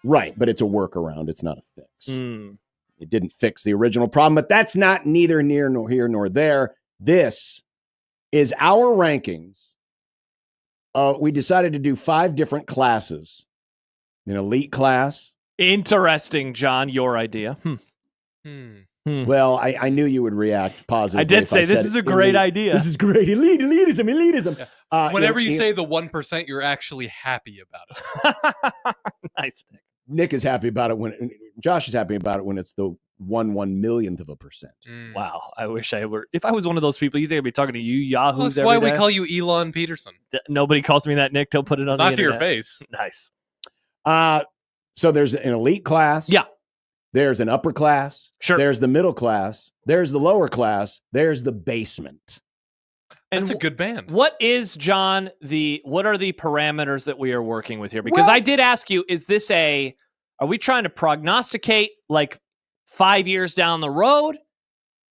Right, but it's a workaround. It's not a fix. Mm. It didn't fix the original problem, but that's not neither near nor here nor there. This is our rankings. We decided to do 5 different classes. An elite class. Interesting, John, your idea. Well, I knew you would react positively. I did say this is a great idea. This is great. Elitism. Yeah. Whenever you say the 1%, you're actually happy about it. Nice, Nick. Nick is happy about it when Josh is happy about it when it's the 1/1,000,000th of a percent. Wow, I wish I were. If I was one of those people, you think I'd be talking to you yahoos That's why every we day? call you Elon Peterson. Nobody calls me that, Nick. Don't put it on Not the to your internet. face. Nice. So there's an elite class. Yeah. There's an upper class. Sure. There's the middle class. There's the lower class. There's the basement. That's a good band. What is, John, what are the parameters that we are working with here? Because I did ask you, are we trying to prognosticate like 5 years down the road?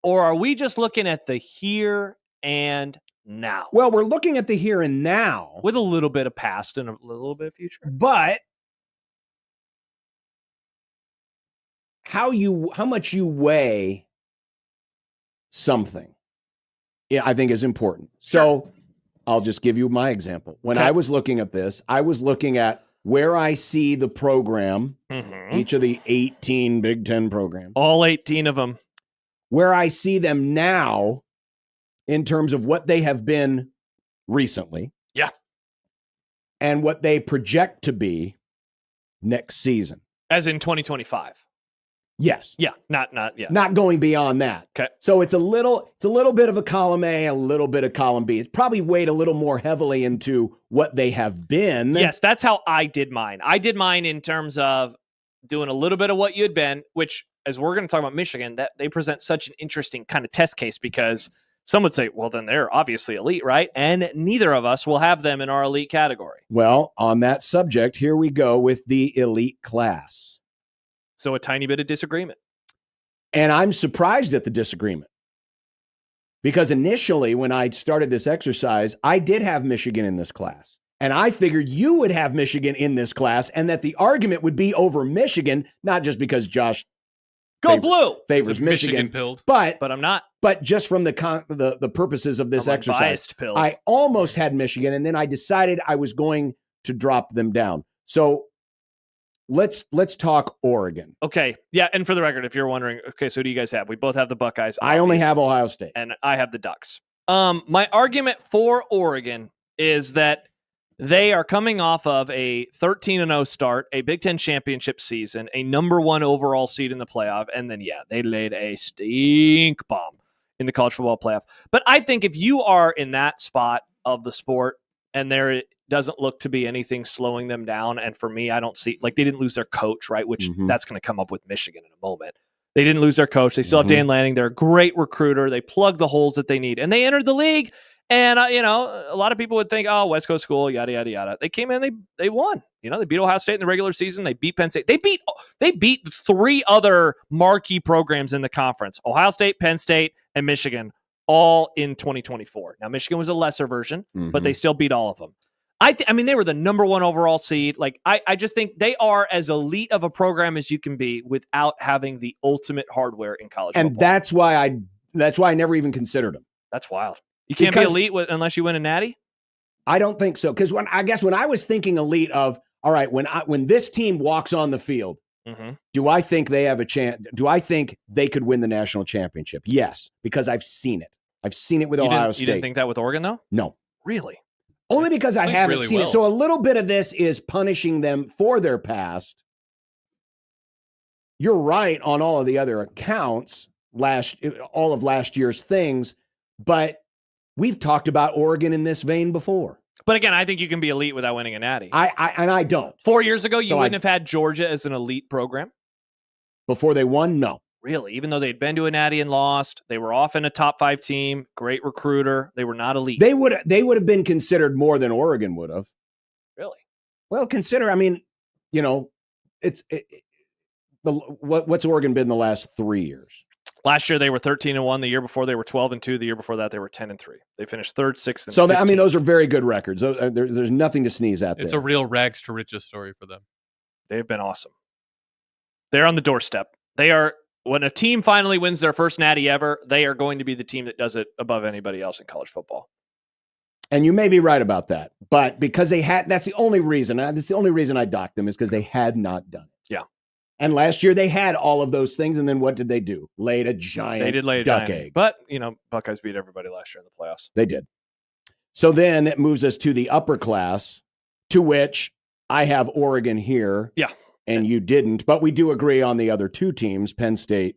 Or are we just looking at the here and now? Well, we're looking at the here and now. With a little bit of past and a little bit of future. But how much you weigh something, I think is important. So I'll just give you my example. When I was looking at this, I was looking at where I see the program, each of the 18 Big Ten programs. All 18 of them. Where I see them now in terms of what they have been recently. Yeah. And what they project to be next season. As in 2025. Yes. Yeah. Not going beyond that. Okay. So it's a little bit of a column A, a little bit of column B. It's probably weighed a little more heavily into what they have been. Yes, that's how I did mine. I did mine in terms of doing a little bit of what you had been, which, as we're going to talk about Michigan, that they present such an interesting kind of test case because some would say, well, then they're obviously elite, right? And neither of us will have them in our elite category. Well, on that subject, here we go with the elite class. So a tiny bit of disagreement. And I'm surprised at the disagreement. Because initially, when I started this exercise, I did have Michigan in this class. And I figured you would have Michigan in this class and that the argument would be over Michigan, not just because Josh Blue favors Michigan, pilled. but I'm not. But just from the purposes of this exercise, unbiased pilled. I almost had Michigan, and then I decided I was going to drop them down. So let's talk Oregon. Okay. Yeah. And for the record, if you're wondering, okay, so who do you guys have? We both have the Buckeyes. I only have Ohio State. And I have the Ducks. My argument for Oregon is that they are coming off of a 13-0 start, a Big Ten championship season, a number 1 overall seed in the playoff, and then, they laid a stink bomb in the college football playoff. But I think if you are in that spot of the sport and there doesn't look to be anything slowing them down, and for me, I don't see, they didn't lose their coach, right, which that's going to come up with Michigan in a moment. They didn't lose their coach. They still have Dan Lanning. They're a great recruiter. They plug the holes that they need, and they entered the league. And, a lot of people would think, oh, West Coast school, yada, yada, yada. They came in, they won. They beat Ohio State in the regular season. They beat Penn State. They beat 3 other marquee programs in the conference, Ohio State, Penn State, and Michigan, all in 2024. Now, Michigan was a lesser version, but they still beat all of them. I mean, they were the number 1 overall seed. Like, I just think they are as elite of a program as you can be without having the ultimate hardware in college football. And that's why I never even considered them. That's wild. You can't be elite unless you win a natty? I don't think so. Because when I was thinking elite of, all right, when this team walks on the field, do I think they have a chance? Do I think they could win the national championship? Yes, because I've seen it. I've seen it with Ohio State. You didn't think that with Oregon, though? No. Really? Only because I haven't really seen it. So a little bit of this is punishing them for their past. You're right on all of the other accounts, all of last year's things, but we've talked about Oregon in this vein before. But again, I think you can be elite without winning a natty. I don't. 4 years ago, you wouldn't have had Georgia as an elite program? Before they won? No. Really? Even though they'd been to a natty and lost, they were often a top 5 team, great recruiter. They were not elite. They would have been considered more than Oregon would have. Really? Well, consider, I mean, what's Oregon been the last 3 years? Last year they were 13-1. The year before they were 12-2. The year before that they were 10-3. They finished 3rd, 6th, and so 15th. those are very good records. There's nothing to sneeze at. It's a real rags to riches story for them. They've been awesome. They're on the doorstep. They are. When a team finally wins their first natty ever, they are going to be the team that does it above anybody else in college football. And you may be right about that, but because that's the only reason. That's the only reason I docked them is because they had not done it. Yeah. And last year they had all of those things, and then what did they do? Laid a giant They did lay a duck giant egg. But, Buckeyes beat everybody last year in the playoffs. They did. So then it moves us to the upper class, to which I have Oregon here. Yeah. And you didn't, but we do agree on the other 2 teams, Penn State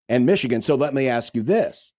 and Michigan. So let me ask you this.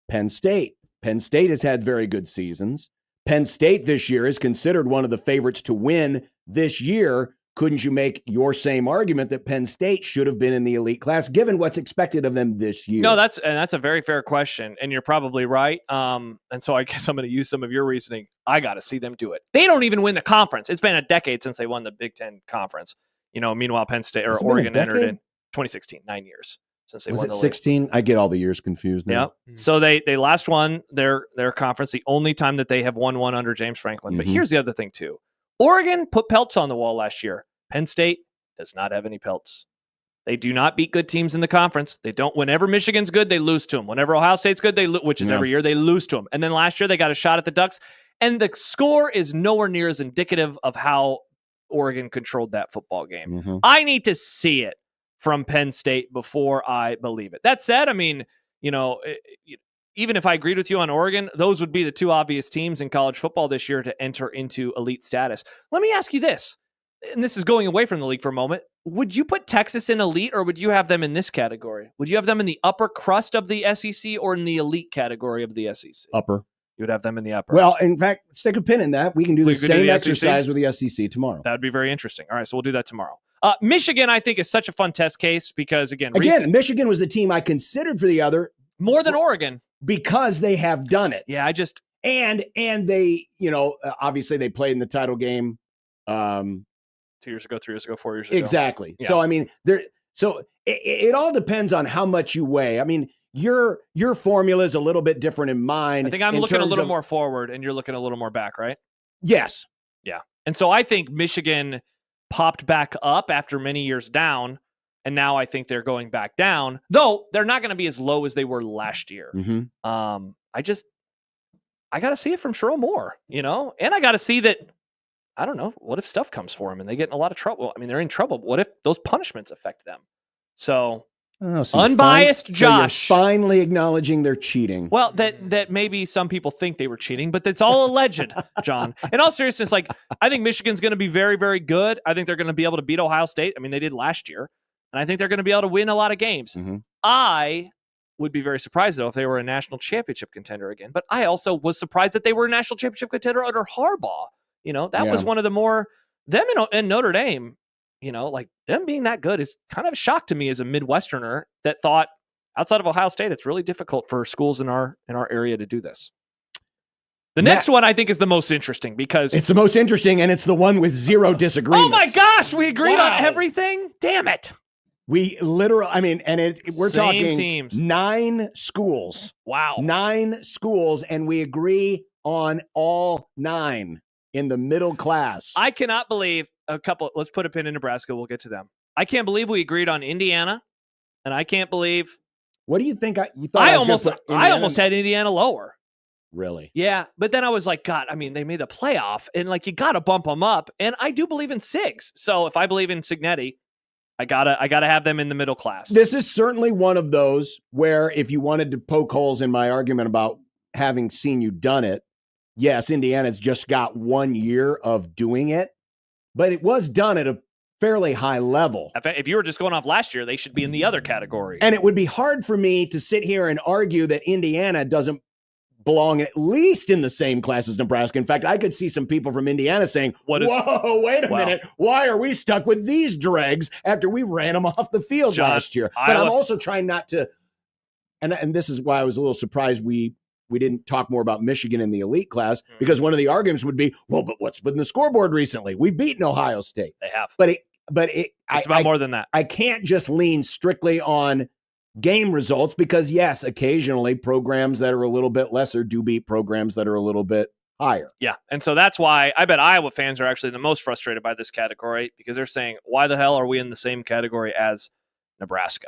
Penn State has had very good seasons. Penn State this year is considered one of the favorites to win this year. Couldn't you make your same argument that Penn State should have been in the elite class, given what's expected of them this year? No, that's a very fair question, and you're probably right. And so I guess I'm going to use some of your reasoning. I got to see them do it. They don't even win the conference. It's been a decade since they won the Big Ten conference. Meanwhile, Penn State or Oregon entered in 2016, 9 years since they won the 16? I get all the years confused now. Yeah. So they last won their conference, the only time that they have won one under James Franklin. But here's the other thing, too. Oregon put pelts on the wall last year. Penn State does not have any pelts. They do not beat good teams in the conference. They don't. Whenever Michigan's good, they lose to them. Whenever Ohio State's good, which is every year, they lose to them. And then last year, they got a shot at the Ducks. And the score is nowhere near as indicative of how Oregon controlled that football game. I need to see it from Penn State before I believe it. That said, I mean, even if I agreed with you on Oregon, those would be the 2 obvious teams in college football this year to enter into elite status. Let me ask you this, and this is going away from the league for a moment. Would you put Texas in elite, or would you have them in this category? Would you have them in the upper crust of the SEC or in the elite category of the SEC? Upper. You would have them in the upper. Well, in fact, let's take a pin in that. We can do the same exercise with the SEC tomorrow. That would be very interesting. All right, so we'll do that tomorrow. Michigan, I think, is such a fun test case because, again, Michigan was the team I considered for the other. More than Oregon. Because they have done it. Yeah, And they, obviously they played in the title game. 2 years ago, 3 years ago, 4 years ago. Exactly. Yeah. So, I mean, it all depends on how much you weigh. I mean, your formula is a little bit different in mine. I think I'm looking a little more forward and you're looking a little more back, right? Yes. Yeah. And so I think Michigan popped back up after many years down, and now I think they're going back down, though they're not going to be as low as they were last year. I got to see it from Sherrill Moore, and I got to see that, I don't know, what if stuff comes for them and they get in a lot of trouble? I mean, they're in trouble. What if those punishments affect them? So unbiased Josh. So you're finally acknowledging they're cheating. Well, that maybe some people think they were cheating, but it's all alleged, John. In all seriousness, I think Michigan's going to be very, very good. I think they're going to be able to beat Ohio State. I mean, they did last year. And I think they're going to be able to win a lot of games. I would be very surprised, though, if they were a national championship contender again. But I also was surprised that they were a national championship contender under Harbaugh. That was one of the more, them in Notre Dame, them being that good is kind of a shock to me as a Midwesterner that thought outside of Ohio State, it's really difficult for schools in our area to do this. The next one I think is the most interesting because it's the most interesting and it's the one with zero disagreements. Oh my gosh, we agreed on everything. Damn it. We literally, we're Same talking teams. 9 schools. Wow. 9 schools, and we agree on all 9 in the middle class. I cannot believe let's put a pin in Nebraska. We'll get to them. I can't believe we agreed on Indiana, and I can't believe. What do you think? I almost had Indiana lower. Really? Yeah, but then I was like, God, I mean, they made the playoff, and like you got to bump them up, and I do believe in Sigs. So if I believe in Signetti, I gotta have them in the middle class. This is certainly one of those where if you wanted to poke holes in my argument about having seen you done it, yes, Indiana's just got 1 year of doing it, but it was done at a fairly high level. If you were just going off last year, they should be in the other category. And it would be hard for me to sit here and argue that Indiana doesn't belong at least in the same class as Nebraska. In fact, I could see some people from Indiana saying, whoa, wait a minute. Why are we stuck with these dregs after we ran them off the field last year? But I'm also trying not to, and this is why I was a little surprised we didn't talk more about Michigan in the elite class, because one of the arguments would be, well, but what's been the scoreboard recently? We've beaten Ohio State. They have. But it's about more than that. I can't just lean strictly on game results because, yes, occasionally programs that are a little bit lesser do beat programs that are a little bit higher. Yeah, and so that's why I bet Iowa fans are actually the most frustrated by this category, because they're saying, why the hell are we in the same category as Nebraska?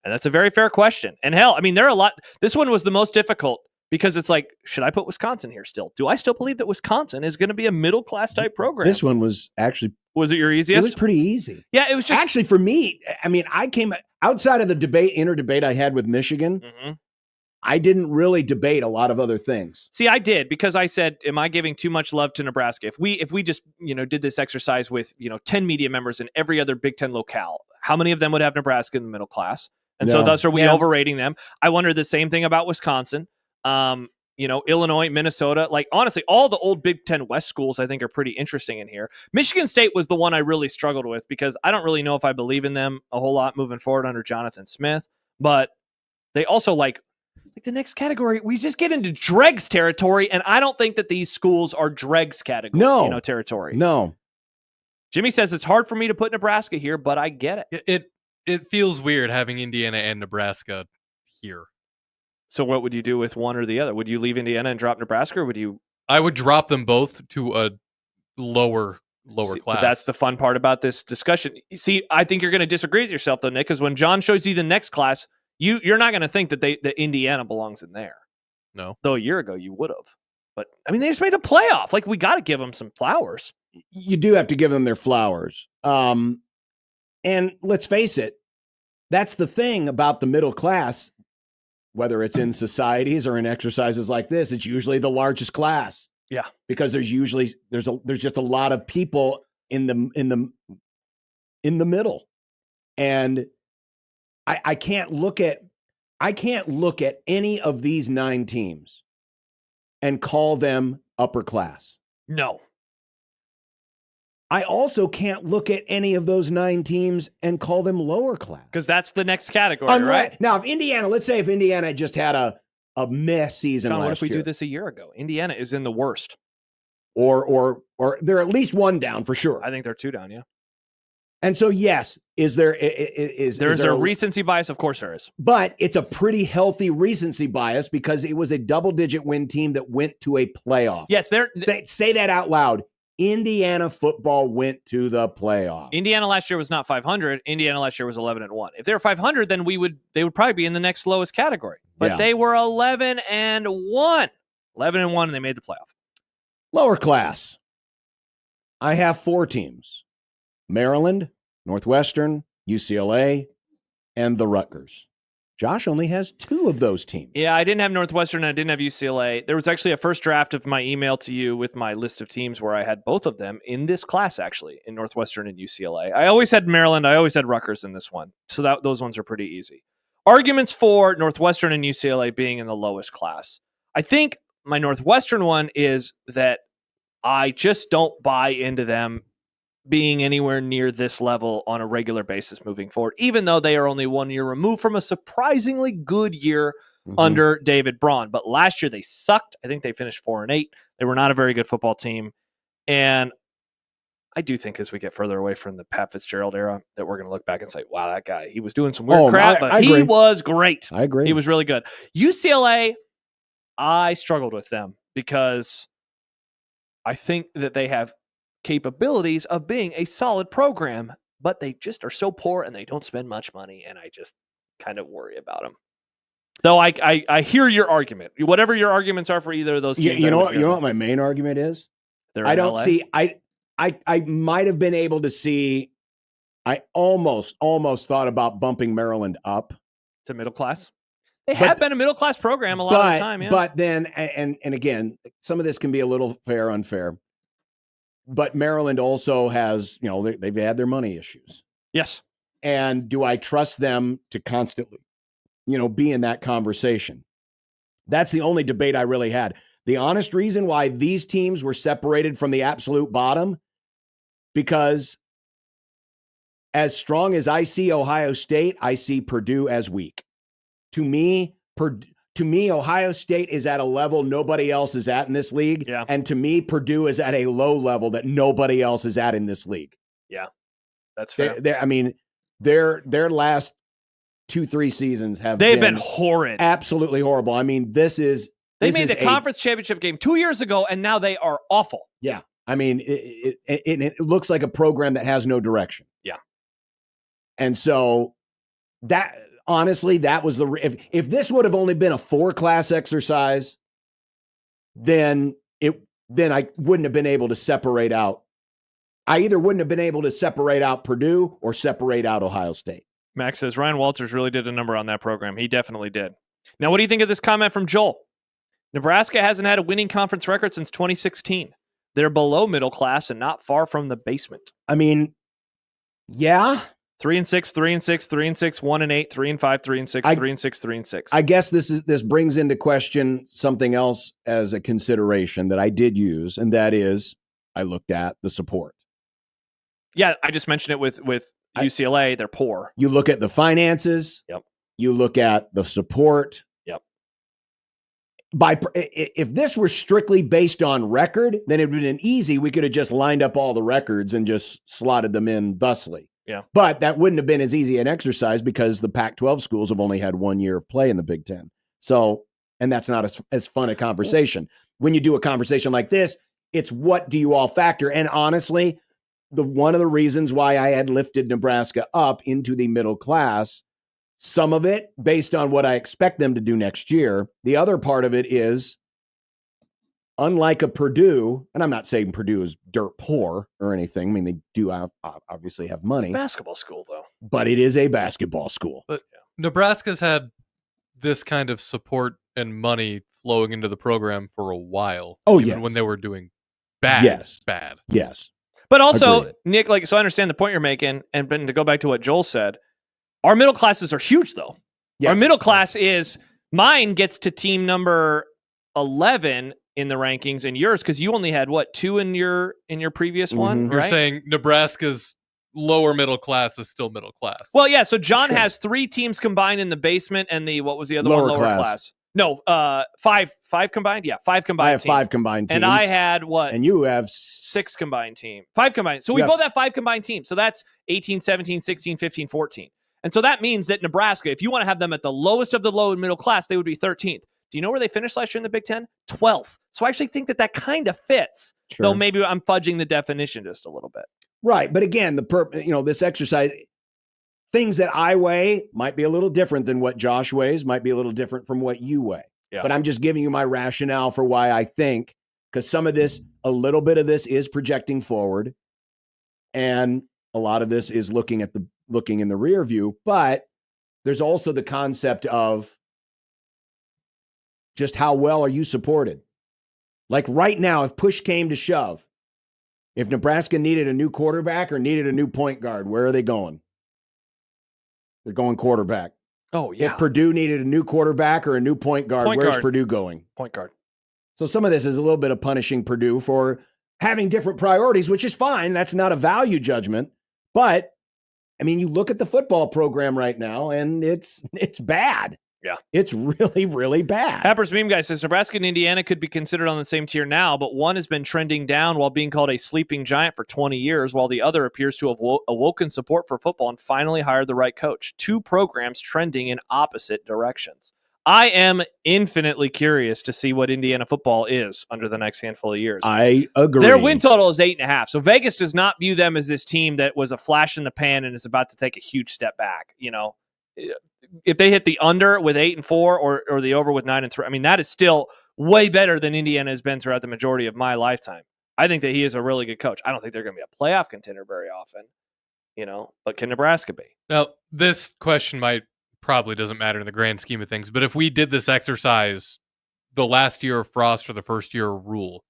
And that's a very fair question. And hell, I mean, there are a lot. This one was the most difficult because it's like, should I put Wisconsin here still? Do I still believe that Wisconsin is going to be a middle-class type program? This one was actually... Was it your easiest? It was pretty easy. Yeah, it was just... Actually, for me, I mean, I came... Outside of the inner debate I had with Michigan, I didn't really debate a lot of other things. See, I did, because I said, am I giving too much love to Nebraska? If we just, did this exercise with, 10 media members in every other Big Ten locale, how many of them would have Nebraska in the middle class? And so thus are we overrating them? I wonder the same thing about Wisconsin. Illinois, Minnesota, like honestly, all the old Big Ten West schools I think are pretty interesting in here. Michigan State was the one I really struggled with because I don't really know if I believe in them a whole lot moving forward under Jonathan Smith, but they also like the next category, we just get into dregs territory, and I don't think that these schools are dregs category, territory. No. Jimmy says it's hard for me to put Nebraska here, but I get it. It feels weird having Indiana and Nebraska here. So what would you do with one or the other? Would you leave Indiana and drop Nebraska, or would you? I would drop them both to a lower class. But that's the fun part about this discussion. See, I think you're going to disagree with yourself, though, Nick, because when John shows you the next class, you're not going to think that Indiana belongs in there. No. Though a year ago you would have. But, I mean, they just made the playoff. Like, we got to give them some flowers. You do have to give them their flowers. And let's face it, that's the thing about the middle class. Whether it's in societies or in exercises like this, it's usually the largest class. Yeah, because there's just a lot of people in the middle, and I can't look at any of these 9 teams and call them upper class. No. I also can't look at any of those 9 teams and call them lower class. Because that's the next category, right? Now, let's say if Indiana just had a mess season John, last year. what if we do this a year ago? Indiana is in the worst. Or they're at least 1 down for sure. I think they're 2 down, yeah. And so, yes, there's a recency bias? Of course there is. But it's a pretty healthy recency bias because it was a double-digit win team that went to a playoff. Yes, they say that out loud. Indiana football went to the playoff. Indiana last year was not 500. Indiana last year was 11-1. If they were 500, then they would probably be in the next lowest category. But they were 11-1. 11-1, and they made the playoff. Lower class. I have 4 teams: Maryland, Northwestern, UCLA, and the Rutgers. Josh only has 2 of those teams. Yeah, I didn't have Northwestern and I didn't have UCLA. There was actually a first draft of my email to you with my list of teams where I had both of them in this class, actually, in Northwestern and UCLA. I always had Maryland. I always had Rutgers in this one. So those ones are pretty easy. Arguments for Northwestern and UCLA being in the lowest class. I think my Northwestern one is that I just don't buy into them being anywhere near this level on a regular basis moving forward, even though they are only 1 year removed from a surprisingly good year under David Braun. But last year they sucked. I think they finished 4-8. They were not a very good football team. And I do think as we get further away from the Pat Fitzgerald era that we're going to look back and say, wow, that guy, he was doing some weird crap, but he was great. I agree. He was really good. UCLA, I struggled with them because I think that they have capabilities of being a solid program, but they just are so poor and they don't spend much money, and I just kind of worry about them. Though I hear your argument. Whatever your arguments are for either of those teams. You know what my main argument is? I don't LA? see I might have been able to see. I almost thought about bumping Maryland up to middle class. They have been a middle class program a lot of the time, yeah. But then, and again, some of this can be a little fair, unfair. But Maryland also has, they've had their money issues. Yes. And do I trust them to constantly, be in that conversation? That's the only debate I really had. The honest reason why these teams were separated from the absolute bottom, because as strong as I see Ohio State, I see Purdue as weak. To me, Ohio State is at a level nobody else is at in this league. Yeah. And to me, Purdue is at a low level that nobody else is at in this league. Yeah, that's fair. Their last 2-3 seasons have been horrid. Absolutely horrible. I mean, they made the conference championship game 2 years ago, and now they are awful. Yeah. I mean, it looks like a program that has no direction. Yeah. And so that, honestly, that was if this would have only been a 4-class exercise, then I wouldn't have been able to separate out. I either wouldn't have been able to separate out Purdue or separate out Ohio State. Max says Ryan Walters really did a number on that program. He definitely did. Now, what do you think of this comment from Joel? Nebraska hasn't had a winning conference record since 2016. They're below middle class and not far from the basement. I mean, yeah. 3-6, 3-6, 3-6, 1-8, 3-5, 3-6, 3-6, 3-6. I guess this brings into question something else as a consideration that I did use, and that is I looked at the support. Yeah, I just mentioned it with UCLA. They're poor. You look at the finances. Yep. You look at the support. Yep. If this were strictly based on record, then it would have been easy. We could have just lined up all the records and just slotted them in thusly. Yeah. But that wouldn't have been as easy an exercise because the Pac-12 schools have only had 1 year of play in the Big Ten. So, and that's not as fun a conversation. When you do a conversation like this, it's what do you all factor? And honestly, one of the reasons why I had lifted Nebraska up into the middle class, some of it based on what I expect them to do next year. The other part of it is, unlike a Purdue, and I'm not saying Purdue is dirt poor or anything. I mean, they do obviously have money. It's a basketball school, though. But it is a basketball school. But Nebraska's had this kind of support and money flowing into the program for a while. Oh, even when they were doing bad. Yes. Bad. Yes. But also, Agreed. Nick, so I understand the point you're making, and to go back to what Joel said, our middle classes are huge, though. Yes. Our middle class mine gets to team number 11 in the rankings, and yours, because you only had, 2 in your previous one, You're right? saying Nebraska's lower middle class is still middle class. Well, yeah, so John has 3 teams combined in the basement, and what was the other Lower one? Lower class. No, 5 combined? Yeah, 5 combined I have teams. 5 combined teams. And I had what? And you have 6 combined team. 5 combined. So we both have 5 combined teams. So that's 18, 17, 16, 15, 14. And so that means that Nebraska, if you want to have them at the lowest of the low and middle class, they would be 13th. Do you know where they finished last year in the Big Ten? 12th. So I actually think that kind of fits. Sure. Though maybe I'm fudging the definition just a little bit. Right. But again, this exercise, things that I weigh might be a little different than what Josh weighs, might be a little different from what you weigh. Yeah. But I'm just giving you my rationale for why I think, because a little bit of this is projecting forward, and a lot of this is looking in the rear view. But there's also the concept of just how well are you supported? Like right now, if push came to shove, if Nebraska needed a new quarterback or needed a new point guard, where are they going? They're going quarterback. Oh, yeah. If Purdue needed a new quarterback or a new point guard, where's Purdue going? Point guard. So some of this is a little bit of punishing Purdue for having different priorities, which is fine. That's not a value judgment. But, I mean, you look at the football program right now, and it's bad. Yeah. It's really, really bad. Happers Meme Guy says Nebraska and Indiana could be considered on the same tier now, but one has been trending down while being called a sleeping giant for 20 years, while the other appears to have awoken support for football and finally hired the right coach. 2 programs trending in opposite directions. I am infinitely curious to see what Indiana football is under the next handful of years. I agree. Their win total is 8.5. So Vegas does not view them as this team that was a flash in the pan and is about to take a huge step back. You know, if they hit the under with 8-4 or the over with 9-3, I mean, that is still way better than Indiana has been throughout the majority of my lifetime. I think that he is a really good coach. I don't think they're going to be a playoff contender very often, you know, but can Nebraska be? Now, this question probably doesn't matter in the grand scheme of things, but if we did this exercise the last year of Frost or the first year of Rule,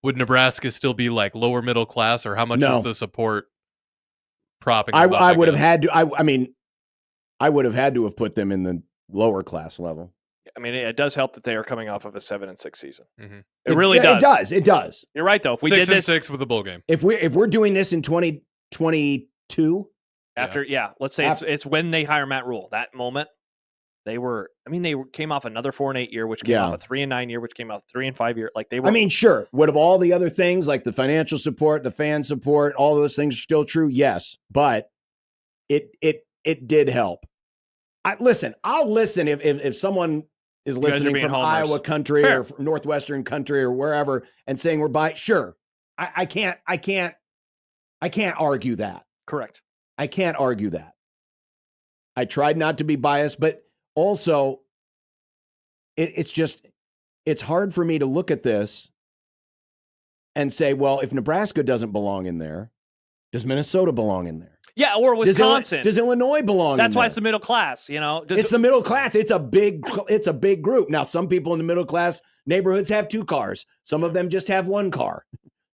would Nebraska still be like lower middle class, or how much is the support propping them up, I would have had to. I mean, I would have had to have put them in the lower class level. I mean, it does help that they are coming off of a 7-6 season. Mm-hmm. It really does. It does. You're right, though. If we did this 6-6 with a bowl game, if we're doing this in 2022, let's say it's when they hire Matt Rule. That moment, they came off another 4-8 year, which came off a 3-9 year, which came off 3-5 year. Like they were. I mean, sure. What of all the other things like the financial support, the fan support, all those things are still true. Yes, but it did help. I'll listen if someone is listening from Iowa country or from Northwestern country or wherever and saying we're by. Sure, I can't argue that. Correct. I can't argue that. I tried not to be biased, but also it's hard for me to look at this and say, well, if Nebraska doesn't belong in there, does Minnesota belong in there? Yeah, or Wisconsin. Does Illinois belong in there? That's why it's the middle class, you know? It's the middle class. It's a big group. Now, some people in the middle class neighborhoods have 2 cars. Some of them just have 1 car,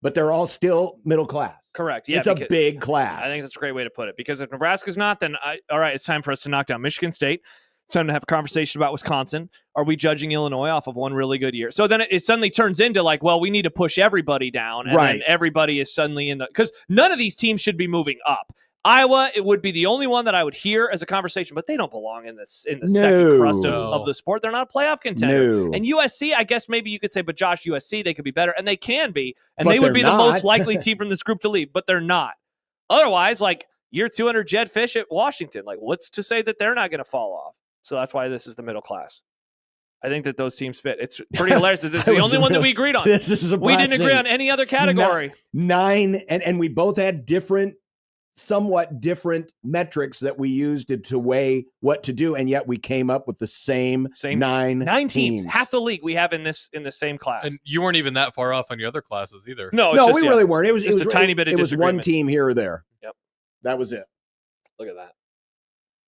but they're all still middle class. Correct. Yeah, it's a big class. I think that's a great way to put it, because if Nebraska's not, then all right, it's time for us to knock down Michigan State. It's time to have a conversation about Wisconsin. Are we judging Illinois off of one really good year? So then it suddenly turns into like, well, we need to push everybody down, and then everybody is suddenly in the, because none of these teams should be moving up. Iowa, it would be the only one that I would hear as a conversation, but they don't belong in the second crust of the sport. They're not a playoff contender. And USC, I guess maybe you could say, but Josh, USC, they could be better, and they can be, and they would be the most likely team from this group to leave, but they're not. Otherwise, like year 200 Jed Fish at Washington, like what's to say that they're not going to fall off? So that's why this is the middle class. I think that those teams fit. It's pretty hilarious that this is the only one that we agreed on. This is we didn't agree on any other category. 9, and we both had somewhat different metrics that we used to weigh what to do, and yet we came up with the same 9 teams. Half the league we have in the same class. And you weren't even that far off on your other classes either. No, we really weren't. It was a tiny bit of disagreement. It was one team here or there. Yep, that was it. Look at that.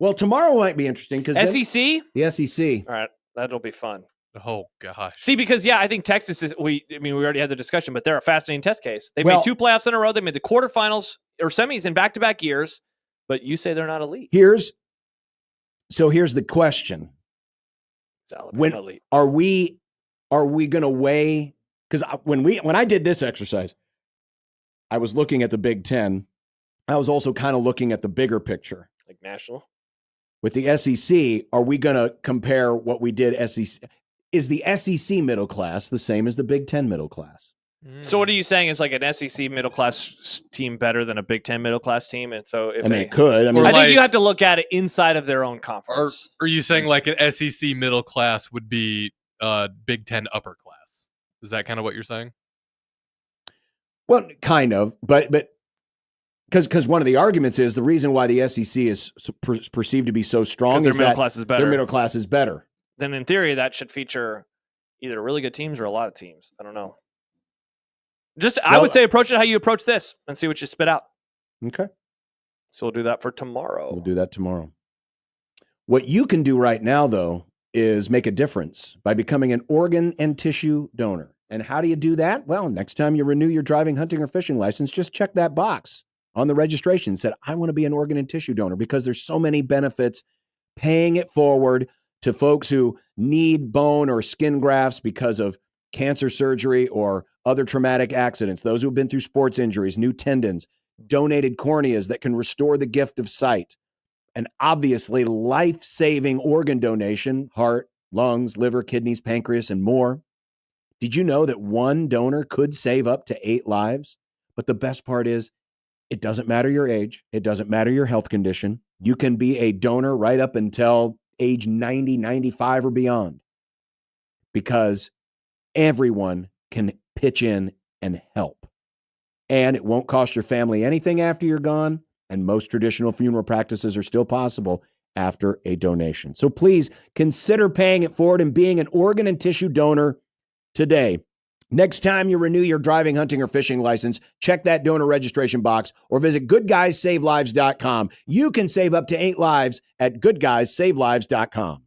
Well, tomorrow might be interesting because SEC. The SEC. All right, that'll be fun. Oh gosh. See, because I think Texas is. We already had the discussion, but they're a fascinating test case. They made 2 playoffs in a row. They made the quarterfinals or semis in back-to-back years. But you say they're not elite. Here's the question: when elite. Are we going to weigh? Because when I did this exercise, I was looking at the Big Ten. I was also kind of looking at the bigger picture, like national. With the SEC, are we going to compare what we did? SEC is the SEC middle class the same as the Big Ten middle class? So what are you saying? Is like an SEC middle class team better than a Big Ten middle class team? And so if it could. I think you have to look at it inside of their own conference. Or are you saying like an SEC middle class would be Big Ten upper class? Is that kind of what you're saying? Well, kind of, but because one of the arguments is the reason why the SEC is perceived to be so strong is that their middle class is better. Then in theory, that should feature either really good teams or a lot of teams. I don't know. I would say approach it how you approach this and see what you spit out. Okay. So we'll do that for tomorrow. We'll do that tomorrow. What you can do right now, though, is make a difference by becoming an organ and tissue donor. And how do you do that? Well, next time you renew your driving, hunting, or fishing license, just check that box on the registration. Said, I want to be an organ and tissue donor, because there's so many benefits paying it forward to folks who need bone or skin grafts because of cancer surgery or other traumatic accidents, those who've been through sports injuries, new tendons, donated corneas that can restore the gift of sight, and obviously life-saving organ donation, heart, lungs, liver, kidneys, pancreas, and more. Did you know that one donor could save up to 8 lives? But the best part is, it doesn't matter your age. It doesn't matter your health condition. You can be a donor right up until age 90, 95, or beyond, because everyone can pitch in and help. And it won't cost your family anything after you're gone. And most traditional funeral practices are still possible after a donation. So please consider paying it forward and being an organ and tissue donor today. Next time you renew your driving, hunting, or fishing license, check that donor registration box or visit goodguysavelives.com. You can save up to 8 lives at goodguysavelives.com.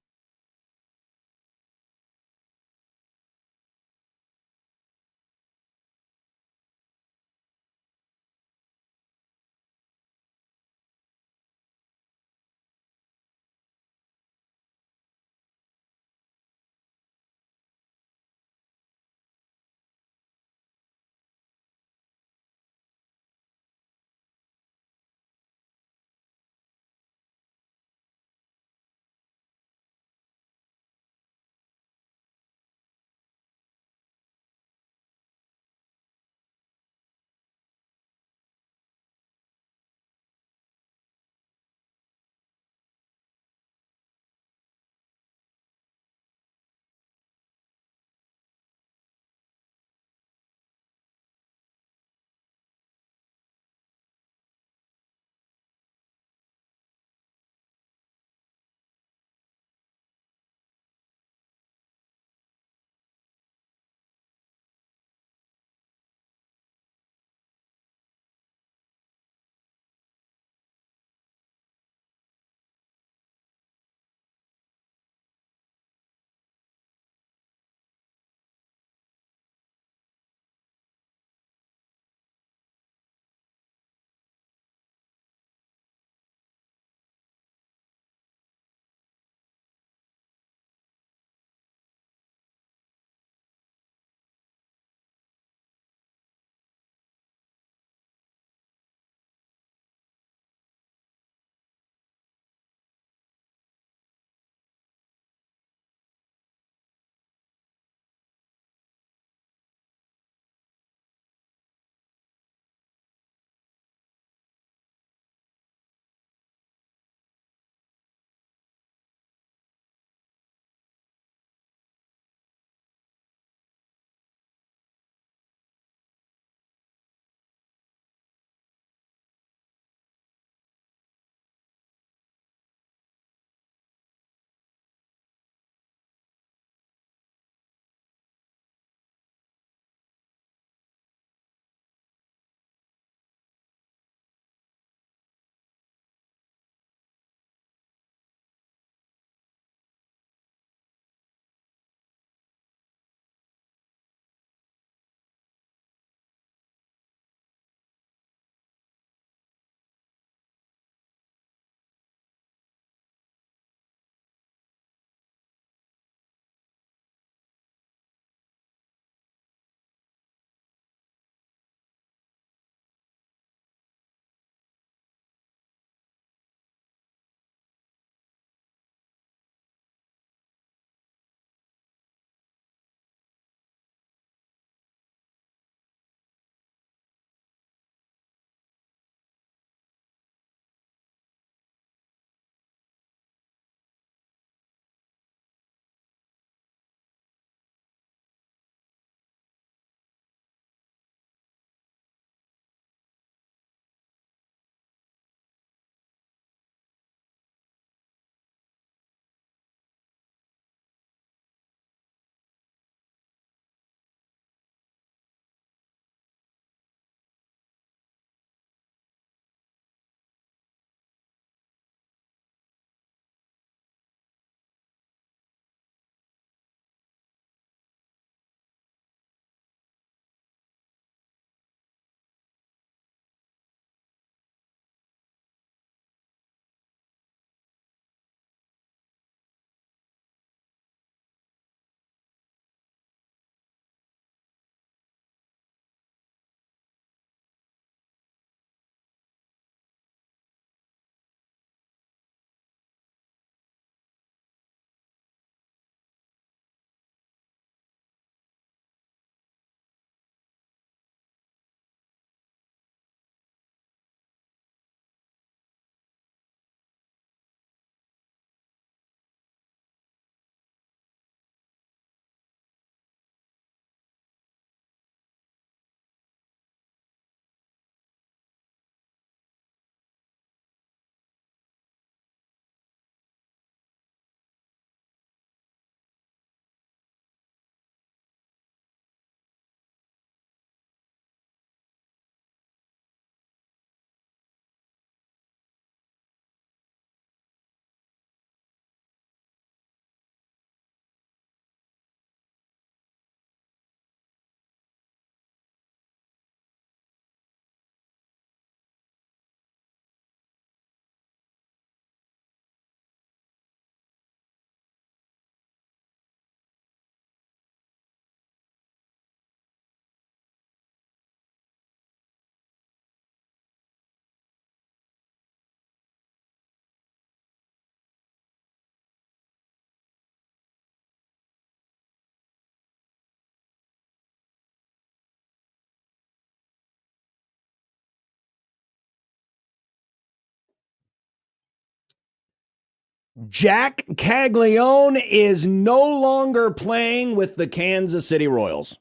Jack Caglione is no longer playing with the Kansas City Royals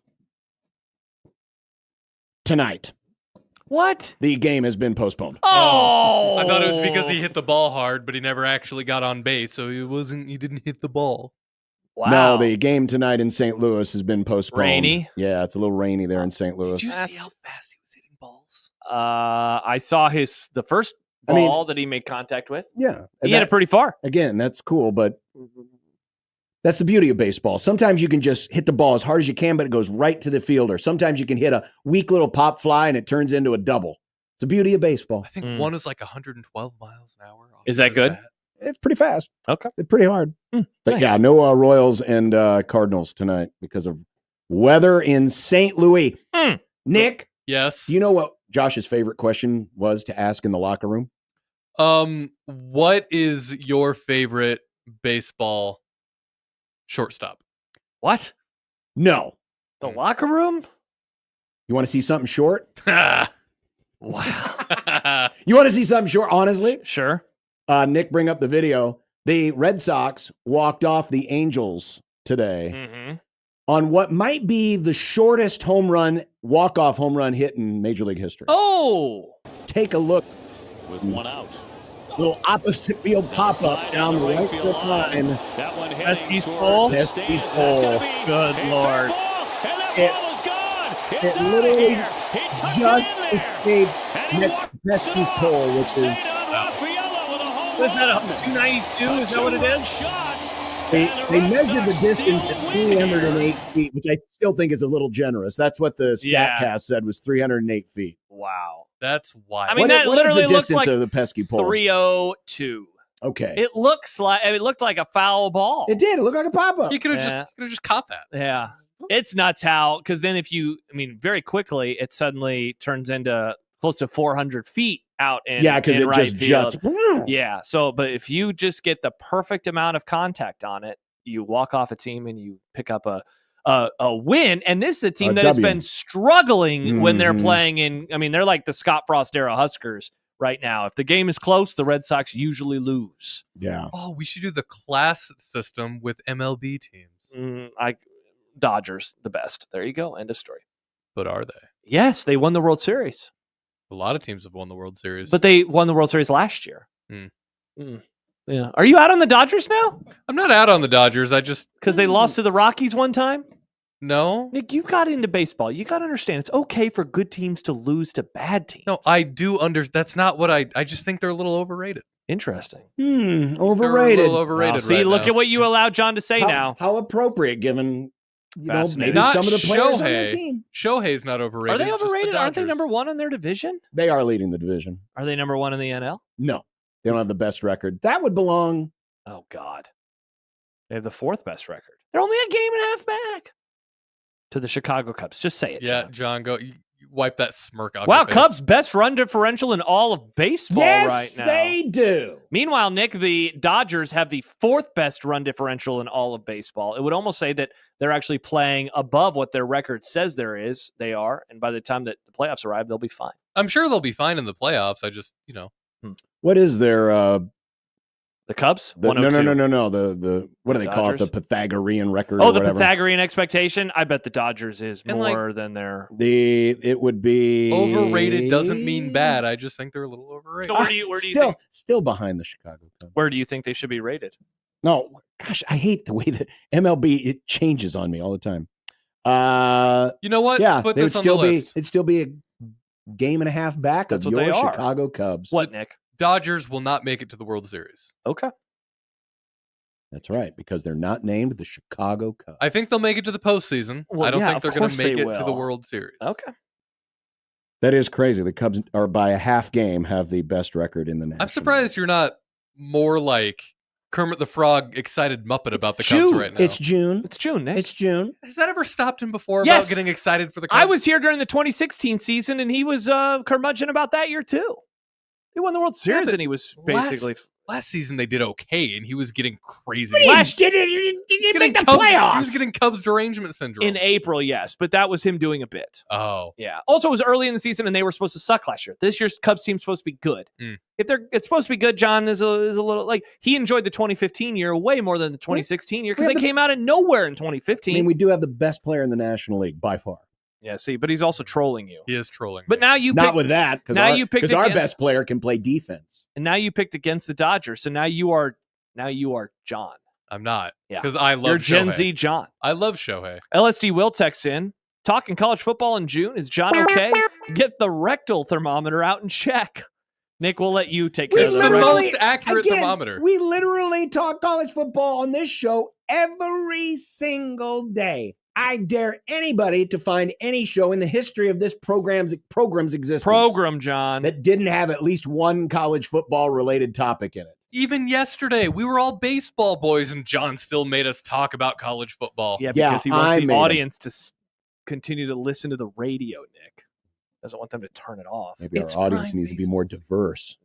tonight. What? The game has been postponed. Oh! I thought it was because he hit the ball hard, but he never actually got on base, so he didn't hit the ball. Wow. No, the game tonight in St. Louis has been postponed. Rainy? Yeah, it's a little rainy there in St. Louis. Did you see how fast he was hitting balls? I saw the first ball that he made contact with. Yeah. He hit it pretty far. Again, that's cool, but that's the beauty of baseball. Sometimes you can just hit the ball as hard as you can, but it goes right to the fielder. Sometimes you can hit a weak little pop fly and it turns into a double. It's the beauty of baseball. I think one is like 112 miles an hour. Is that good? It's pretty fast. Okay. It's pretty hard. But nice. yeah, no Royals and Cardinals tonight because of weather in St. Louis. Nick? Yes. Do you know what Josh's favorite question was to ask in the locker room? What is your favorite baseball shortstop? What? No. The locker room? You want to see something short? Wow. You want to see something short, honestly? Sure. Nick, bring up the video. The Red Sox walked off the Angels today on what might be the shortest walk-off home run hit in Major League history. Oh! Take a look. With one out. Little opposite field pop-up down the right field line. That one Pesky's pole. Pesky's pole. Good Lord. It literally just escaped next to Pesky's pole, which is... Was that a 292? Is that what it is? They measured the distance at 308 feet, which I still think is a little generous. That's what the StatCast said was 308 feet. Wow. That's wild. I mean, that literally is the looks distance like of the pesky pole? 302. Okay. It looked like a foul ball. It did. It looked like a pop-up. You could have just caught that. Yeah. It's nuts how, because then very quickly, it suddenly turns into close to 400 feet out in because it right just field. juts. Yeah. So, but if you just get the perfect amount of contact on it, you walk off a team and you pick up a win. And this is a team that has been struggling when they're playing in. I mean, they're like the Scott Frost era Huskers right now. If the game is close, the Red Sox usually lose. Yeah. Oh, we should do the class system with MLB teams. Dodgers, the best. There you go. End of story. But are they? Yes, they won the World Series. A lot of teams have won the World Series. But they won the World Series last year. Yeah. Are you out on the Dodgers now? I'm not out on the Dodgers. I just... Because they lost to the Rockies one time? No. Nick, you got into baseball. You got to understand, it's okay for good teams to lose to bad teams. No, I do That's not what I just think they're a little overrated. Interesting. Overrated. They're a little overrated see, right look now. at what you allowed John to say now. How appropriate given... maybe Not some of the players on their Shohei. team. Shohei's not overrated. Are they just the overrated? Aren't they Dodgers. number one in their division? They are leading the division. Are they number one in the NL? No, they don't have the best record. That would belong. Oh, God. They have the fourth best record. They're only a game and a half back to the Chicago Cubs. Just say it, Yeah, John. John, go. You wipe that smirk off. Wow, your face. Cubs best run differential in all of baseball right now. They do. Meanwhile, Nick, the Dodgers have the fourth best run differential in all of baseball. It would almost say that they're actually playing above what their record says they are, and by the time that the playoffs arrive, they'll be fine. I'm sure they'll be fine in the playoffs. I just, What is their the Cubs? no. 102. The what do they call it? Dodgers? The Pythagorean record. Oh, or the whatever. Pythagorean expectation. I bet the Dodgers is And, more than their. It would be overrated doesn't mean bad. I just think they're a little overrated. So where do you think? Still behind the Chicago Cubs. Where do you think they should be rated? No, gosh, I hate the way that MLB it changes on me all the time. You know what? Yeah, Put they would this on still the be. list. It'd still be a game and a half back That's of what your they are. Chicago Cubs. What, Nick? Dodgers will not make it to the World Series. Okay. That's right, because they're not named the Chicago Cubs. I think they'll make it to the postseason. Well, I don't yeah, think they're of going to course make they it to the will. World Series. Okay. That is crazy. The Cubs are by a half game have the best record in the National I'm surprised you're not more like Kermit the Frog excited Muppet about the June. Cubs right now. It's June. It's June, Nick. It's June. Has that ever stopped him before Yes. about getting excited for the Cubs? I was here during the 2016 season, and he was curmudgeon about that year too. He won the World Series, but and he was basically Last season they did okay, and he was getting crazy. Last year, you didn't make the playoffs. He was getting Cubs derangement syndrome. In April, yes, but that was him doing a bit. Oh. Yeah. Also, it was early in the season, and they were supposed to suck last year. This year's Cubs team's supposed to be good. If it's supposed to be good, John is a little like he enjoyed the 2015 year way more than the 2016 year because they came out of nowhere in 2015. I mean, we do have the best player in the National League by far. Yeah, see, but he's also trolling you. He is trolling. But now you not with that because our best player can play defense. And now you picked against the Dodgers, so now you are John. I'm not. Yeah, because I love You're Gen Shohei. Z John. I love Shohei. LSD Will texts in talking college football in June. Is John okay? Get the rectal thermometer out and check. Nick, we'll let you take care of the most accurate thermometer. We literally talk college football on this show every single day. I dare anybody to find any show in the history of this program's existence. Program, John. That didn't have at least one college football related topic in it. Even yesterday, we were all baseball boys, and John still made us talk about college football. Yeah, because he wants the audience to continue to listen to the radio, Nick. Doesn't want them to turn it off. Maybe our audience needs to be more diverse.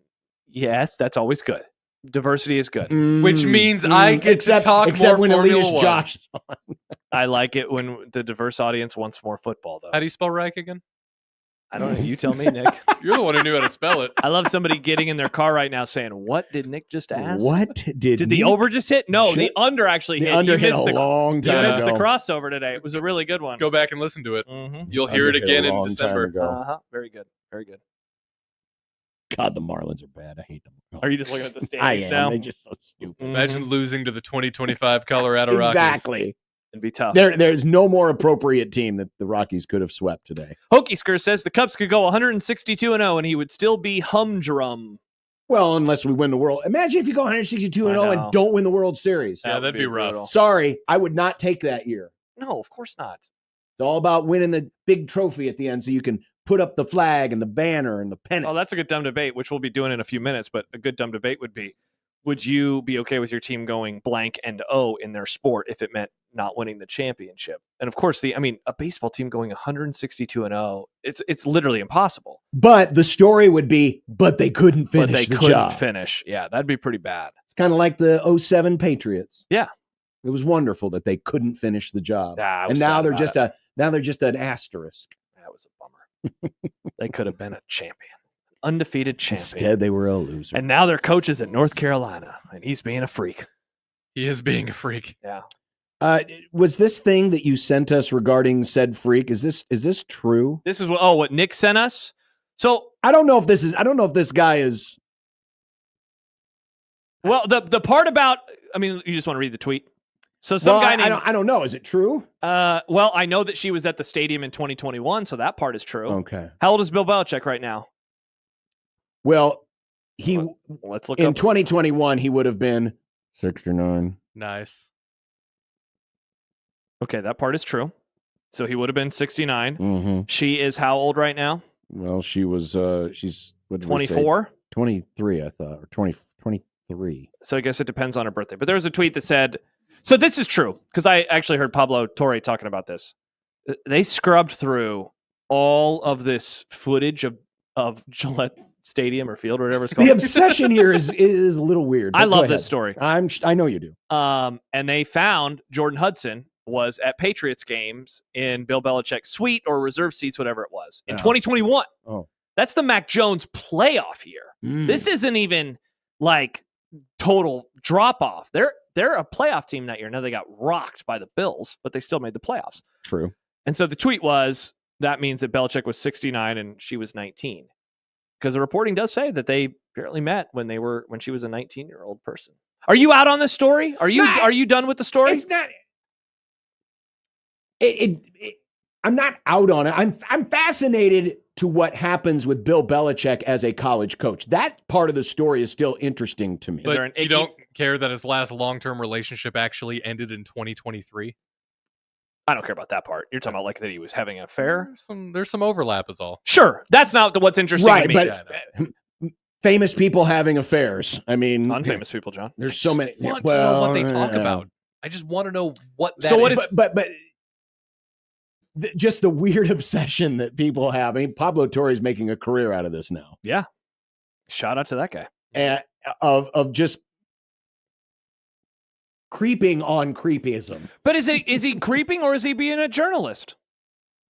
Yes, that's always good. Diversity is good. Which means I get to talk except more when Formula Elias One. Josh is on. I like it when the diverse audience wants more football, though. How do you spell Reich again? I don't know. You tell me, Nick. You're the one who knew how to spell it. I love somebody getting in their car right now saying, "What did Nick just ask? What did the Nick over just hit? No, the under actually The hit. under You hit missed a long time You missed the ago. crossover today. It was a really good one. Go back and listen to it. Mhm. You'll hear it Under hit a again in long time December. ago. Very good. Very good. God, the Marlins are bad. I hate them. Are you just looking at the standings I am. now? They're just so stupid. Imagine losing to the 2025 Colorado Rockies. Exactly. It'd be tough. There's no more appropriate team that the Rockies could have swept today. Hokey Skir says the Cubs could go 162-0 and he would still be humdrum. Well, unless we win the World. Imagine if you go 162-0 I know. and don't win the World Series. Yeah, that'd be rough. brutal. Sorry, I would not take that year. No, of course not. It's all about winning the big trophy at the end so you can put up the flag and the banner and the pennant. Oh, that's a good dumb debate, which we'll be doing in a few minutes. But a good dumb debate would be, would you be okay with your team going blank and O in their sport if it meant not winning the championship? And of course, a baseball team going 162-0, it's literally impossible. But the story would be, but they couldn't finish But they the couldn't job. finish. Yeah, that'd be pretty bad. It's kind of like the 07 Patriots. Yeah. It was wonderful that they couldn't finish the job. I And was now sad they're about just an asterisk. That was a bummer. They could have been a champion, undefeated champion. Instead, they were a loser. And now their coach is at North Carolina, and he's being a freak. He is being a freak. Yeah. Was this thing that you sent us regarding said freak? Is this true? This is what Nick sent us. So I don't know if this guy is. Well, the part about, you just want to read the tweet. So some guy named, I don't know. Is it true? Well, I know that she was at the stadium in 2021, so that part is true. Okay. How old is Bill Belichick right now? Well, let's look in up. 2021 he would have been 69. Nice. Okay, that part is true. So he would have been 69. Mm-hmm. She is how old right now? Well, she was she's 24? 23, I thought, or 23. So I guess it depends on her birthday. But there was a tweet that said, so this is true, because I actually heard Pablo Torre talking about this. They scrubbed through all of this footage of Gillette Stadium or Field or whatever it's called. The obsession here is a little weird. I but love go this ahead. story. I know you do. And they found Jordan Hudson was at Patriots games in Bill Belichick's suite or reserve seats, whatever it was, in 2021. Oh. That's the Mac Jones playoff year. This isn't even like total drop off. They're a playoff team that year. Now they got rocked by the Bills, but they still made the playoffs. True. And so the tweet was, that means that Belichick was 69 and she was 19. Because the reporting does say that they apparently met when she was a 19-year-old person. Are you out on this story? Are you done with the story? It's not. I'm not out on it. I'm fascinated to what happens with Bill Belichick as a college coach. That part of the story is still interesting to me. But you don't care that his last long-term relationship actually ended in 2023? I don't care about that part. You're talking about like that he was having an affair? There's some overlap is all. Sure. That's not what's interesting to me. But famous people having affairs. I mean, unfamous people, John. There's so many. I want to know what they talk about. I just want to know what that is. So what is. But just the weird obsession that people have. I mean, Pablo Torre is making a career out of this now. Yeah. Shout out to that guy. of just creeping on creepyism. But is he creeping or is he being a journalist?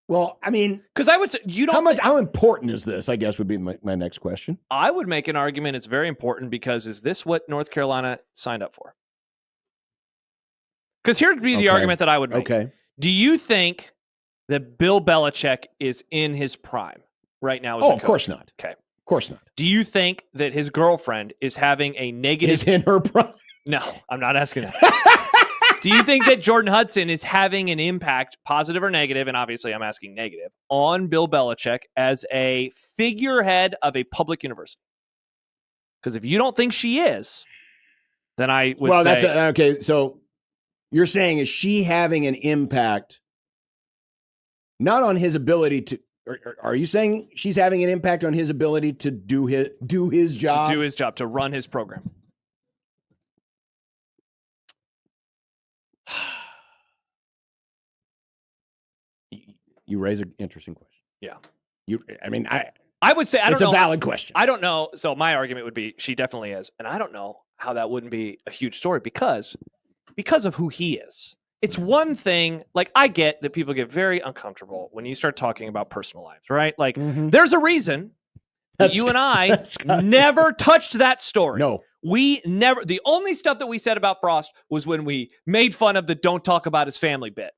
Well, I mean, because I would say you don't. How important is this? I guess would be my next question. I would make an argument it's very important because is this what North Carolina signed up for? Because here'd be the argument that I would make. Okay. Do you think that Bill Belichick is in his prime right now? As Oh, a of coach? course not. Okay. Of course not. Do you think that his girlfriend is having a negative? Is in her prime? No, I'm not asking that. Do you think that Jordan Hudson is having an impact, positive or negative, and obviously I'm asking negative, on Bill Belichick as a figurehead of a public university? Because if you don't think she is, then I would say... That's okay, so you're saying is she having an impact not on his ability to... Are you saying she's having an impact on his ability to do his job? To do his job, to run his program. You raise an interesting question. Yeah. I would say I don't know. It's a valid question. I don't know. So my argument would be she definitely is. And I don't know how that wouldn't be a huge story because of who he is. It's one thing, like I get that people get very uncomfortable when you start talking about personal lives, right? Like there's a reason that you and I never touched that story. No. We never, the only stuff that we said about Frost was when we made fun of the don't talk about his family bit.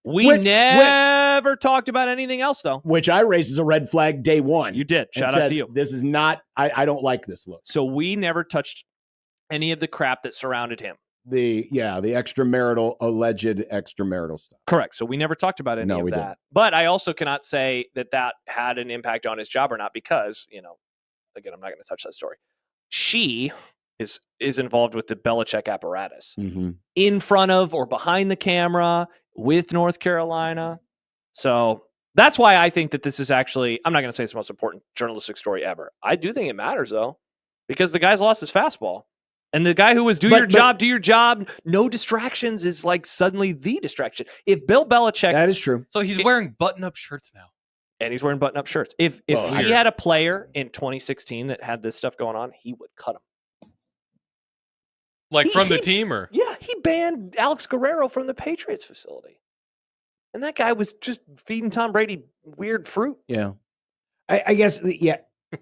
We never talked about anything else, though. Which I raised as a red flag day one. You did. Shout out to you. This is not, I don't like this look. So we never touched any of the crap that surrounded him. The alleged extramarital stuff. Correct. So we never talked about any of that. Didn't. But I also cannot say that had an impact on his job or not because, again, I'm not going to touch that story. She is involved with the Belichick apparatus in front of or behind the camera with North Carolina. So that's why I think that this is actually, I'm not going to say it's the most important journalistic story ever. I do think it matters, though, because the guy's lost his fastball. And the guy who was do your job, no distractions is like suddenly the distraction. If Bill Belichick... That is true. So he's wearing button-up shirts now. And he's wearing button-up shirts. If he had a player in 2016 that had this stuff going on, he would cut him. Like from the team or? Yeah, he banned Alex Guerrero from the Patriots facility. And that guy was just feeding Tom Brady weird fruit. Yeah. I guess, yeah.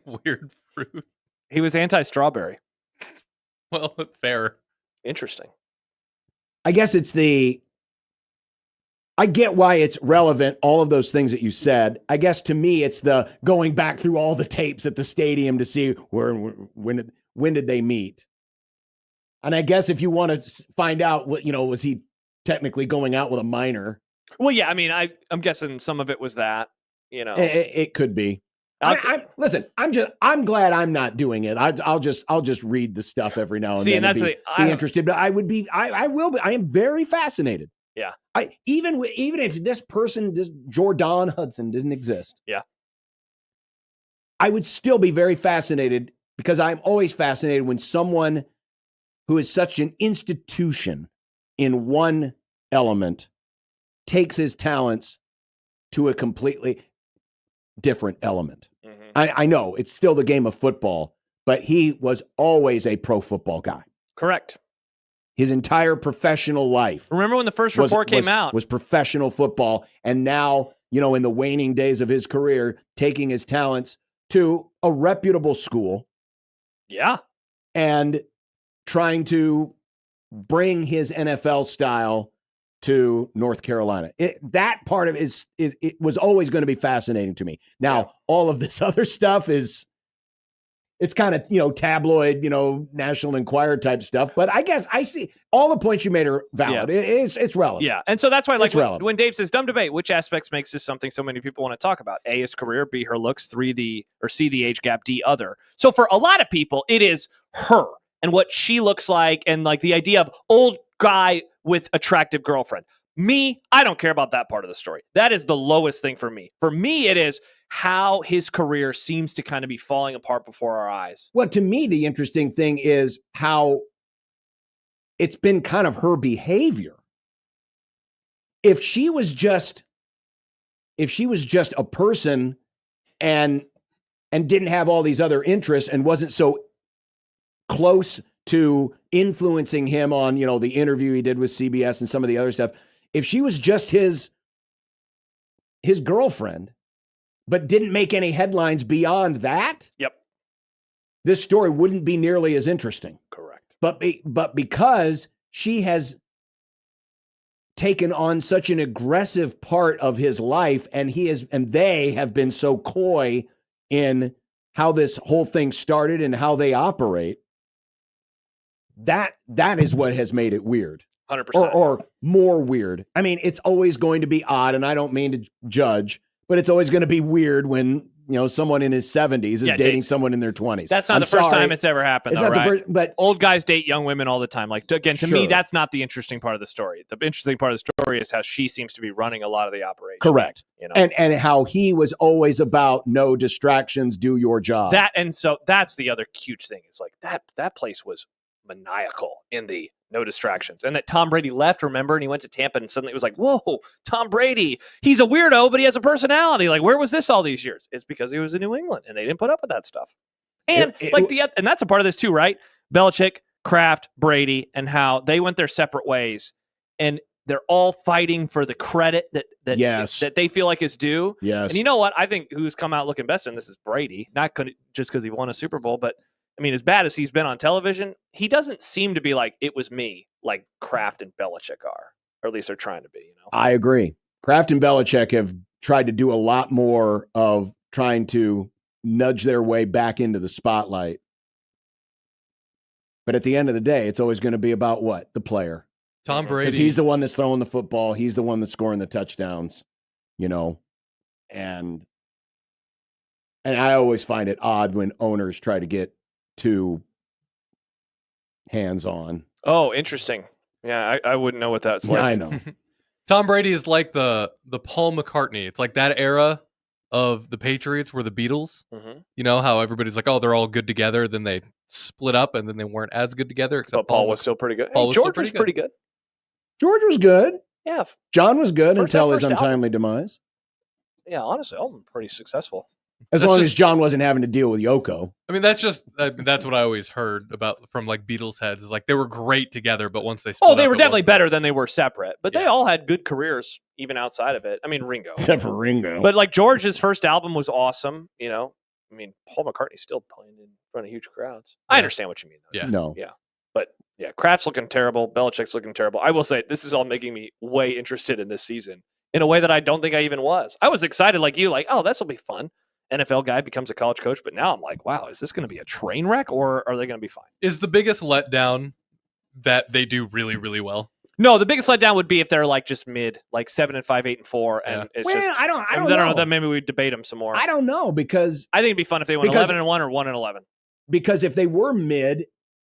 Weird fruit. He was anti-strawberry. Well, fair. Interesting. I guess I get why it's relevant, all of those things that you said. I guess to me, it's the going back through all the tapes at the stadium to see when did they meet. And I guess if you want to find out was he technically going out with a minor? Well, yeah, I mean, I'm guessing some of it was that, It could be. Listen, I'm glad I'm not doing it. I'll just read the stuff every now and then. And be interested, but I will be. I am very fascinated. Yeah. Even if this Jordan Hudson didn't exist. Yeah. I would still be very fascinated because I'm always fascinated when someone who is such an institution in one element takes his talents to a completely different element. I know it's still the game of football, but he was always a pro football guy. Correct. His entire professional life. Remember when the first report came out? Was professional football. And now, in the waning days of his career, taking his talents to a reputable school. Yeah. And trying to bring his NFL style to North Carolina. That part of it was always going to be fascinating to me. Now, all of this other stuff it's kind of, tabloid, National Enquirer type stuff. But I guess I see all the points you made are valid. Yeah. It's relevant. Yeah. And so that's why, when Dave says dumb debate, which aspects makes this something so many people want to talk about? A, his career, B, her looks, C, the age gap, D, other. So for a lot of people, it is her and what she looks like and like the idea of old guy with attractive girlfriend. Me, I don't care about that part of the story. That is the lowest thing for me. For me, it is how his career seems to kind of be falling apart before our eyes. Well, to me, the interesting thing is how it's been kind of her behavior. If she was just a person and didn't have all these other interests and wasn't so close to influencing him on, the interview he did with CBS and some of the other stuff, if she was just his girlfriend, but didn't make any headlines beyond that, this story wouldn't be nearly as interesting. Correct. But because she has taken on such an aggressive part of his life, and they have been so coy in how this whole thing started and how they operate, that is what has made it weird. 100%. Or more weird. I mean, it's always going to be odd, and I don't mean to judge, but it's always going to be weird when someone in his 70s is dating someone in their 20s. That's not the first time it's ever happened. It's though, not right? the first, but old guys date young women all the time. Like, again, to me, Sure. that's not the interesting part of the story. The interesting part of the story is how she seems to be running a lot of the operation. correct. And how he was always about no distractions, do your job. So that's the other huge thing. Is like that place was maniacal in the no distractions. And that Tom Brady left, remember, and he went to Tampa, and suddenly it was like, whoa, Tom Brady, he's a weirdo, but he has a personality. Like, where was this all these years? It's because he was in New England, and they didn't put up with that stuff. And and that's a part of this too, right? Belichick, Kraft, Brady, and how they went their separate ways, and they're all fighting for the credit that they feel like is due. Yes. And you know what? I think who's come out looking best in this is Brady, not just because he won a Super Bowl, but I mean, as bad as he's been on television, he doesn't seem to be like, it was me, like Kraft and Belichick are, or at least they're trying to be, I agree. Kraft and Belichick have tried to do a lot more of trying to nudge their way back into the spotlight. But at the end of the day, it's always going to be about what? The player. Tom Brady. Because he's the one that's throwing the football. He's the one that's scoring the touchdowns, and I always find it odd when owners try to get too hands-on. Oh, interesting. Yeah, I wouldn't know what that's like. I know. Tom Brady is like the Paul McCartney. It's like that era of the Patriots were the Beatles. Mm-hmm. You know how everybody's like, oh, they're all good together. Then they split up, and then they weren't as good together. Except Paul was still pretty good. George was pretty good. George was good. Yeah. John was good until his untimely demise. Yeah, honestly, I'm pretty successful. As long as John wasn't having to deal with Yoko. I mean, that's what I always heard about from like Beatles heads is like they were great together, but once they split they up, were it definitely wasn't better as- than they were separate. But they all had good careers even outside of it. I mean, Ringo. Except for Ringo. But like George's first album was awesome, I mean, Paul McCartney's still playing in front of huge crowds. I understand what you mean, though. Yeah. No. Yeah. But yeah, Kraft's looking terrible. Belichick's looking terrible. I will say this is all making me way interested in this season in a way that I don't think I even was. I was excited like you, like, oh, this will be fun. NFL guy becomes a college coach, but now I'm like, wow, is this going to be a train wreck or are they going to be fine? Is the biggest letdown that they do really, really well? No, the biggest letdown would be if they're like just mid, like 7-5, 8-4, and it's Well, just. I don't know. Then maybe we debate them some more. I don't know because I think it'd be fun if they went 11-1 or 1-11. Because if they were mid,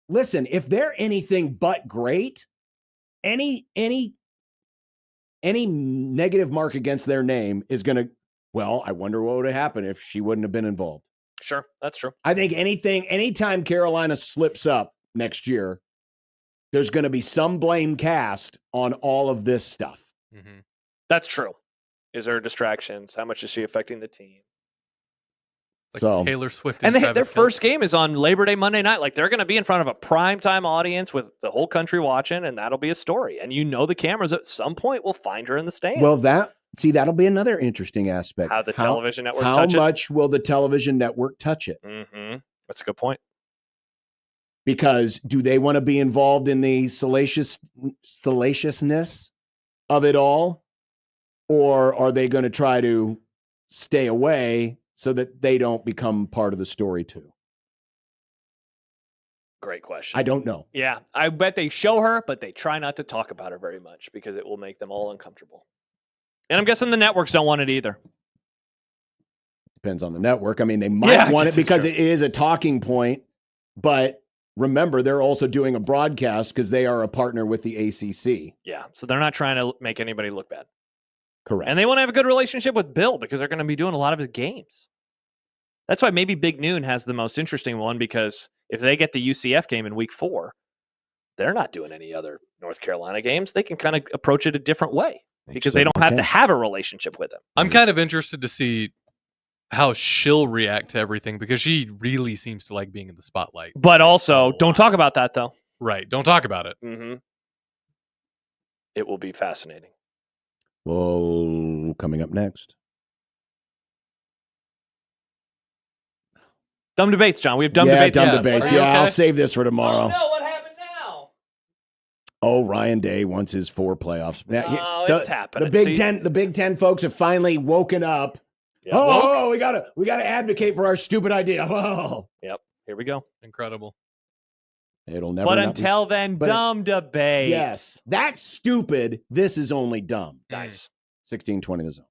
listen, if they're anything but great, any negative mark against their name is going to. Well, I wonder what would have happened if she wouldn't have been involved. Sure, that's true. I think anytime Carolina slips up next year, there's going to be some blame cast on all of this stuff. Mm-hmm. That's true. Is there distractions? How much is she affecting the team? Like so Taylor Swift And Travis their Kelce. first game is on Labor Day Monday night. Like they're going to be in front of a primetime audience with the whole country watching, and that'll be a story. And the cameras at some point will find her in the stand. Well, that'll be another interesting aspect. How the television networks how touch it. much will the television network touch it? Mm-hmm. That's a good point. Because do they want to be involved in the salaciousness of it all? Or are they going to try to stay away so that they don't become part of the story too? Great question. I don't know. Yeah, I bet they show her, but they try not to talk about her very much because it will make them all uncomfortable. And I'm guessing the networks don't want it either. Depends on the network. I mean, they might want it because it's it is a talking point, but remember, they're also doing a broadcast because they are a partner with the ACC. Yeah, so they're not trying to make anybody look bad. Correct. And they want to have a good relationship with Bill because they're going to be doing a lot of his games. That's why maybe Big Noon has the most interesting one because if they get the UCF game in week 4, they're not doing any other North Carolina games. They can kind of approach it a different way because they don't have to have a relationship with him. I'm kind of interested to see how she'll react to everything because she really seems to like being in the spotlight. But also, don't talk about that, though. Right. Don't talk about it. Mm-hmm. It will be fascinating. Well, coming up next. Dumb debates, John. We have dumb debates. Dumb debates. Are you Yeah, okay? I'll save this for tomorrow. Oh, no. What happened now? Oh, Ryan Day wants his 4 playoffs. Oh, So it's happening. The Big Ten folks have finally woken up. Yeah, we gotta advocate for our stupid idea. Oh. Yep. Here we go. Incredible. It'll never. But not until be, then, but dumb debate. Yes, that's stupid. This is only dumb. Nice. 16-20 the zone.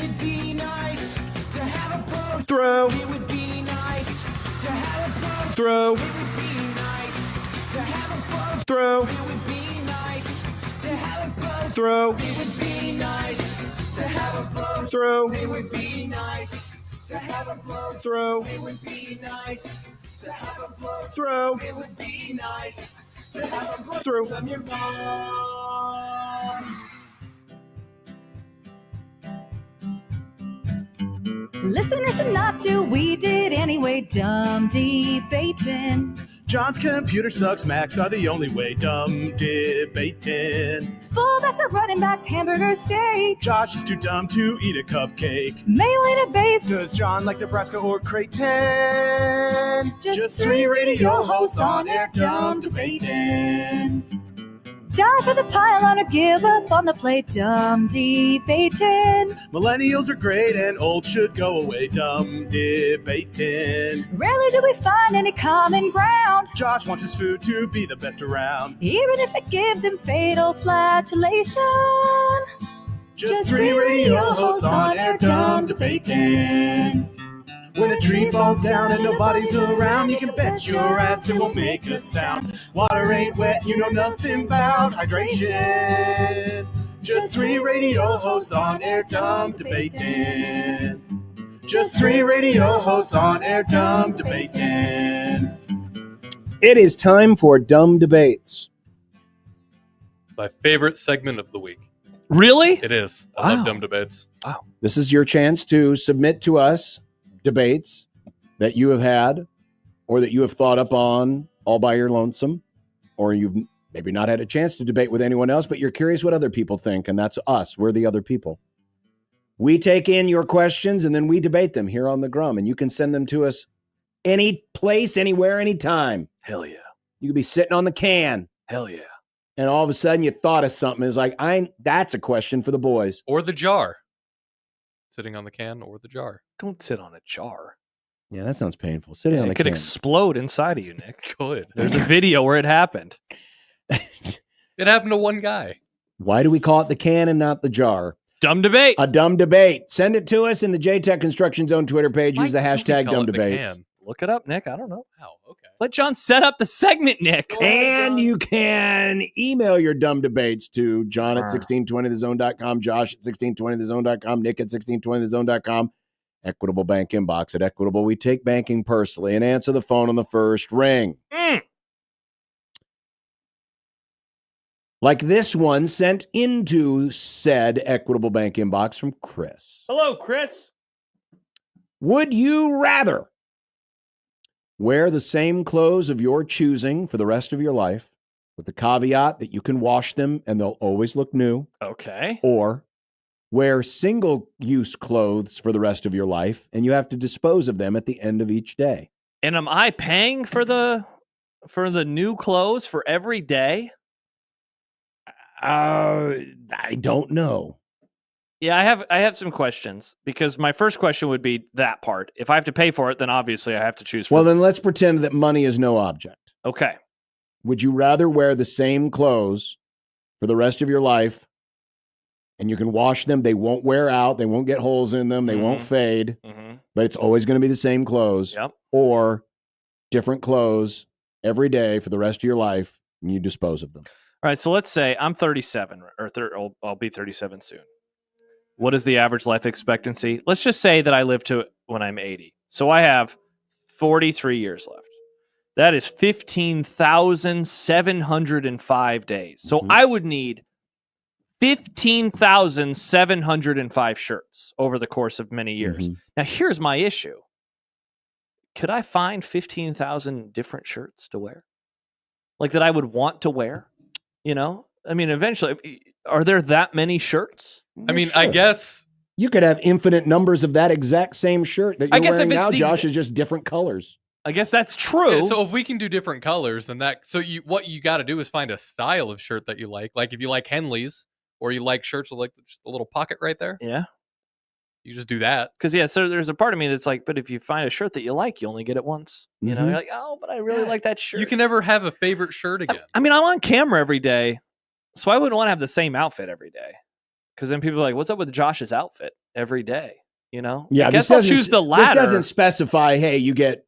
It'd be nice to have a boat. Throw. It would be nice to have a boat. Throw. It would be nice to have a boat. Throw. It would be nice to have a boat. Throw. It would be nice to have a boat. Throw. It would be nice to have a boat. Throw. It would be nice to have a boat. Throw. It would be nice to have a boat Throw. from your mom. Listeners are not to, we did anyway, dumb debating. John's computer sucks, Macs are the only way, dumb debating. Fullbacks are running backs, hamburger steaks. Josh is too dumb to eat a cupcake. Mailing a base. Does John like Nebraska or Creighton? Just three radio hosts on air, dumb debating. Die for the pylon or give up on the plate, dumb debating. Millennials are great and old should go away, dumb debating. Rarely do we find any common ground. Josh wants his food to be the best around. Even if it gives him fatal flatulation. Just three radio hosts on air, dumb debating. When a tree falls down and nobody's around, you can bet your ass it won't make a sound. Water ain't wet, you know nothing about hydration. Just three radio hosts on air, dumb debating. Just three radio hosts on air, dumb debating. It is time for Dumb Debates. My favorite segment of the week. Really? It is. I love dumb debates. Wow. This is your chance to submit to us debates that you have had or that you have thought up on all by your lonesome, or you've maybe not had a chance to debate with anyone else, but you're curious what other people think, and that's us. We're the other people. We take in your questions, and then we debate them here on the Grum, and you can send them to us any place, anywhere, anytime. Hell yeah. You could be sitting on the can. Hell yeah. And all of a sudden you thought of something. It's like, that's a question for the boys. Or the jar. Sitting on the can or the jar. Don't sit on a jar. Yeah, that sounds painful. Sitting on a It could can. explode inside of you, Nick. Good. There's a video where it happened. It happened to one guy. Why do we call it the can and not the jar? Dumb debate. A dumb debate. Send it to us in the JTech Construction Zone Twitter page. Use the hashtag dumb debates. Look it up, Nick. I don't know. Oh, okay. Let John set up the segment, Nick. And you can email your dumb debates to John at 1620thezone.com, Josh at 1620thezone.com, Nick at 1620thezone.com, Equitable Bank inbox. At Equitable, we take banking personally and answer the phone on the first ring. Like this one sent into said Equitable Bank inbox from Chris. Hello, Chris. Would you rather wear the same clothes of your choosing for the rest of your life, with the caveat that you can wash them and they'll always look new? Okay. Or wear single-use clothes for the rest of your life and you have to dispose of them at the end of each day? And am I paying for the new clothes for every day? I don't know. Yeah, I have some questions, because my first question would be that part. If I have to pay for it, then obviously I have to choose. Well, then let's pretend that money is no object. Okay. Would you rather wear the same clothes for the rest of your life and you can wash them? They won't wear out. They won't get holes in them. They won't fade. But it's always going to be the same clothes. Yep. Or different clothes every day for the rest of your life and you dispose of them. All right, so let's say I'm 37, or I'll be 37 soon. What is the average life expectancy? Let's just say that I live to when I'm 80. So I have 43 years left. That is 15,705 days. So I would need 15,705 shirts over the course of many years. Now, here's my issue. Could I find 15,000 different shirts to wear? Like that I would want to wear? You know? I mean, eventually, are there that many shirts? I mean, I guess you could have infinite numbers of that exact same shirt that you're wearing now, Josh, is just different colors. I guess that's true. Okay, so if we can do different colors, then what you got to do is find a style of shirt that you like. Like if you like Henleys, or you like shirts with like just a little pocket right there. Yeah. You just do that. Because, so there's a part of me that's like, but if you find a shirt that you like, you only get it once. You know, you're like, oh, but I really like that shirt. You can never have a favorite shirt again. I mean, I'm on camera every day, so I wouldn't want to have the same outfit every day. Because then people are like, what's up with Josh's outfit every day? You know? Yeah, I guess I'll choose the latter. This doesn't specify, hey, you get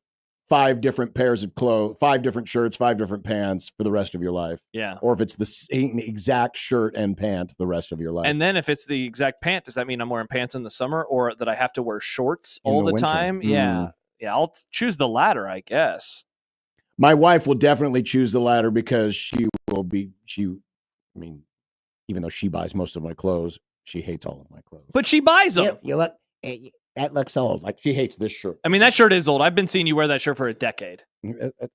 5 different pairs of clothes, 5 different shirts, 5 different pants for the rest of your life. Yeah. Or if it's the same exact shirt and pant the rest of your life. And then if it's the exact pant, does that mean I'm wearing pants in the summer or that I have to wear shorts In all the the winter. time? Mm. Yeah. Yeah, I'll choose the latter, I guess. My wife will definitely choose the latter because she, even though she buys most of my clothes, she hates all of my clothes. But she buys them. You look, that looks old. Like, she hates this shirt. I mean, that shirt is old. I've been seeing you wear that shirt for a decade.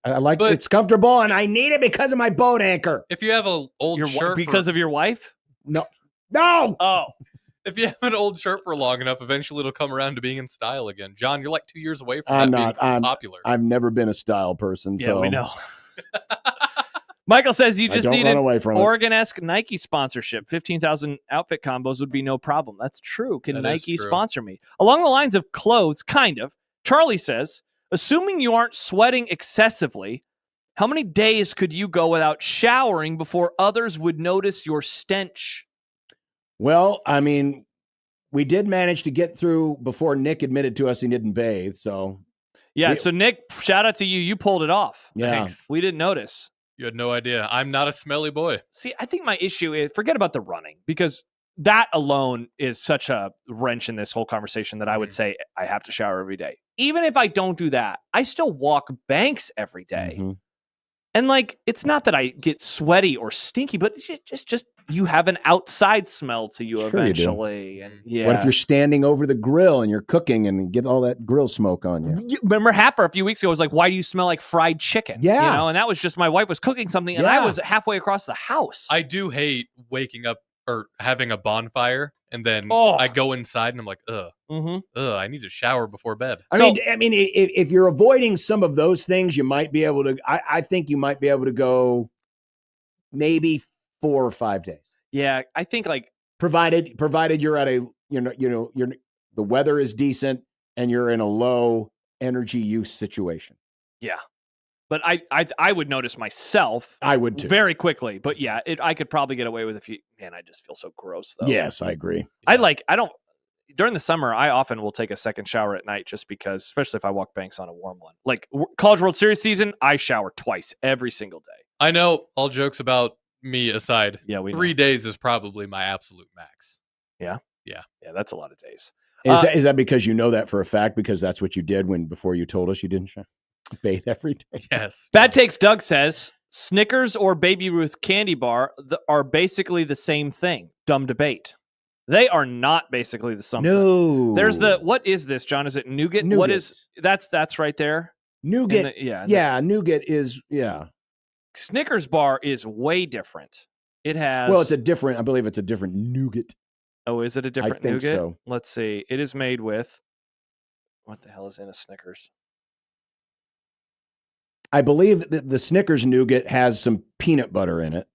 I like it. It's comfortable, and I need it because of my boat anchor. If you have an old shirt because of your wife? No. Oh. If you have an old shirt for long enough, eventually it'll come around to being in style again. John, you're like 2 years away from being popular. I've never been a style person. Yeah, so we know. Michael says you I just don't need run an away from it. Oregon-esque Nike sponsorship. 15,000 outfit combos would be no problem. That's true. Can That is Nike true. sponsor me? Along the lines of clothes, kind of. Charlie says, assuming you aren't sweating excessively, how many days could you go without showering before others would notice your stench? Well, I mean, we did manage to get through before Nick admitted to us he didn't bathe. So, Yeah, so Nick, shout out to you. You pulled it off. Yeah. Thanks. We didn't notice. You had no idea. I'm not a smelly boy. See, I think my issue is forget about the running because that alone is such a wrench in this whole conversation that I would say I have to shower every day. Even if I don't do that, I still walk banks every day. Mm-hmm. And like, it's not that I get sweaty or stinky, but it's just you have an outside smell to you Sure you do. eventually. And yeah. What if you're standing over the grill and you're cooking and get all that grill smoke on you? Remember Happer a few weeks ago was like, why do you smell like fried chicken? Yeah. You know, and that was just my wife was cooking something and I was halfway across the house. I do hate waking up or having a bonfire and then I go inside and I'm like, ugh, I need to shower before bed. I mean, if you're avoiding some of those things, you might be able to. I think you might be able to go maybe 4 or 5 days. Yeah, I think like provided you're at a the weather is decent and you're in a low energy use situation. Yeah. But I would notice myself. I would too. Very quickly. But yeah, I could probably get away with a few. Man, I just feel so gross though. Yes, I agree. During the summer, I often will take a second shower at night just because, especially if I walk banks on a warm one. Like College World Series season, I shower twice every single day. I know, all jokes about me aside. Yeah, 3 days is probably my absolute max. Yeah? Yeah. Yeah, that's a lot of days. Is that because you know that for a fact because that's what you did before you told us you didn't bathe every day? Yes. Bad Takes Doug says, Snickers or Baby Ruth candy bar are basically the same thing. Dumb debate. They are not basically the same. No. There's what is this, John? Is it nougat? Nougat. What is that's right there? Nougat. Nougat is Snickers bar is way different. It has I believe it's a different nougat. Oh, is it a different I think nougat? so. Let's see. It is made with what the hell is in a Snickers? I believe that the Snickers nougat has some peanut butter in it,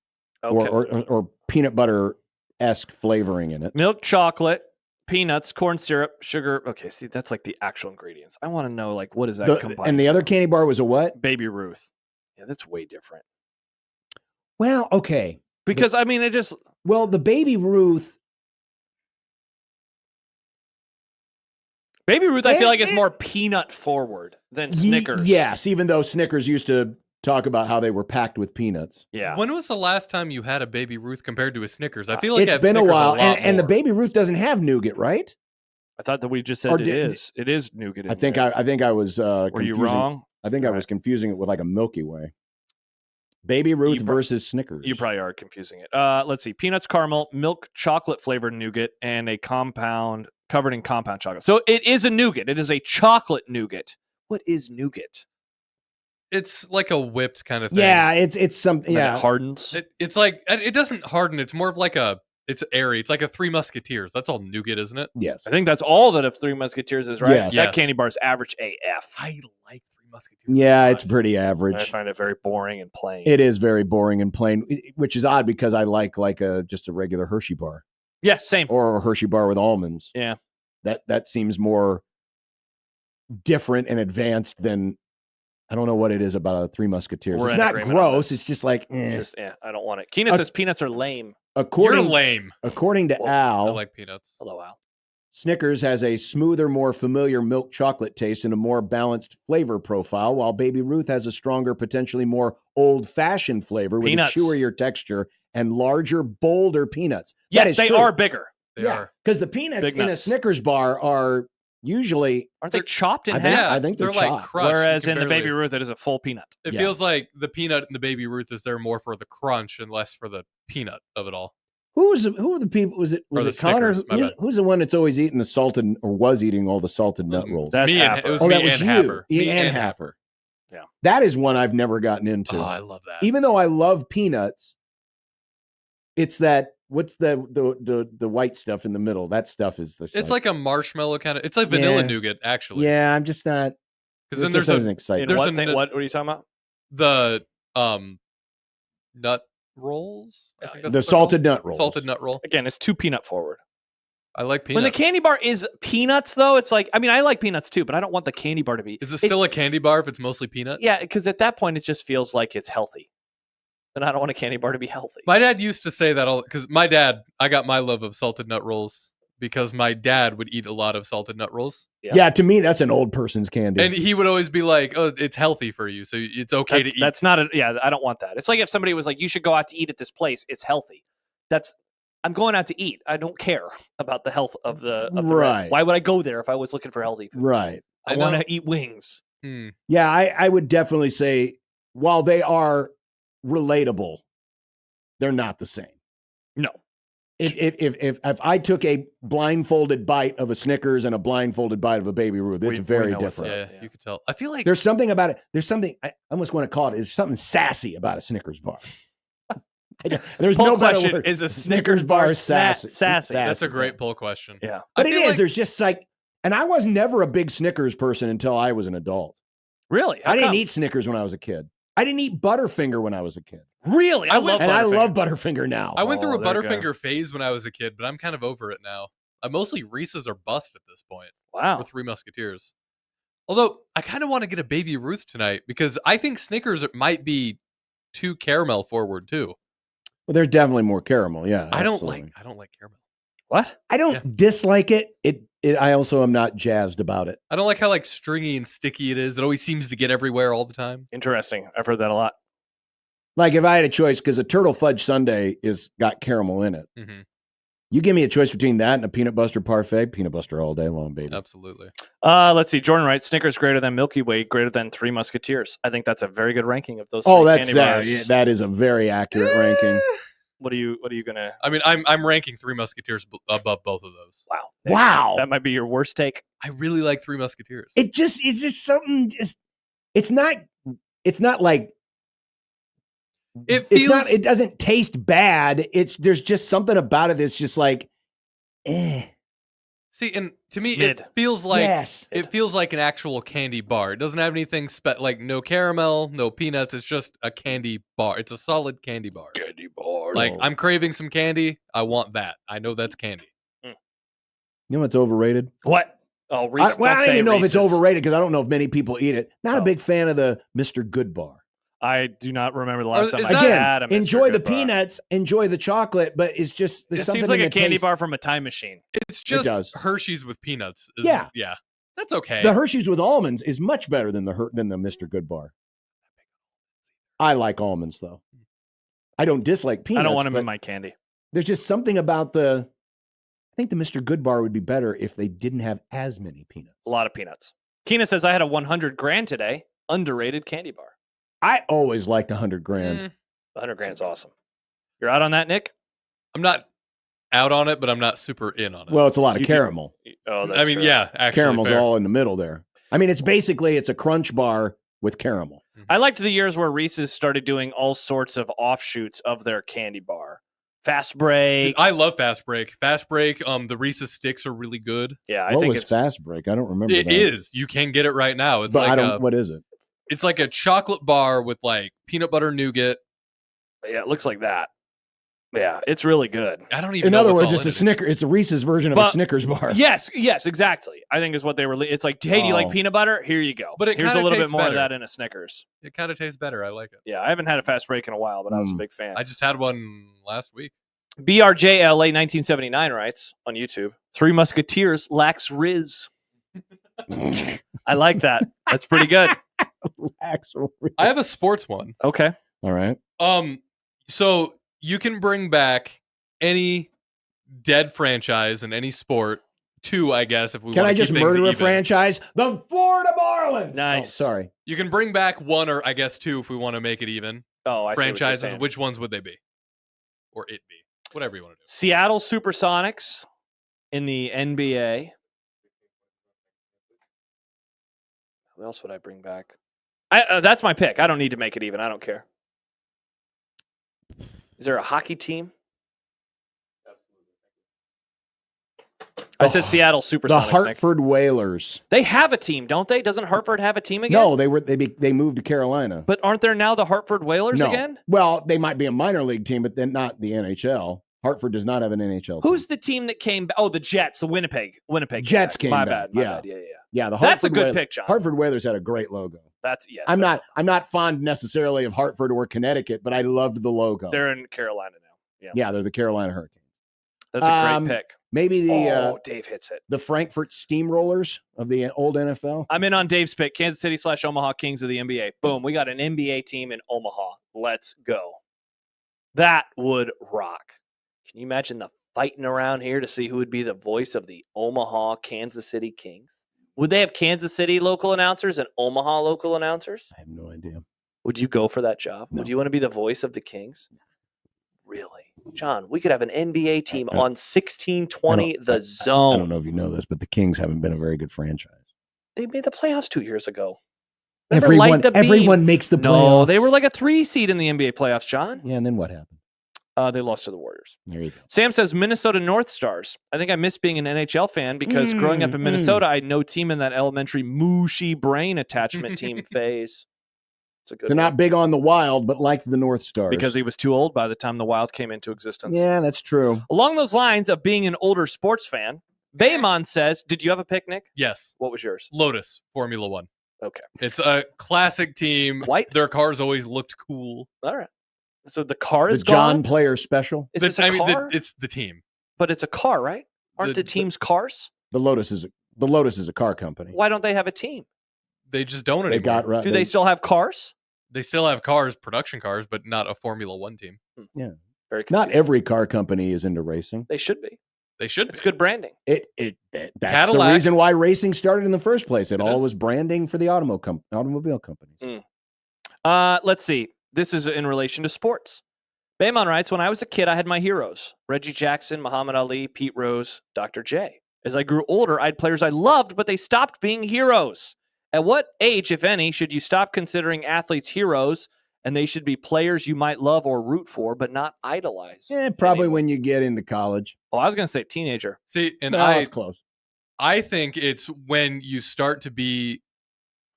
Okay. or peanut butter-esque flavoring in it. Milk chocolate, peanuts, corn syrup, sugar. Okay, see, that's like the actual ingredients. I want to know, like, what is that combined? And the other candy bar was a what? Baby Ruth. Yeah, that's way different. Well, okay. Because, I mean, the Baby Ruth. Baby Ruth, I feel like is more peanut forward than Snickers. Yes, even though Snickers used to talk about how they were packed with peanuts. Yeah. When was the last time you had a Baby Ruth compared to a Snickers? I feel like It's been a while, and the Baby Ruth doesn't have nougat, right? I thought that we just said it is. It is nougat. I think I was. Were you wrong? I think I was confusing it with like a Milky Way. Baby Ruth versus Snickers. You probably are confusing it. Let's see. Peanuts, caramel, milk, chocolate flavored nougat, and a compound covered in compound chocolate. So it is a nougat. It is a chocolate nougat. What is nougat? It's like a whipped kind of thing. Yeah, it's something. Yeah, it hardens. It's like it doesn't harden. It's more of like it's airy. It's like a Three Musketeers. That's all nougat, isn't it? Yes. I think that's all that a Three Musketeers is, right? Yes. That candy bar is average AF. I like Three Musketeers. Yeah, it's pretty average. I find it very boring and plain. It is very boring and plain, which is odd because I like just a regular Hershey bar. Yeah, same. Or a Hershey bar with almonds. Yeah. That seems more different and advanced than, I don't know what it is about a Three Musketeers. It's not gross. It's just like, I don't want it. Keena says peanuts are lame. You're lame. According to Al, I like peanuts. Hello, Al. Snickers has a smoother, more familiar milk chocolate taste and a more balanced flavor profile, while Baby Ruth has a stronger, potentially more old-fashioned flavor with Peanuts. a chewier texture and larger, bolder peanuts. That Yes, is they true. are bigger. They are. Because the peanuts Big in a nuts. Snickers bar are usually... Aren't they chopped in I think, half? I think they're like chopped. crushed. Whereas You in can the Baby barely- Ruth, it is a full peanut. It Yeah. feels like the peanut and the Baby Ruth is there more for the crunch and less for the peanut of it all. Who are the people? Was it Or the Connor? Snickers, my bad. Who's the one that's always eating the salted or was eating all the salted nut rolls? That's me and, Happer. it was Oh, me that was and you. Happer. Ian Me and and Happer. Yeah. That is one I've never gotten into. Oh, I love that. Even though I love peanuts, it's that what's the white stuff in the middle? That stuff is the. It's like a marshmallow kind of. It's like vanilla Yeah. nougat, actually. Yeah, I'm just not. Because It then just there's doesn't excite me. there's What, a thing, nut- what are you talking about? the nut rolls. I think that's The what they're salted called. nut rolls. Salted nut roll. Again, it's too peanut forward. I like peanuts. When the candy bar is peanuts, though, it's like, I mean, I like peanuts too, but I don't want the candy bar to be. Is it still a candy bar if it's mostly peanut? Yeah, because at that point, it just feels like it's healthy. And I don't want a candy bar to be healthy. My dad used to say that all because my dad, I got my love of salted nut rolls because my dad would eat a lot of salted nut rolls. Yeah, to me, that's an old person's candy. And he would always be like, "Oh, it's healthy for you, so it's okay to eat." That's not a, yeah, I don't want that. It's like if somebody was like, you should go out to eat at this place. It's healthy. I'm going out to eat. I don't care about the health of the Right. Why would I go there if I was looking for healthy food? Right. I want to eat wings. Yeah, I would definitely say while they are relatable, they're not the same. No. If I took a blindfolded bite of a Snickers and a blindfolded bite of a Baby Ruth, it's very different. Yeah, you could tell. I feel like There's something about it. There's something I almost want to call it. There's something sassy about a Snickers bar. There's Poll no better question, word. is a Snickers bar sassy? That's a great poll question. Yeah, but I it feel is. like- There's just like, and I was never a big Snickers person until I was an adult. Really? How I didn't come? eat Snickers when I was a kid. I didn't eat Butterfinger when I was a kid. Really? I love Butterfinger now. I went through a there you go. Butterfinger phase when I was a kid, but I'm kind of over it now. I'm mostly Reese's or bust at this point. Wow. Or Three Musketeers. Although I kind of want to get a Baby Ruth tonight because I think Snickers might be too caramel forward too. Well, there's definitely more caramel. Yeah, I don't absolutely. like caramel. What? I don't dislike it. I also am not jazzed about it. I don't like how like stringy and sticky it is. It always seems to get everywhere all the time. Interesting. I've heard that a lot. Like if I had a choice, because a turtle fudge sundae is got caramel in it. Mm-hmm. You give me a choice between that and a peanut butter parfait. Peanut butter all day long, baby. Absolutely. Let's see. Jordan writes, Snickers greater than Milky Way, greater than Three Musketeers. I think that's a very good ranking of those. Oh, three that's candy bars. yeah, that is a very accurate ranking. What are you gonna? I mean, I'm ranking Three Musketeers above both of those. Wow. Wow. That might be your worst take. I really like Three Musketeers. It's just something. It's not like it it's not. It doesn't taste bad. There's just something about it that's just like, eh. See, and to me, Mid. it feels like Yes. it feels like an actual candy bar. It doesn't have anything like no caramel, no peanuts. It's just a candy bar. It's a solid candy bar. Candy bar. Like I'm craving some candy. I want that. I know that's candy. You know what's overrated? What? Oh, Reese's. I don't even know if it's Reese's. overrated because I don't know if many people eat it. Not a big fan of the Mr. Good bar. I do not remember the last time is I that- had a Mr. Enjoy the Good bar. peanuts, enjoy the chocolate, but it's just there's It something seems like in a the candy taste. bar from a time machine. It's just does. Hershey's with peanuts. Yeah. Yeah. That's okay. The Hershey's with almonds is much better than the Mr. Good bar. I like almonds though. I don't dislike peanuts. I don't want them but in my candy. There's just something about the. I think the Mr. Good bar would be better if they didn't have as many peanuts. A lot of peanuts. Keena says I had a 100 grand today. Underrated candy bar. I always liked 100 grand. 100 grand's awesome. You're out on that, Nick? I'm not out on it, but I'm not super in on it. Well, it's a lot of caramel. Oh, that's I mean, true. yeah, actually, Caramel's fair. all in the middle there. I mean, it's a crunch bar with caramel. I liked the years where Reese's started doing all sorts of offshoots of their candy bar. Fast Break. Dude, I love Fast Break. Fast Break. The Reese's sticks are really good. Yeah, I What think was it's Fast Break? I don't remember. It that. is. You can get it right now. It's But like I don't. What is it? It's like a chocolate bar with like peanut butter nougat. Yeah, it looks like that. Yeah, it's really good. I don't even. In know other what's words, all it's a in it. Snicker. It's a Reese's version of a But- Snickers bar. Yes, exactly. I think is what they were. It's like, hey, do you like Oh. peanut butter? Here you go. But it here's a kinda little bit tastes more better. of that in a Snickers. It kind of tastes better. I like it. Yeah, I haven't had a Fast Break in a while, but I was a big fan. I just had one last week. BRJLA 1979 writes on YouTube, Three Musketeers lacks Riz. I like that. That's pretty good. Lacks Riz. I have a sports one. Okay. All right. So you can bring back any dead franchise in any sport. Two, I guess, if we Can want I to just keep things murder a even. franchise? The Florida Marlins. Nice. Oh, sorry. You can bring back one or I guess two if we want to make it even. Oh, I see what you're franchises. saying. Which ones would they be? Or it be? Whatever you want to do. Seattle Supersonics in the NBA. Who else would I bring back? That's my pick. I don't need to make it even. I don't care. Is there a hockey team? I said Seattle Supersonics. The Hartford Whalers. They have a team, don't they? Doesn't Hartford have a team again? No, they moved to Carolina. But aren't there now the Hartford Whalers No. again? Well, they might be a minor league team, but then not the NHL. Hartford does not have an NHL team. Who's the team that came back? Oh, the Jets, the Winnipeg Jets came My back. bad. Yeah. Yeah, the That's a Hartford good Whalers, pick, John. Hartford Whalers had a great logo. I'm not fond necessarily of Hartford or Connecticut, but I loved the logo. They're in Carolina now. Yeah, they're the Carolina Hurricanes. That's a great pick. Maybe the Dave hits it. The Frankfurt Steamrollers of the old NFL. I'm in on Dave's pick. Kansas City / Omaha Kings of the NBA. Boom. We got an NBA team in Omaha. Let's go. That would rock. Can you imagine the fighting around here to see who would be the voice of the Omaha Kansas City Kings? Would they have Kansas City local announcers and Omaha local announcers? I have no idea. Would you go for that job? No. Would you want to be the voice of the Kings? Really? John, we could have an NBA team on 1620 The Zone. I don't know if you know this, but the Kings haven't been a very good franchise. They made the playoffs 2 years ago. Remember, Light the Beam? Everyone makes the playoffs. No, they were like a 3 seed in the NBA playoffs, John. Yeah, and then what happened? They lost to the Warriors. There you go. Sam says Minnesota North Stars. I think I miss being an NHL fan because growing up in Minnesota, I had no team in that elementary mushy brain attachment team phase. It's a good They're one. not big on the Wild, but like the North Stars. Because he was too old by the time the Wild came into existence. Yeah, that's true. Along those lines of being an older sports fan, Baymon says, did you have a picnic? Yes. What was yours? Lotus, Formula One. Okay. It's a classic team. White? Their cars always looked cool. All right. So the car The is John gone? Player Special. Is this a car? It's the team. But it's a car, right? Aren't the teams cars? The Lotus is a car company. Why don't they have a team? They just don't They anymore. got Do they still have cars? They still have cars, production cars, but not a Formula One team. Yeah. Very Not confusing. every car company is into racing. They should be. They should It's be. good branding. That's Cadillac. the reason why racing started in the first place. It all is. was branding for the automobile companies. Let's see. This is in relation to sports. Baymon writes, when I was a kid, I had my heroes. Reggie Jackson, Muhammad Ali, Pete Rose, Dr. J. As I grew older, I had players I loved, but they stopped being heroes. At what age, if any, should you stop considering athletes heroes and they should be players you might love or root for, but not idolize? Probably when you get into college. Oh, I was going to say teenager. See, and No, I it's close. I think it's when you start to be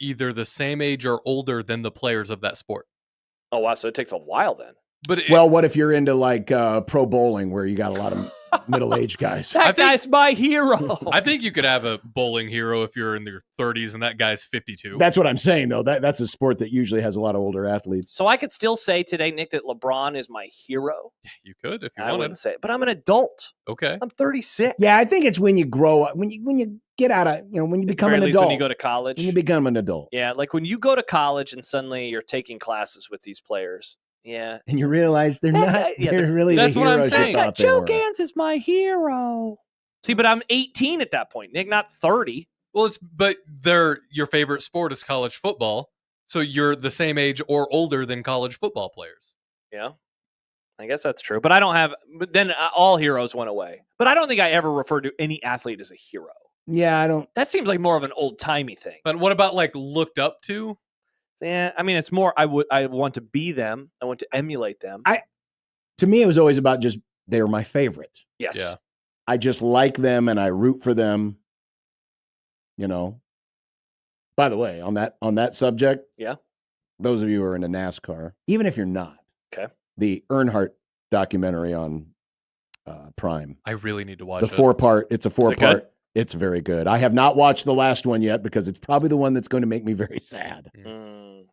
either the same age or older than the players of that sport. Oh, wow. So it takes a while then. But Well, what if you're into like pro bowling where you got a lot of middle-aged guys? That guy's my hero. I think you could have a bowling hero if you're in your 30s and that guy's 52. That's what I'm saying, though. That's a sport that usually has a lot of older athletes. So I could still say today, Nick, that LeBron is my hero. You could if you I wanted. wouldn't say it, but I'm an adult. Okay. I'm 36. Yeah, I think it's when you grow up, when you get out of, when you become an Very least adult. when you go to college. When you become an adult. Yeah, like when you go to college and suddenly you're taking classes with these players. Yeah. And you realize they're not, yeah, they're really that's the what I'm heroes you saying. thought they Joe were. Gans is my hero. See, but I'm 18 at that point, Nick, not 30. Well, but your favorite sport is college football, so you're the same age or older than college football players. Yeah. I guess that's true. But I don't have, but then all heroes went away. But I don't think I ever referred to any athlete as a hero. Yeah, I don't. That seems like more of an old timey thing. But what about like looked up to? Yeah, I mean, it's more. I want to be them. I want to emulate them. To me, it was always about just they were my favorite. Yes. Yeah. I just like them and I root for them. By the way, on that subject, yeah. Those of you who are into NASCAR, even if you're not, okay, the Earnhardt documentary on Prime. I really need to watch It's a 4-part. good? It's very good. I have not watched the last one yet because it's probably the one that's going to make me very sad.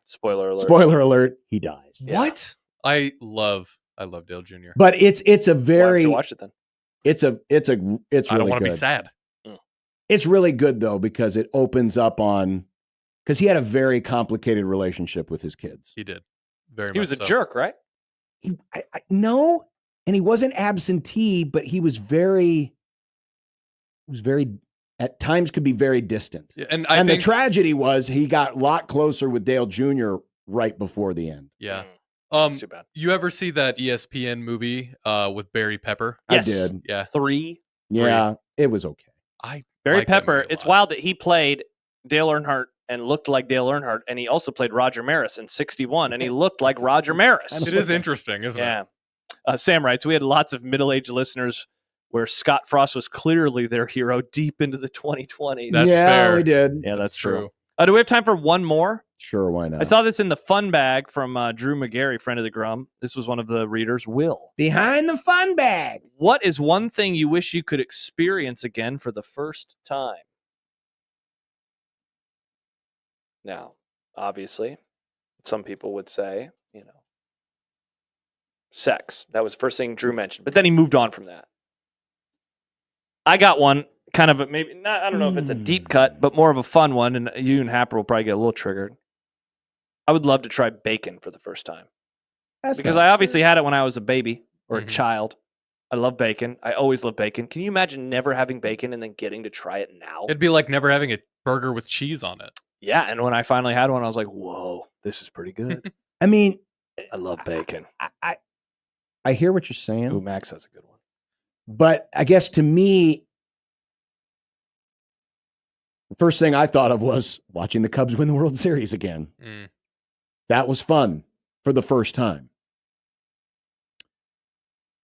Spoiler alert. Spoiler alert, he dies. What? I love I love Dale Jr. But it's a Why very don't you watch it then? it's I really don't want to good. be sad. It's really good though because it opens up on because he had a very complicated relationship with his kids. He did. Very He much was a so. jerk, right? No, and he wasn't absentee, but he was very at times could be very distant. Yeah, and the tragedy was he got a lot closer with Dale Jr. right before the end. Yeah. That's too bad. You ever see that ESPN movie with Barry Pepper? Yes. I did. Yeah. 3. Yeah, it was okay. Barry like that Pepper. movie a It's lot. wild that he played Dale Earnhardt and looked like Dale Earnhardt, and he also played Roger Maris in '61, and he looked like Roger Maris. It is interesting, isn't it? Yeah. Sam writes, we had lots of middle-aged listeners where Scott Frost was clearly their hero deep into the 2020s. That's fair. we did. Yeah, that's true. Do we have time for one more? Sure, why not? I saw this in the fun bag from Drew McGarry, friend of the Grum. This was one of the readers, Will. Behind the fun bag. What is one thing you wish you could experience again for the first time? Now, obviously, some people would say, sex. That was the first thing Drew mentioned. But then he moved on from that. I got one, kind of maybe not. I don't know if it's a deep cut, but more of a fun one. And you and Happer will probably get a little triggered. I would love to try bacon for the first time. Because I obviously had it when I was a baby or a child. I love bacon. I always love bacon. Can you imagine never having bacon and then getting to try it now? It'd be like never having a burger with cheese on it. Yeah, and when I finally had one, I was like, whoa, this is pretty good. I mean, I love bacon. I hear what you're saying. Ooh, Max has a good one. But I guess to me, the first thing I thought of was watching the Cubs win the World Series again. That was fun for the first time.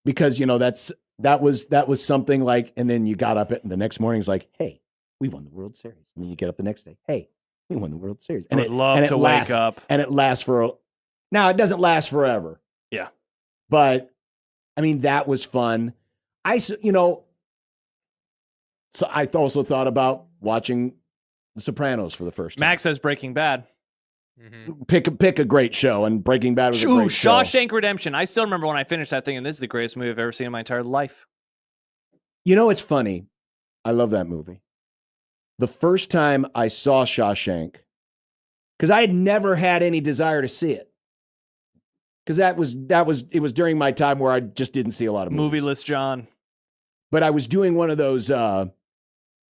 Because, that was something like, and then you got up the next morning, it's like, hey, we won the World Series. And then you get up the next day, hey, we won the World Series. And I would love to wake up. And it lasts now it doesn't last forever. Yeah. But I mean, that was fun. So I also thought about watching The Sopranos for the first time. Max says Breaking Bad. Pick a great show, and Breaking Bad was a great show. Shawshank Redemption. I still remember when I finished that thing, and this is the greatest movie I've ever seen in my entire life. It's funny. I love that movie. The first time I saw Shawshank, because I had never had any desire to see it. Because it was during my time where I just didn't see a lot of movies. Movieless John. But I was doing one of those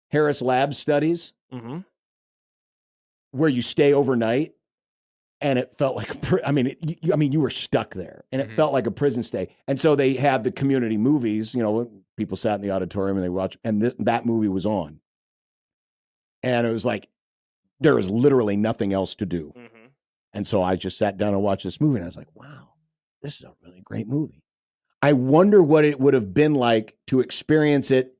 Harris Lab studies where you stay overnight, and it felt like you were stuck there, and it felt like a prison stay. And so they had the community movies. People sat in the auditorium and they watched, and that movie was on, and it was like there was literally nothing else to do. And so I just sat down and watched this movie, and I was like, wow, this is a really great movie. I wonder what it would have been like to experience it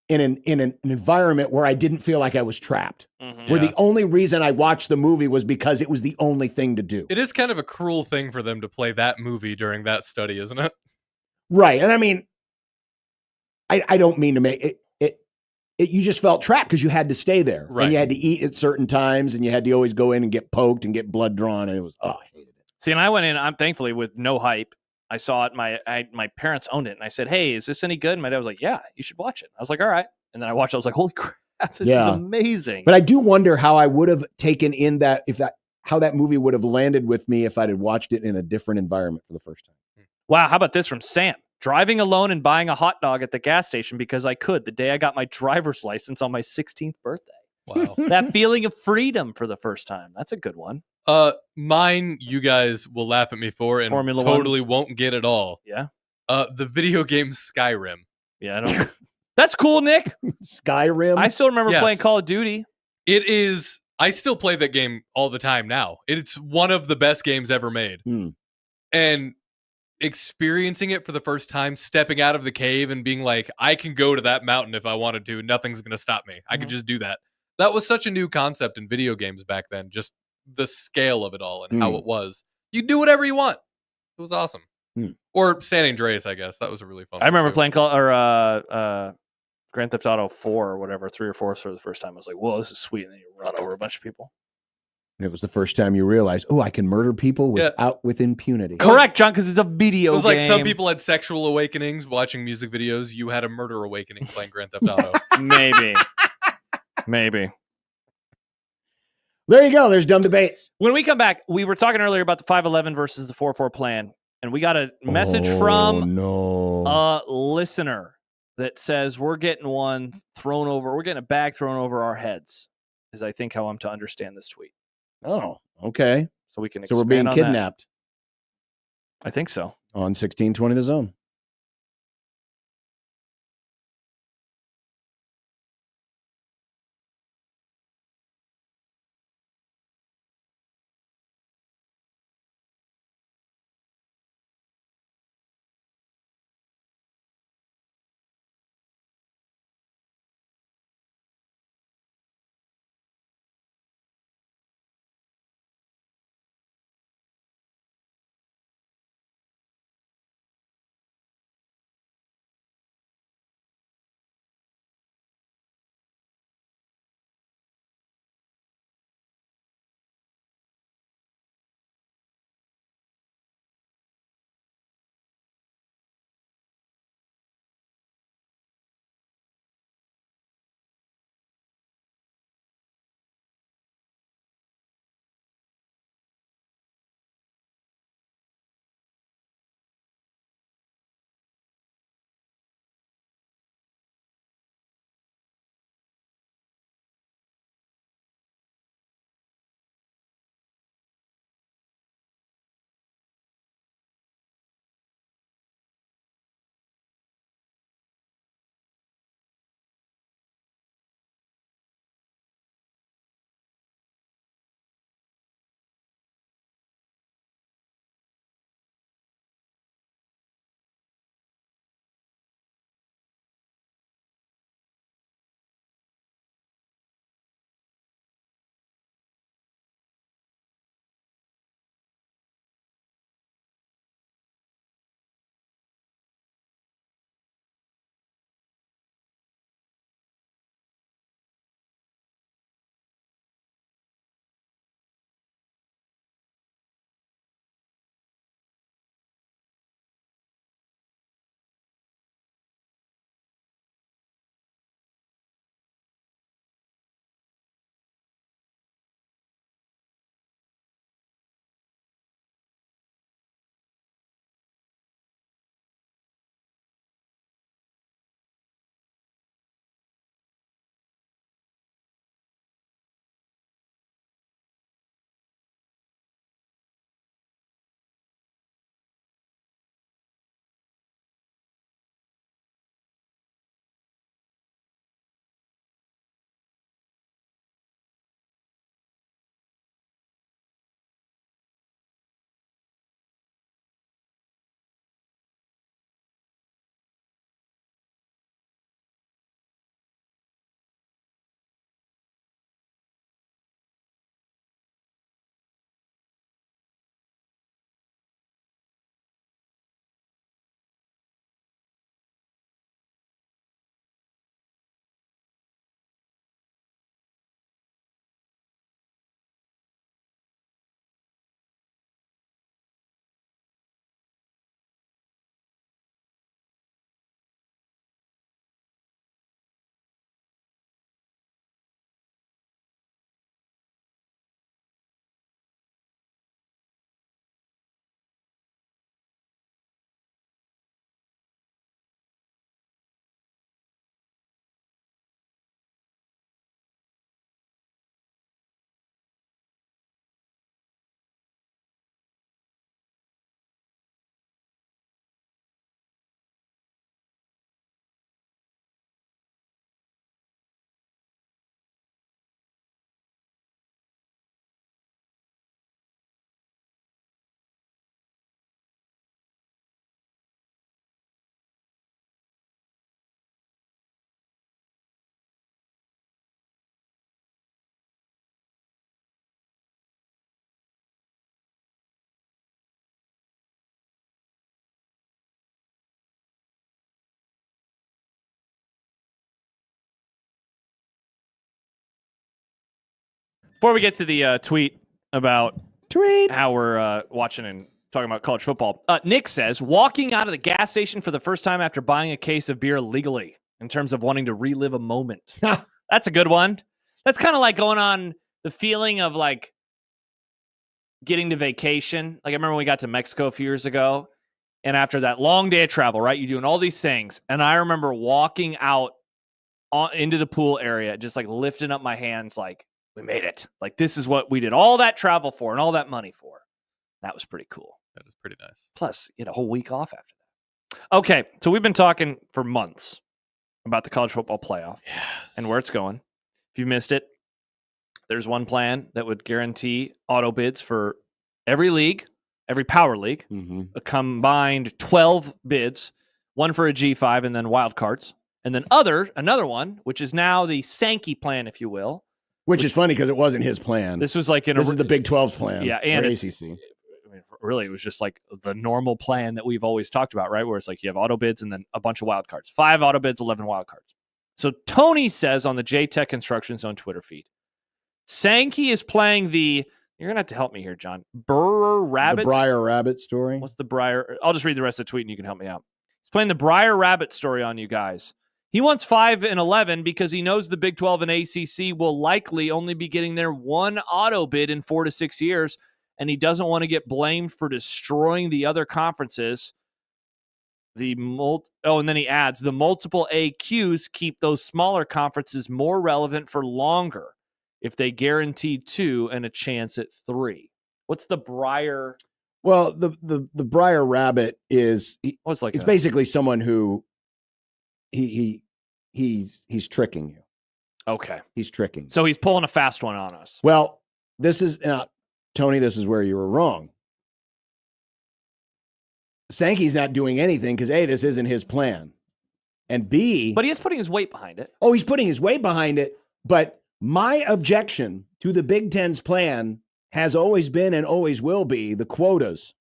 in an environment where I didn't feel like I was trapped. Where the only reason I watched the movie was because it was the only thing to do. It is kind of a cruel thing for them to play that movie during that study, isn't it? Right. And I mean, I don't mean to make it you just felt trapped because you had to stay there. Right. And you had to eat at certain times, and you had to always go in and get poked and get blood drawn. And it was, I hated it. See, and I went in, I'm thankfully with no hype. I saw it. My parents owned it, and I said, hey, is this any good? And my dad was like, yeah, you should watch it. I was like, all right. And then I watched it. I was like, holy crap, this is amazing. But I do wonder how I would have taken in how that movie would have landed with me if I'd had watched it in a different environment for the first time. Wow, how about this from Sam? Driving alone and buying a hot dog at the gas station because I could the day I got my driver's license on my 16th birthday. Wow. That feeling of freedom for the first time. That's a good one. Mine, you guys will laugh at me for, and Formula totally won't get at all. Yeah. The video game Skyrim. Yeah, I don't. That's cool, Nick. Skyrim. I still remember playing Call of Duty. It is. I still play that game all the time now. It's one of the best games ever made. And experiencing it for the first time, stepping out of the cave and being like, I can go to that mountain if I wanted to. Nothing's going to stop me. I could just do that. That was such a new concept in video games back then. Just the scale of it all and how it was. You do whatever you want. It was awesome. Or San Andreas, I guess. That was a really fun I remember playing Grand Theft Auto 4 or whatever, 3 or 4 for the first time. I was like, whoa, this is sweet. And then you run over a bunch of people. And it was the first time you realized, oh, I can murder people with impunity. Correct, John, because it's a video It was game. like some people had sexual awakenings watching music videos. You had a murder awakening playing Grand Theft Auto. Maybe. There you go. There's dumb debates. When we come back, we were talking earlier about the 511 versus the 4-4 plan, and we got a message from a listener that says we're getting we're getting a bag thrown over our heads, is I think how I'm to understand this tweet. Oh, okay. So we can So we're being expand on kidnapped. that. I think so. On 1620 The Zone. Before we get to the tweet, about how we're watching and talking about college football. Nick says, walking out of the gas station for the first time after buying a case of beer legally in terms of wanting to relive a moment. That's a good one. That's kind of like going on the feeling of like getting to vacation. Like I remember when we got to Mexico a few years ago, and after that long day of travel, right, you're doing all these things. And I remember walking out into the pool area, just like lifting up my hands like, we made it. Like, this is what we did all that travel for and all that money for. That was pretty cool. That was pretty nice. Plus, you had a whole week off after that. Okay, so we've been talking for months about the college football playoff and where it's going. If you missed it, there's one plan that would guarantee auto bids for every league, every power league, a combined 12 bids, one for a G5 and then wild cards. And then another one, which is now the Sankey plan, if you will. Which is funny because it wasn't his plan. This was like this is the Big 12's plan. Yeah, and ACC. I mean, really, it was just like the normal plan that we've always talked about, right? Where it's like you have auto bids and then a bunch of wild cards. 5 auto bids, 11 wild cards. So Tony says on the JTech Construction Zone Twitter feed, Sankey is playing the, you're going to have to help me here, John, Burr Rabbit. The Briar Rabbit story. What's the Briar? I'll just read the rest of the tweet and you can help me out. He's playing the Briar Rabbit story on you guys. He wants 5 and 11 because he knows the Big 12 and ACC will likely only be getting their one auto bid in 4 to 6 years, and he doesn't want to get blamed for destroying the other conferences. And then he adds, the multiple AQs keep those smaller conferences more relevant for longer if they guarantee 2 and a chance at 3. What's the Briar? Well, the Briar Rabbit is it's basically someone who he's tricking you. Okay. He's tricking. So he's pulling a fast one on us. Well, this is Tony, this is where you were wrong. Sankey's not doing anything because A, this isn't his plan. And B, but he is putting his weight behind it. Oh, he's putting his weight behind it. But my objection to the Big Ten's plan has always been and always will be the quotas.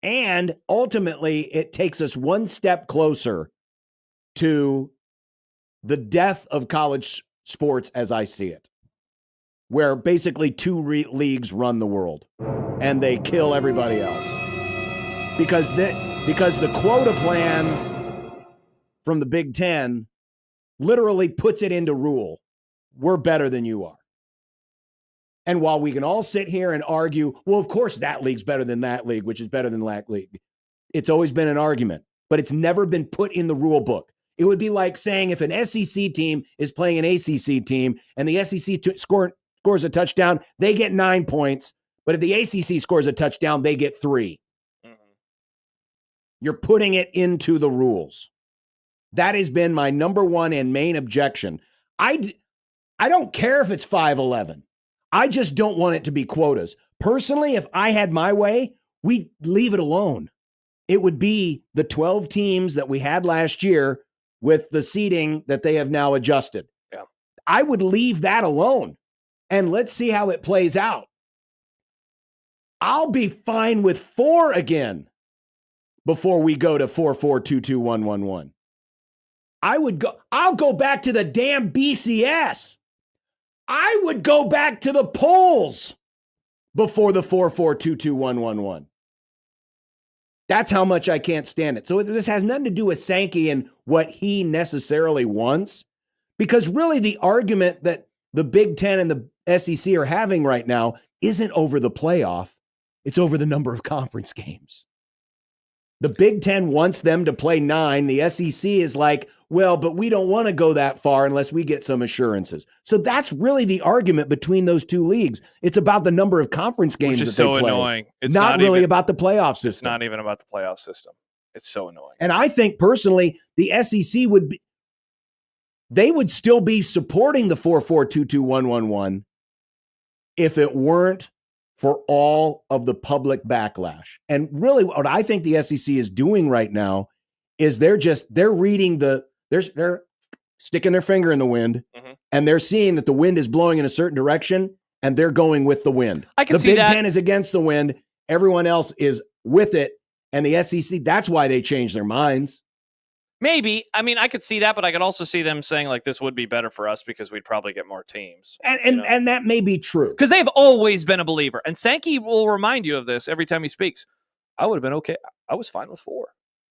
And ultimately, it takes us one step closer to the death of college sports as I see it, where basically 2 leagues run the world and they kill everybody else. Because the quota plan from the Big Ten literally puts it into rule. We're better than you are. And while we can all sit here and argue, well, of course that league's better than that league, which is better than that league. It's always been an argument, but it's never been put in the rule book. It would be like saying if an SEC team is playing an ACC team and the SEC scores a touchdown, they get 9 points. But if the ACC scores a touchdown, they get 3. You're putting it into the rules. That has been my number one and main objection. I don't care if it's 5-11. I just don't want it to be quotas. Personally, if I had my way, we'd leave it alone. It would be the 12 teams that we had last year with the seeding that they have now adjusted. Yeah. I would leave that alone and let's see how it plays out. I'll be fine with 4 again before we go to 4-4-2-2-1-1-1. I'll go back to the damn BCS. I would go back to the polls before the 4-4-2-2-1-1-1. That's how much I can't stand it. So this has nothing to do with Sankey and what he necessarily wants, because really the argument that the Big Ten and the SEC are having right now isn't over the playoff. It's over the number of conference games. The Big Ten wants them to play 9. The SEC is like, well, but we don't want to go that far unless we get some assurances. So that's really the argument between those 2 leagues. It's about the number of conference games Which is that they so play. annoying. It's not really even about the playoff system. It's not even about the playoff system. It's so annoying. And I think personally, the SEC they would still be supporting the 4-4-2-2-1-1-1 if it weren't for all of the public backlash. And really what I think the SEC is doing right now is they're reading they're sticking their finger in the wind and they're seeing that the wind is blowing in a certain direction and they're going with the wind. I can the see Big that. Ten is against the wind. Everyone else is with it. And the SEC, that's why they changed their minds. Maybe. I mean, I could see that, but I could also see them saying like this would be better for us because we'd probably get more teams. And that may be true. Because they've always been a believer. And Sankey will remind you of this every time he speaks. I would have been okay. I was fine with 4.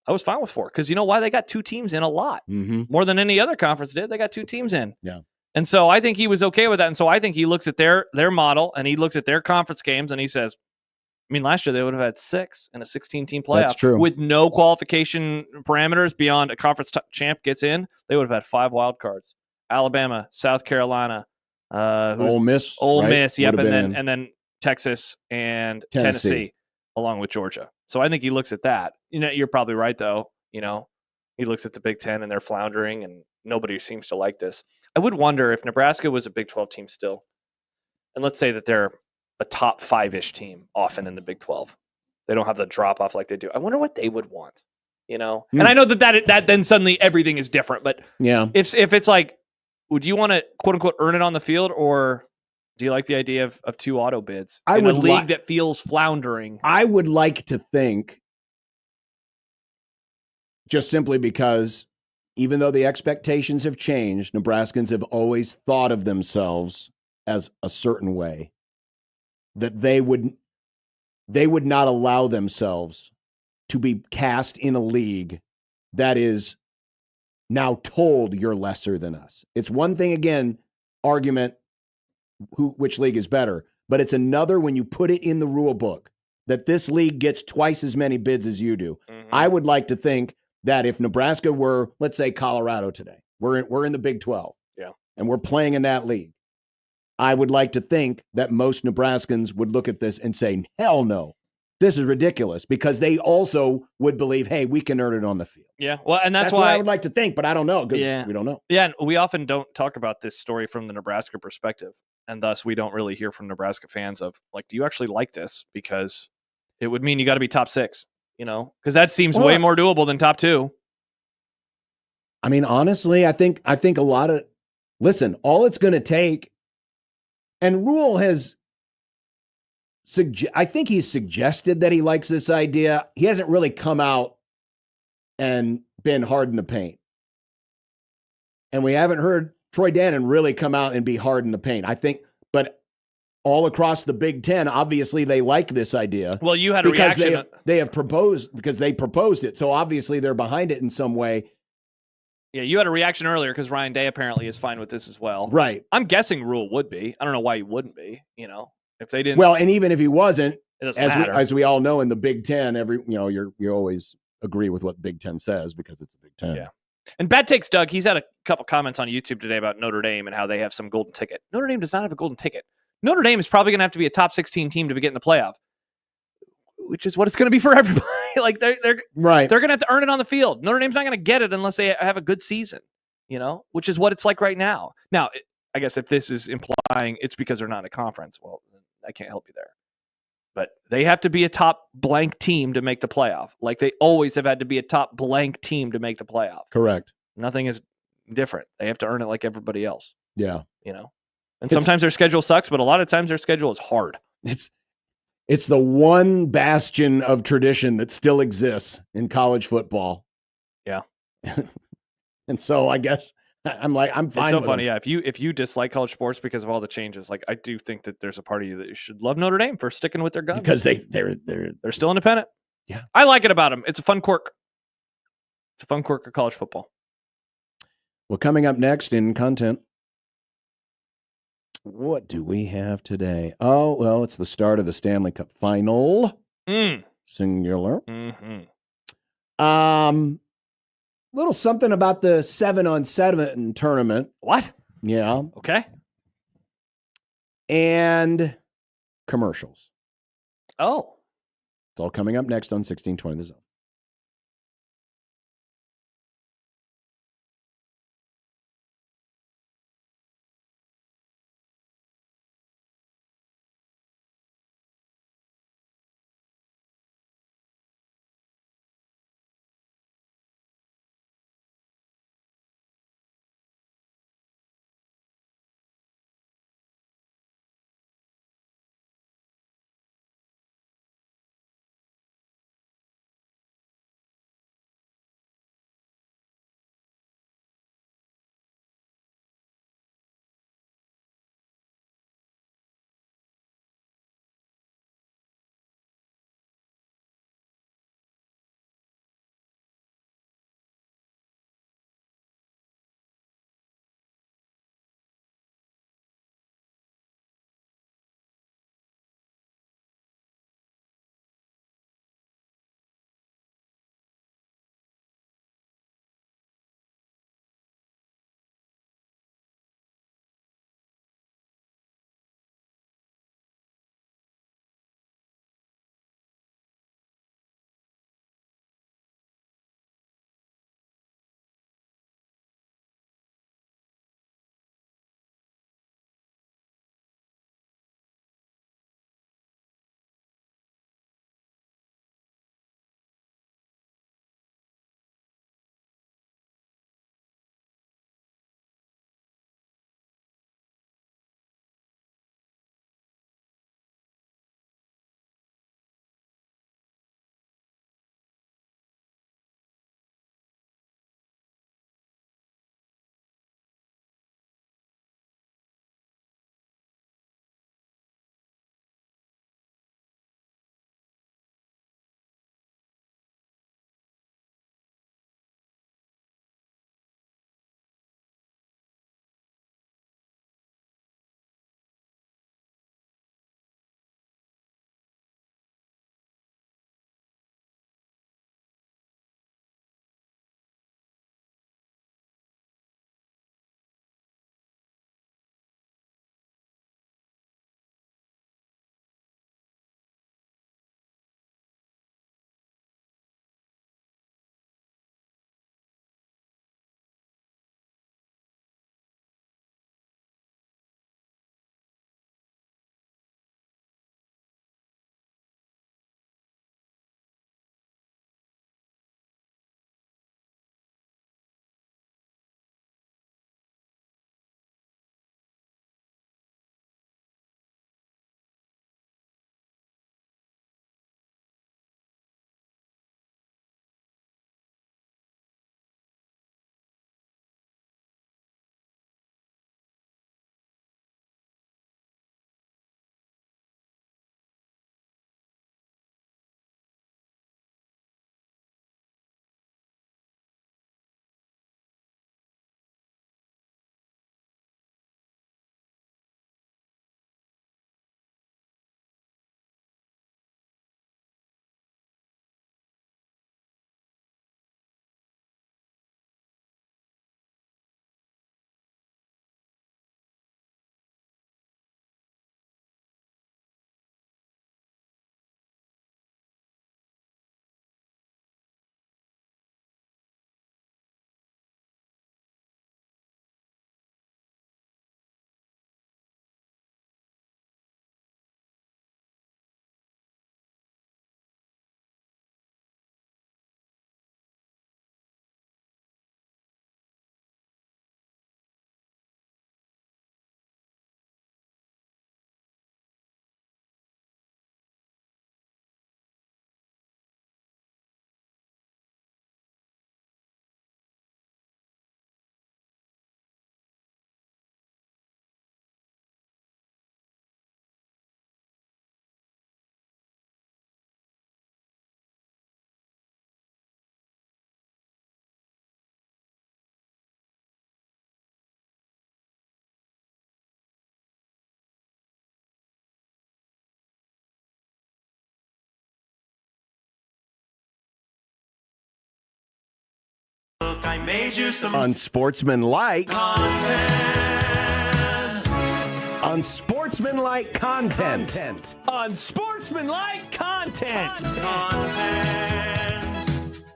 I was fine with 4. Because you know why? They got 2 teams in a lot. Mm-hmm. More than any other conference did. They got 2 teams in. Yeah. And so I think he was okay with that. And so I think he looks at their model and he looks at their conference games and he says, I mean, last year they would have had 6 in a 16-team playoff. That's true. With no qualification parameters beyond a conference champ gets in. They would have had 5 wild cards. Alabama, South Carolina, Ole Miss. Ole right? Miss, yep, Would have and been then Texas and Tennessee. Tennessee, along with Georgia. So I think he looks at that. You know, you're probably right though. You know, he looks at the Big Ten and they're floundering, and nobody seems to like this. I would wonder if Nebraska was a Big 12 team still, and let's say that they're a top 5-ish team often in the Big 12. They don't have the drop off like they do. I wonder what they would want. You know, and I know that then suddenly everything is different. But yeah, if it's like, would you want to quote unquote earn it on the field, or do you like the idea of 2 auto bids in a league that feels floundering? I would like to think, just simply because even though the expectations have changed, Nebraskans have always thought of themselves as a certain way, that they would not allow themselves to be cast in a league that is now told you're lesser than us. It's one thing, again, argument, which league is better, but it's another when you put it in the rule book that this league gets twice as many bids as you do. Mm-hmm. I would like to think that if Nebraska were, let's say, Colorado today, we're in the Big 12, and we're playing in that league, I would like to think that most Nebraskans would look at this and say, hell no, this is ridiculous, because they also would believe, hey, we can earn it on the field. Yeah, well, and that's what why I would like to think, but I don't know, because we don't know. Yeah, and we often don't talk about this story from the Nebraska perspective, and thus we don't really hear from Nebraska fans of, like, do you actually like this? Because it would mean you got to be top 6, you know, because that seems way more doable than top 2. I mean, honestly, I think a lot of, listen, all it's going to take, and Rule has, I think he's suggested that he likes this idea. He hasn't really come out and been hard in the paint. And we haven't heard Troy Dannon really come out and be hard in the paint. I think, but all across the Big Ten, obviously they like this idea. Well, you had a reaction. They have proposed, because they proposed it. So obviously they're behind it in some way. Yeah, you had a reaction earlier because Ryan Day apparently is fine with this as well. Right. I'm guessing Rule would be. I don't know why he wouldn't be, you know, if they didn't. Well, and even if he wasn't, it doesn't matter. As we all know in the Big Ten, you always agree with what Big Ten says because it's the Big Ten. Yeah. And Bad Takes Doug, he's had a couple comments on YouTube today about Notre Dame and how they have some golden ticket. Notre Dame does not have a golden ticket. Notre Dame is probably going to have to be a top 16 team to get in the playoff, which is what it's going to be for everybody. Like they're right. They're going to have to earn it on the field. Notre Dame's not going to get it unless they have a good season, you know, which is what it's like right now. Now, I guess if this is implying it's because they're not in a conference, well, I can't help you there. But they have to be a top blank team to make the playoff. Like they always have had to be a top blank team to make the playoff. Correct. Nothing is different. They have to earn it like everybody else. Yeah. You know, and sometimes their schedule sucks, but a lot of times their schedule is hard. It's the one bastion of tradition that still exists in college football. Yeah. And so I guess I'm fine. It's so with funny. them. Yeah. If you dislike college sports because of all the changes, like I do think that there's a part of you that you should love Notre Dame for sticking with their guns. Because they're still independent. Yeah. I like it about them. It's a fun quirk. It's a fun quirk of college football. Well, coming up next in content, what do we have today? Oh, well, it's the start of the Stanley Cup final. Singular. Mm-hmm. Little something about the 7-on-7 tournament. What? Yeah. Okay. And commercials. Oh. It's all coming up next on 1620 The Zone. Look, I made you some Unsportsmanlike content. Unsportsmanlike content. Unsportsmanlike content.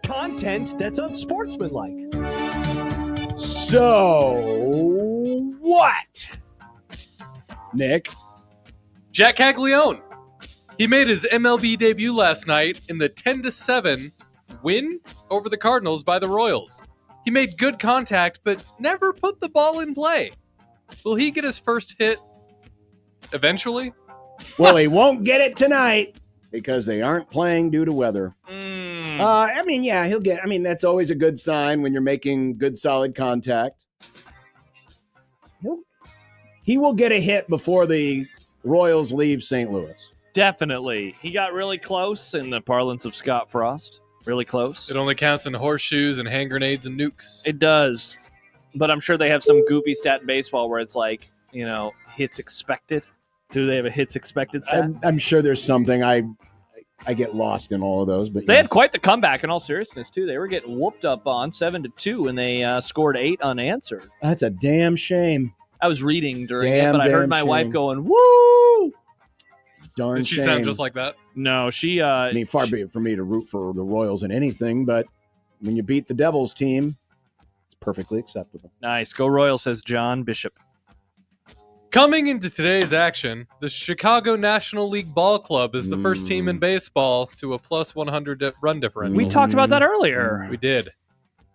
Content that's unsportsmanlike. So what? Nick? Jack Caglione. He made his MLB debut last night in the 10-7 win over the Cardinals by the Royals. He made good contact, but never put the ball in play. Will he get his first hit eventually? Well, he won't get it tonight because they aren't playing due to weather. He'll get. That's always a good sign when you're making good, solid contact. He will get a hit before the Royals leave St. Louis. Definitely. He got really close in the parlance of Scott Frost. Really close. It only counts in horseshoes and hand grenades and nukes. It does. But I'm sure they have some goofy stat in baseball where it's like, hits expected. Do they have a hits expected stat? I'm sure there's something. I get lost in all of those. But they had quite the comeback in all seriousness, too. They were getting whooped up on 7-2, and they scored 8 unanswered. That's a damn shame. I was reading during it, but I heard my wife going, woo! It's a darn Did she shame. sound just like that? No, she... far be it for me to root for the Royals in anything, but when you beat the Devils team, it's perfectly acceptable. Nice. Go Royals, says John Bishop. Coming into today's action, the Chicago National League Ball Club is the first team in baseball to a plus 100 run differential. We talked about that earlier. We did.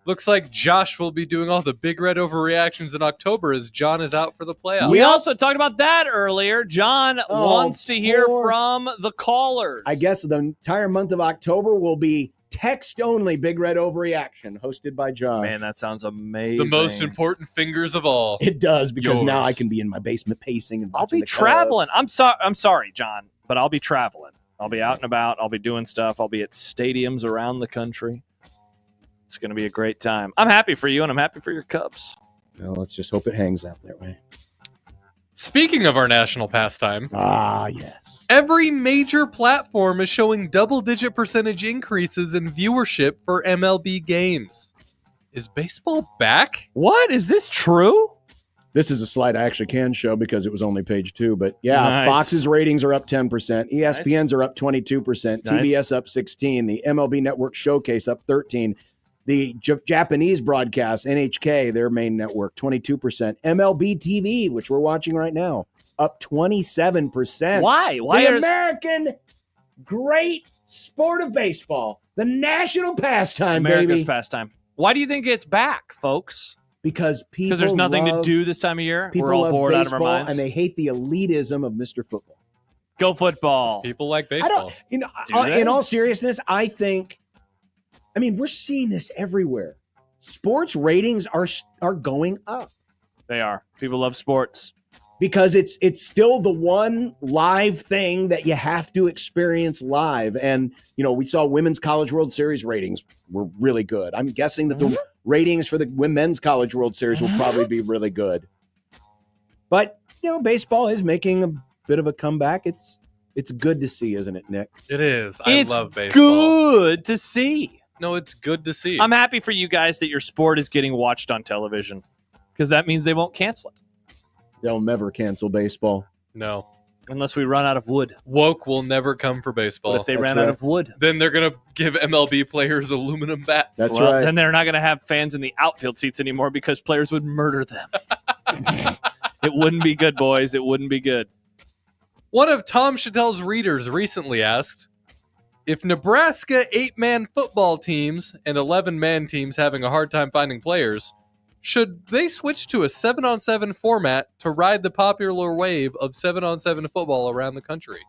Looks like Josh will be doing all the Big Red overreactions in October as John is out for the playoffs. We also talked about that earlier. John wants to hear from the callers. I guess the entire month of October will be text-only Big Red Overreaction, hosted by John. Man, that sounds amazing. The most important fingers of all. It does, because now Yours. I can be in my basement pacing and I'll watching be the traveling. Cubs. I'm sorry, John, but I'll be traveling. I'll be out and about. I'll be doing stuff. I'll be at stadiums around the country. It's going to be a great time. I'm happy for you, and I'm happy for your Cubs. Well, let's just hope it hangs out that way. Speaking of our national pastime, yes, every major platform is showing double-digit percentage increases in viewership for MLB games. Is baseball back? What? Is this true? This is a slide I actually can show because it was only page 2. But yeah, Nice. Fox's ratings are up 10%. ESPN's are up 22%. TBS up 16%. The MLB Network Showcase up 13%. The Japanese broadcast, NHK, their main network, 22%. MLB TV, which we're watching right now, up 27%. Why? Why the are- American great sport of baseball, the national pastime, America's baby. pastime. Why do you think it's back, folks? Because people there's nothing to love- do this time of year. People We're all love bored out of our baseball, minds. and they hate the elitism of Mr. Football. Go football. People like I baseball. don't, Do they? in all seriousness, I think, we're seeing this everywhere. Sports ratings are going up They are. People love sports. because it's still the one live thing that you have to experience live. And, we saw Women's College World Series ratings were really good. I'm guessing that the ratings for the Women's College World Series will probably be really good. But, baseball is making a bit of a comeback. It's good to see, isn't it, Nick? It is. It's love baseball. good to see. No, it's good to see. I'm happy for you guys that your sport is getting watched on television because that means they won't cancel it They'll never cancel baseball. No. unless we run out of wood. Woke will never come for baseball. But if they ran out of wood, then they're going to give MLB players aluminum bats. That's right. Then they're not going to have fans in the outfield seats anymore because players would murder them. It wouldn't be good, boys. It wouldn't be good. One of Tom Chattel's readers recently asked, if Nebraska 8-man football teams and 11-man teams having a hard time finding players, should they switch to a 7-on-7 format to ride the popular wave of 7-on-7 football around the country?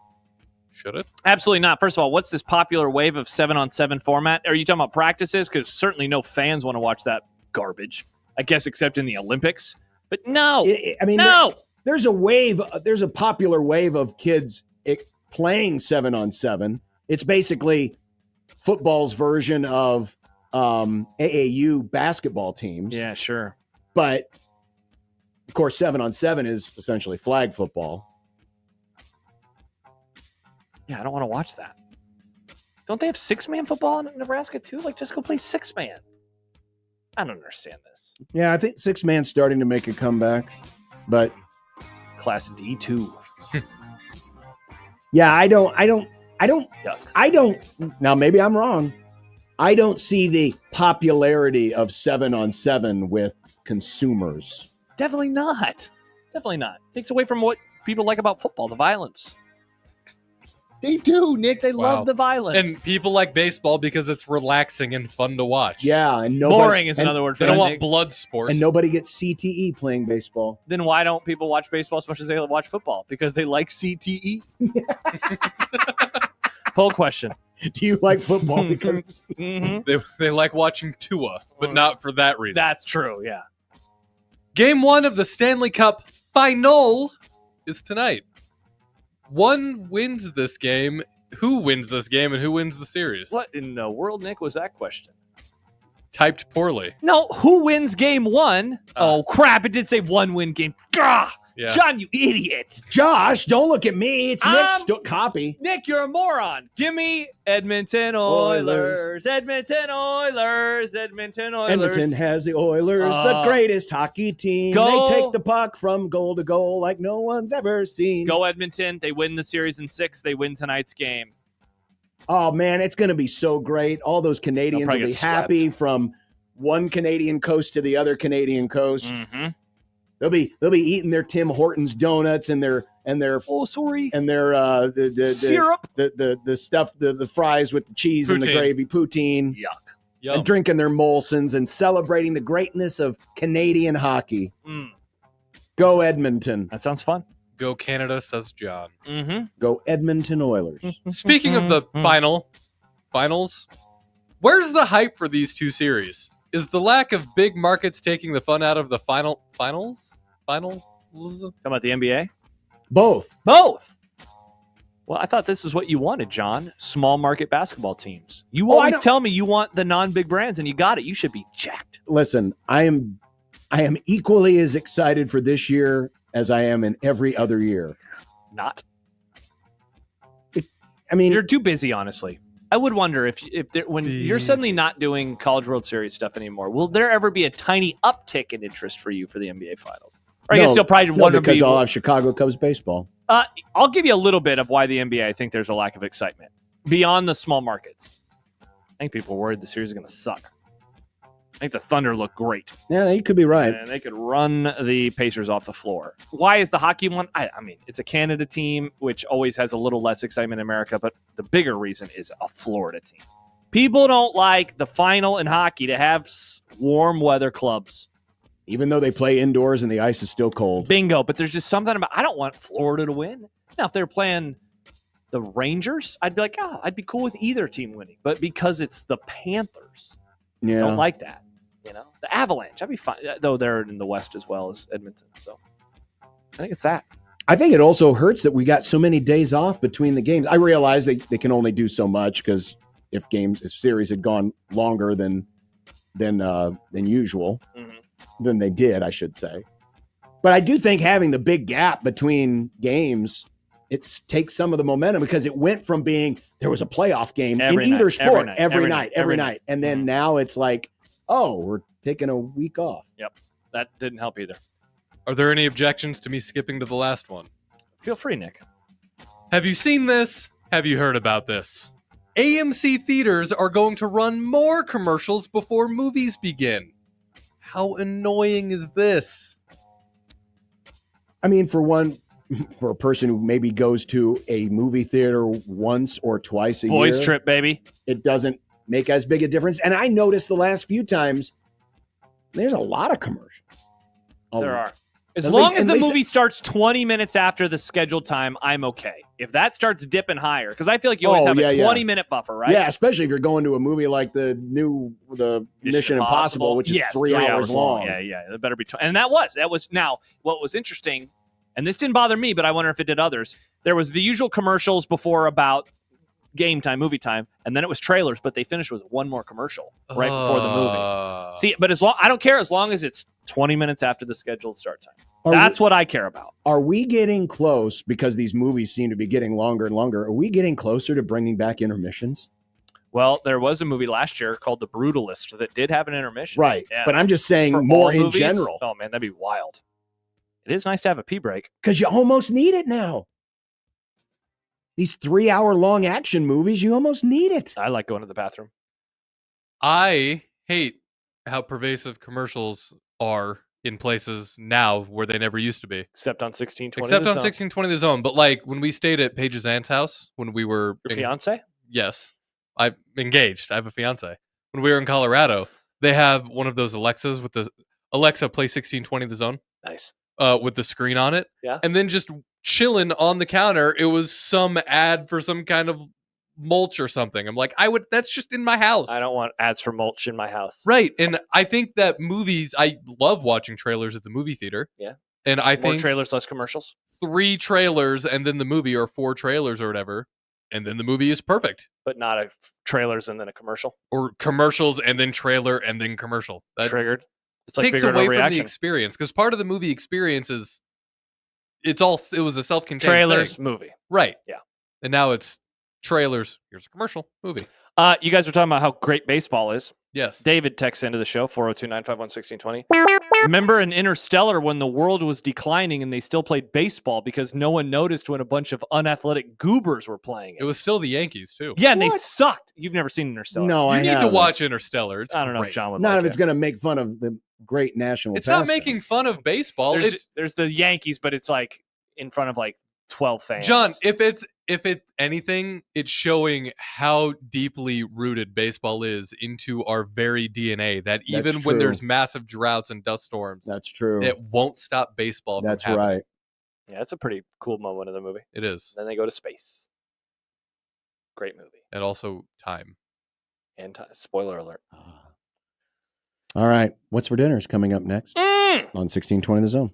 Should it? Absolutely not. First of all, what's this popular wave of 7-on-7 format? Are you talking about practices? Because certainly no fans want to watch that garbage. I guess except in the Olympics. But no. No. There's a wave. There's a popular wave of kids playing 7-on-7. It's basically football's version of AAU basketball teams. Yeah, sure. But, of course, 7-on-7 is essentially flag football. Yeah, I don't want to watch that. Don't they have 6-man football in Nebraska, too? Like, just go play 6-man. I don't understand this. Yeah, I think 6-man's starting to make a comeback, but Class D2. yeah, I don't. Now maybe I'm wrong. I don't see the popularity of 7-on-7 with consumers. Definitely not. Takes away from what people like about football, the violence. They do, Nick. They love the violence. And people like baseball because it's relaxing and fun to watch. Yeah, and boring is another word for They don't that, want Nick. blood sports. And nobody gets CTE playing baseball. Then why don't people watch baseball as much as they watch football? Because they like CTE? Poll question. Do you like football because of They like watching Tua, but not for that reason. That's true, yeah. Game 1 of the Stanley Cup Final is tonight. One wins this game. Who wins this game and who wins the series? What in the world, Nick, was that question? Typed poorly. No, who wins game 1? Oh, crap. It did say one-win game. Gah! Yeah. John, you idiot. Josh, don't look at me. It's Nick's copy. Nick, you're a moron. Give me Edmonton Oilers. Edmonton Oilers. Edmonton Oilers. Edmonton has the Oilers, the greatest hockey team. Go. They take the puck from goal to goal like no one's ever seen. Go Edmonton. They win the series in 6. They win tonight's game. Oh, man, it's going to be so great. All those Canadians will be happy from one Canadian coast to the other Canadian coast. Mm-hmm. They'll be eating their Tim Hortons donuts and their the syrup, the stuff, the fries with the cheese and the gravy, poutine. Yuck. And drinking their Molsons and celebrating the greatness of Canadian hockey. Go Edmonton. That sounds fun. Go Canada, says John. Mm-hmm. Go Edmonton Oilers. Speaking of the finals, where's the hype for these two series? Is the lack of big markets taking the fun out of the finals? Talking about the NBA? Both. Well, I thought this is what you wanted, John. Small market basketball teams. You always tell me you want the non-big brands, and you got it. You should be jacked. Listen, I am equally as excited for this year as I am in every other year. Not. I mean, you're too busy, honestly. I would wonder if when you're suddenly not doing College World Series stuff anymore, will there ever be a tiny uptick in interest for you for the NBA Finals? Or I guess you'll probably wonder because I'll have Chicago Cubs baseball. I'll give you a little bit of why the NBA. I think there's a lack of excitement beyond the small markets. I think people are worried the series is going to suck. I think the Thunder look great. Yeah, you could be right. And they could run the Pacers off the floor. Why is the hockey one? I mean, it's a Canada team, which always has a little less excitement in America, but the bigger reason is a Florida team. People don't like the final in hockey to have warm weather clubs. Even though they play indoors and the ice is still cold. Bingo, but there's just something about, I don't want Florida to win. Now, if they're playing the Rangers, I'd be like, I'd be cool with either team winning. But because it's the Panthers, I don't like that. You know, the Avalanche, I'd be fine, though they're in the West as well as Edmonton. So I think it's that. I think it also hurts that we got so many days off between the games. I realize they can only do so much because if series had gone longer than usual, than they did, I should say. But I do think having the big gap between games, it takes some of the momentum because it went from being there was a playoff game in either sport every night. And then now it's like, oh, we're taking a week off. Yep. That didn't help either. Are there any objections to me skipping to the last one? Feel free, Nick. Have you seen this? Have you heard about this? AMC theaters are going to run more commercials before movies begin. How annoying is this? I mean, for a person who maybe goes to a movie theater once or twice a year. Boys trip, baby. It doesn't make as big a difference. And I noticed the last few times, there's a lot of commercials. There are. As long as the movie starts 20 minutes after the scheduled time, I'm okay. If that starts dipping higher, because I feel like you always have a 20-minute buffer, right? Yeah, especially if you're going to a movie like the Mission Impossible, which is 3 hours long. Yeah. It better be. And that was. Now, what was interesting, and this didn't bother me, but I wonder if it did others, there was the usual commercials before about game time, movie time, and then it was trailers, but they finished with one more commercial right before the movie. See, but I don't care as long as it's 20 minutes after the scheduled start time. That's what I care about. Are we getting close, because these movies seem to be getting longer and longer, are we getting closer to bringing back intermissions? Well, there was a movie last year called The Brutalist that did have an intermission. Right. Yeah. But I'm just saying For more all in movies? general. Oh, man, that'd be wild. It is nice to have a pee break. Because you almost need it now. These 3-hour-long action movies, you almost need it. I like going to the bathroom. I hate how pervasive commercials are in places now where they never used to be. Except on 1620 Except The on Zone. 1620 The Zone. But like when we stayed at Paige's aunt's house, when we were... Your fiance? Yes. I'm engaged. I have a fiance. When we were in Colorado, they have one of those Alexas with the... Alexa, play 1620 The Zone. Nice. With the screen on it. Yeah. And then just chilling on the counter, it was some ad for some kind of mulch or something. I'm like, that's just in my house. I don't want ads for mulch in my house. Right. And I think that movies, I love watching trailers at the movie theater. Yeah. And I More think trailers, less commercials. 3 trailers and then the movie, or 4 trailers or whatever. And then the movie is perfect. But not trailers and then a commercial. Or commercials and then trailer and then commercial. That Triggered. It's like takes bigger away from overreaction. the experience. Because part of the movie experience is it was a self-contained Trailers, thing. movie. Right. Yeah. And now it's trailers. Here's a commercial, movie. You guys were talking about how great baseball is. Yes. David texts into the show, 402-951-1620. Remember in Interstellar when the world was declining and they still played baseball because no one noticed when a bunch of unathletic goobers were playing It was still the Yankees, too. Yeah, and they sucked. You've never seen Interstellar. No, I You need to haven't. watch Interstellar. It's I don't know if great. John would None like of it's it. going to make fun of the great national It's not pastime. making fun of baseball. There's the Yankees, but it's like in front of like 12 fans. John, if it's anything, it's showing how deeply rooted baseball is into our very DNA. That even That's when true. there's massive droughts and dust storms, That's true. it won't stop baseball. from That's happening. right. Yeah, it's a pretty cool moment in the movie. It is, Then they go to space. Great movie. and also time. And spoiler alert. All right. What's for dinner is coming up next on 1620 The Zone.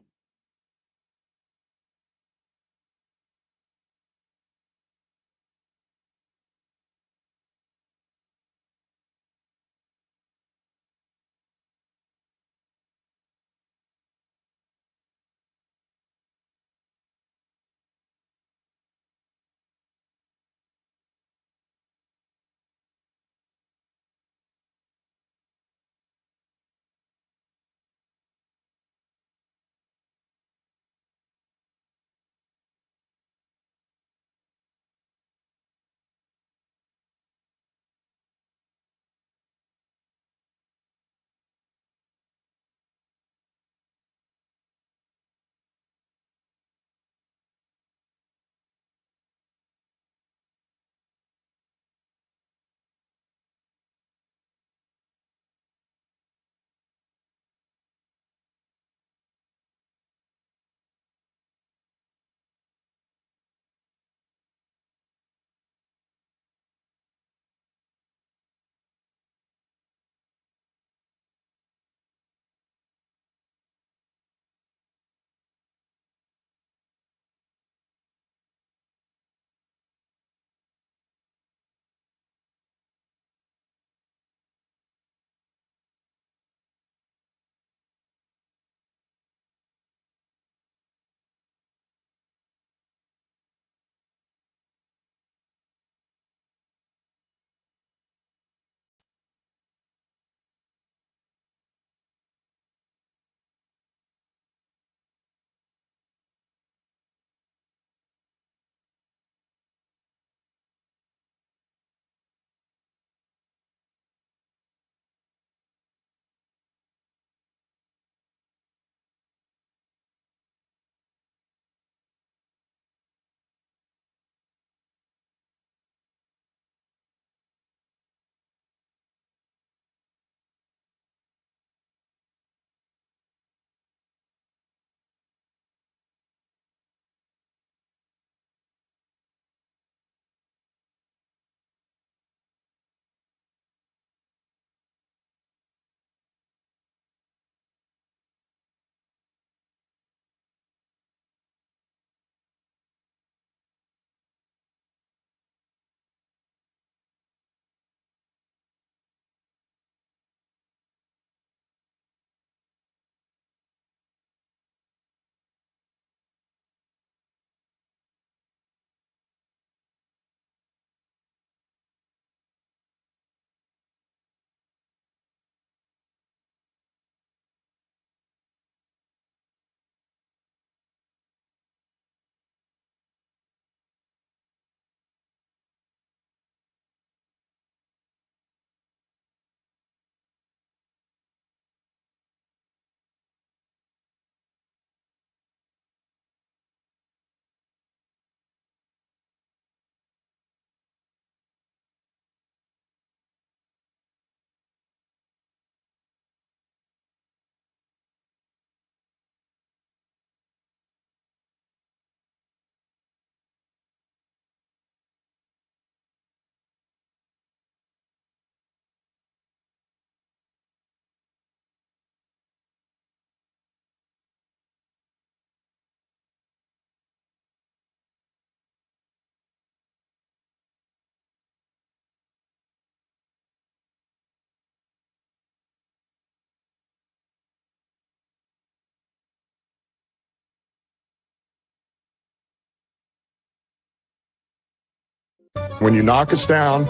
When you knock us down,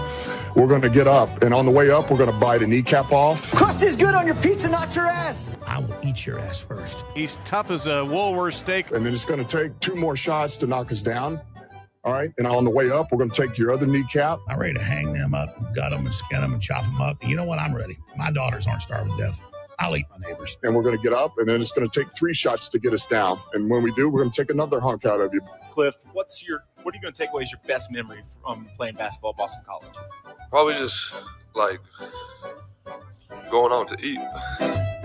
we're going to get up. And on the way up, we're going to bite a kneecap off. Crust is good on your pizza, not your ass. I will eat your ass first. He's tough as a Woolworth steak. And then it's going to take 2 more shots to knock us down. All right. And on the way up, we're going to take your other kneecap. I'm ready to hang them up, gut them, and skin them, and chop them up. You know what? I'm ready. My daughters aren't starving to death. I'll eat my neighbors. And we're going to get up, and then it's going to take 3 shots to get us down. And when we do, we're going to take another hunk out of you. Cliff, what are you going to take away as your best memory from playing basketball at Boston College? Probably just like going out to eat.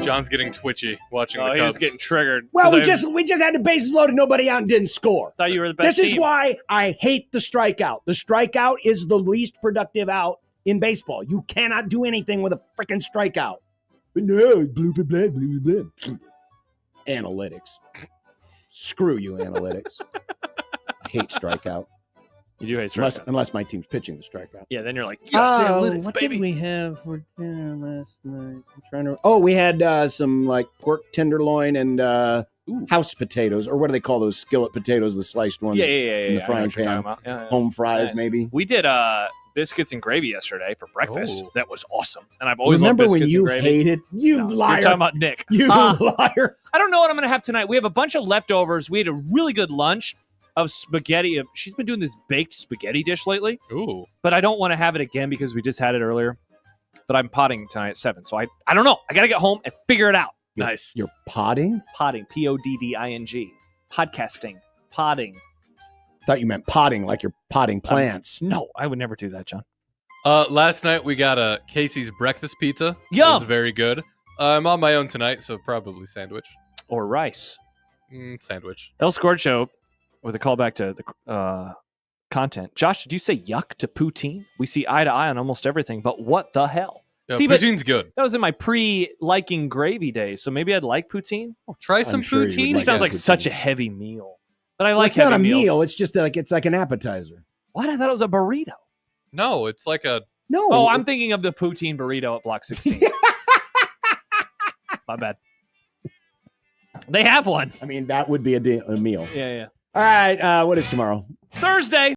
John's getting twitchy watching the Cubs. He was getting triggered. Well, we just had the bases loaded, nobody out and didn't score. Thought you were the best This is team. why I hate the strikeout. The strikeout is the least productive out in baseball. You cannot do anything with a freaking strikeout. No, blah, blah, blah, blah, blah. Analytics. Screw you, analytics. I hate strikeout. You do hate strikeout. Unless my team's pitching the strikeout. Yeah, then you're like, yes, analytics, what baby. Did we have for dinner last night? I'm trying to. Oh, we had some like pork tenderloin and house potatoes, or what do they call those skillet potatoes? The sliced ones. Yeah. In the frying pan. Home fries, nice. maybe. We did biscuits and gravy yesterday for breakfast. Oh. That was awesome. And I've always Remember loved when biscuits you and gravy. hated? You liar! You're talking about Nick. You liar! I don't know what I'm going to have tonight. We have a bunch of leftovers. We had a really good lunch of spaghetti. She's been doing this baked spaghetti dish lately. Ooh. But I don't want to have it again because we just had it earlier. But I'm potting tonight at 7. So I don't know. I got to get home and figure it out. Nice. You're potting? Potting. Podding. Podcasting. Potting. Thought you meant potting, like you're potting plants. No, I would never do that, John. Last night we got a Casey's breakfast pizza. Yum! It was very good. I'm on my own tonight, so probably sandwich. Or rice. Sandwich. El Scored Show, with a callback to the content. Josh, did you say yuck to poutine? We see eye to eye on almost everything, but what the hell? Yeah, see, poutine's good. That was in my pre-liking gravy days, so maybe I'd like poutine. Oh, try some poutine. It sounds like such a heavy meal. But I like it's not a heavy meals. meal. It's just like an appetizer. What? I thought it was a burrito. No, it's like a... No. Oh, I'm thinking of the poutine burrito at Block 16. My bad. They have one. I mean, that would be a meal. Yeah. All right. What is tomorrow? Thursday.